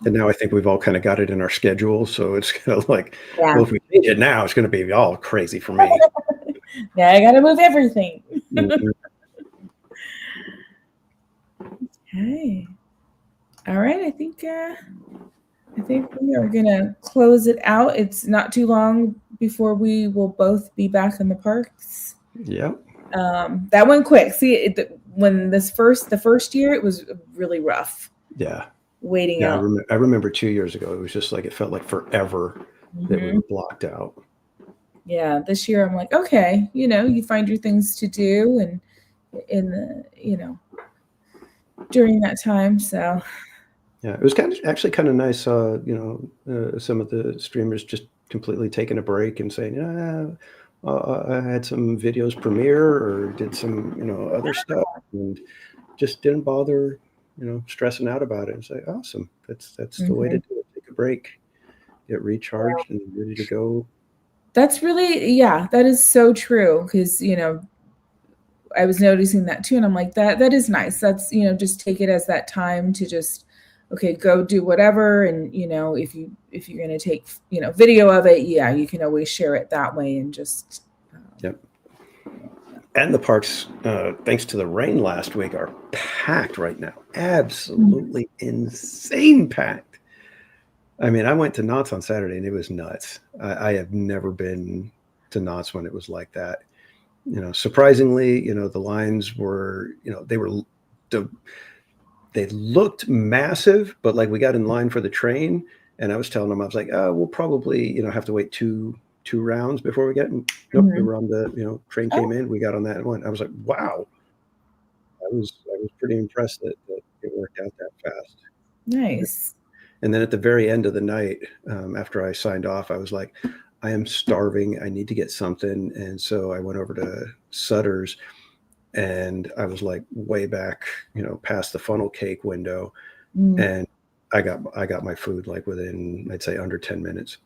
And now I think we've all kind of got it in our schedule, so it's kind of like, Yeah. well, if we change it now, it's going to be all crazy for me. Yeah, I got to move everything. Mhm. Okay. All right. I think we are gonna close it out. It's not too long before we will both be back in the parks. Yep. That went quick. See, when the first year, it was really rough. Yeah. Waiting out. I remember 2 years ago, it was just like, it felt like forever that we were blocked out. Yeah. This year I'm like, okay, you find your things to do and in the, during that time. So Yeah, it was actually kind of nice. Some of the streamers just completely taking a break and saying, I had some videos premiere or did some, other stuff, and just didn't bother, stressing out about it. It's like, awesome. That's the way to do it. Take a break, get recharged and ready to go. that's really, that is so true. Because, I was noticing that too. And I'm like, that is nice. That's, just take it as that time to just, okay, go do whatever. And, if you're going to take, video of it, you can always share it that way and just. Yep. And the parks, thanks to the rain last week, are packed right now. Absolutely insane packed. I mean, I went to Knott's on Saturday and it was nuts. I have never been to Knott's when it was like that. Surprisingly, the lines were, they looked massive, but like we got in line for the train and I was telling them, I was like, we'll probably, have to wait two rounds before we get. Nope, we were on the, train came in, we got on that one. I was like, wow. I was pretty impressed that it worked out that fast. Nice. And then at the very end of the night, after I signed off, I was like, I am starving. I need to get something. And so I went over to Sutter's and I was like way back, past the funnel cake window. And I got my food like within, I'd say, under 10 minutes.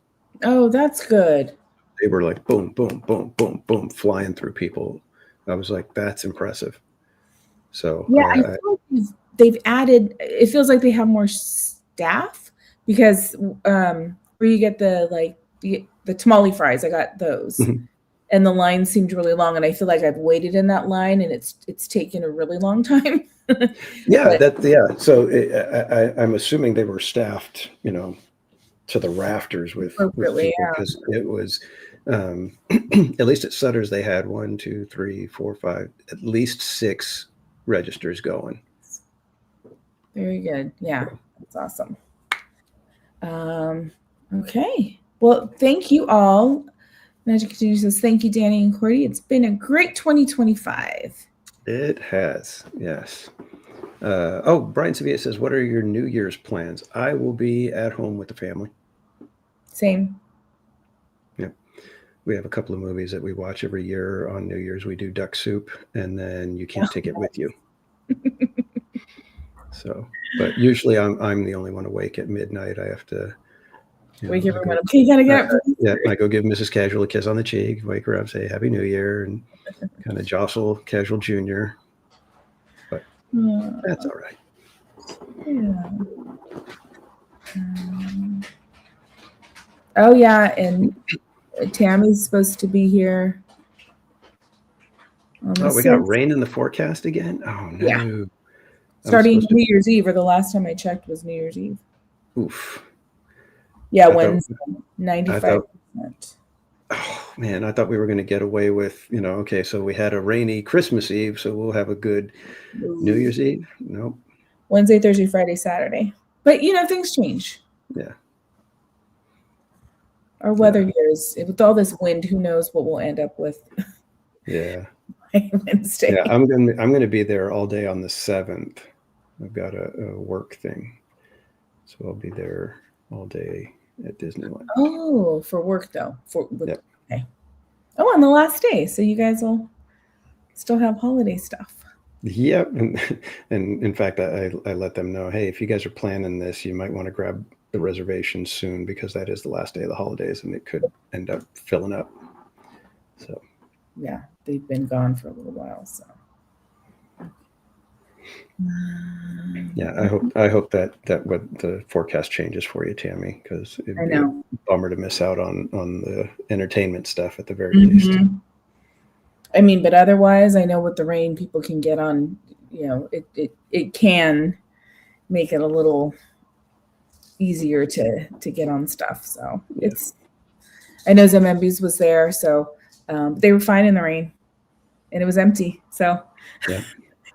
Oh, that's good. They were like, boom, boom, boom, boom, boom, flying through people. I was like, that's impressive. So yeah, I feel like they've added, it feels like they have more staff because where you get the tamale fries, I got those. And the line seemed really long, and I feel like I've waited in that line, and it's taken a really long time. So I'm assuming they were staffed, to the rafters with people, because it was at least at Sutter's they had 1, 2, 3, 4, 5, at least 6 registers going. Very good. Yeah, that's awesome. Okay. Well, thank you all. Magic Continues says, thank you, Danny and Cordy. It's been a great 2025. It has, yes. Brian Sevilla says, what are your New Year's plans? I will be at home with the family. Same. Yep. We have a couple of movies that we watch every year on New Year's. We do Duck Soup, and then You Can't Take It With You. So, but usually I'm the only one awake at midnight. I have to wake everyone up. You gotta get up. I go give Mrs. Casual a kiss on the cheek, wake her up, say Happy New Year, and kind of jostle Casual Jr. But that's all right. Yeah. And Tammy's supposed to be here. We got rain in the forecast again? Oh, no. Yeah. Starting New Year's Eve, or the last time I checked was New Year's Eve. Oof. Yeah, Wednesday, 95%. Oh man, I thought we were going to get away with, okay, so we had a rainy Christmas Eve, so we'll have a good New Year's Eve. Nope. Wednesday, Thursday, Friday, Saturday. But things change. Yeah. Our weather years, with all this wind, who knows what we'll end up with. Yeah. Wednesday. Yeah, I'm gonna be there all day on the 7th. I've got a work thing, so I'll be there all day at Disneyland. Oh, for work though. Yep. Okay. Oh, on the last day, so you guys will still have holiday stuff. Yep, and in fact, I let them know, hey, if you guys are planning this, you might want to grab the reservation soon because that is the last day of the holidays, and it could end up filling up. So. Yeah, they've been gone for a little while, so. Yeah, I hope that what the forecast changes for you, Tammy, because it'd be a bummer to miss out on the entertainment stuff at the very least. I mean, but otherwise, I know with the rain, people can get on. It can make it a little easier to get on stuff. So I know Zemembe's was there, so they were fine in the rain, and it was empty, so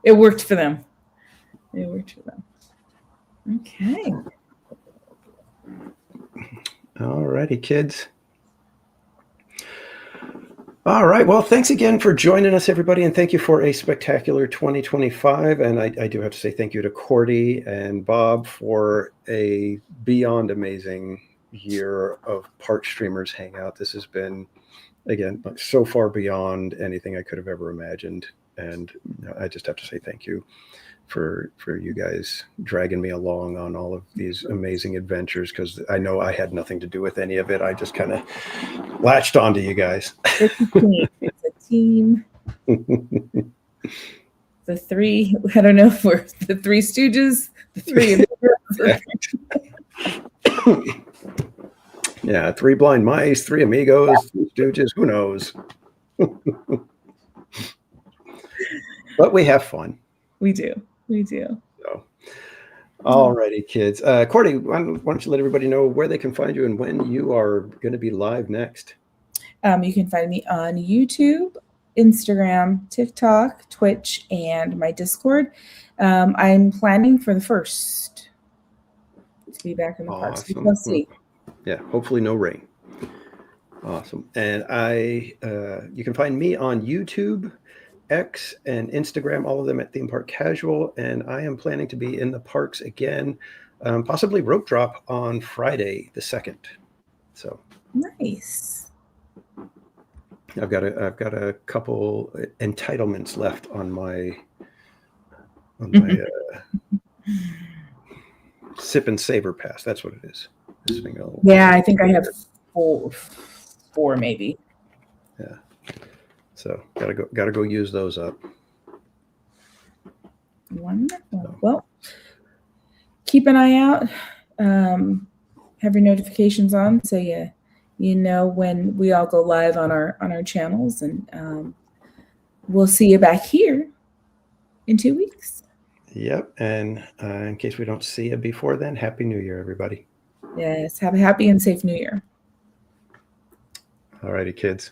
it worked for them. Okay. All righty, kids. All right. Well, thanks again for joining us, everybody, and thank you for a spectacular 2025. And I do have to say thank you to Cordy and Bob for a beyond amazing year of Park Streamers Hangout. This has been, again, so far beyond anything I could have ever imagined. And I just have to say thank you for you guys dragging me along on all of these amazing adventures, because I know I had nothing to do with any of it. I just kind of latched onto you guys. It's a team. The three, I don't know if we're the Three Stooges, the three. Yeah, three blind mice, three amigos, three stooges, who knows? But we have fun. We do. So, all righty, kids. Cordy, why don't you let everybody know where they can find you and when you are going to be live next? You can find me on YouTube, Instagram, TikTok, Twitch, and my Discord. I'm planning for the 1st to be back in the parks. We'll see. Yeah, hopefully no rain. Awesome. And you can find me on YouTube, X, and Instagram, all of them at Theme Park Casual. And I am planning to be in the parks again, possibly rope drop on Friday the 2nd. So nice. I've got a couple entitlements left on my sip and savor pass. That's what it is. Yeah, I think I have four maybe. Yeah. So gotta go use those up. Wonderful. Well, keep an eye out. Have your notifications on so you know when we all go live on our channels, and we'll see you back here in 2 weeks. Yep. And in case we don't see you before then, Happy New Year, everybody. Yes. Have a happy and safe New Year. All righty, kids.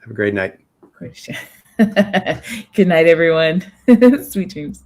Have a great night. Good night, everyone. Sweet dreams.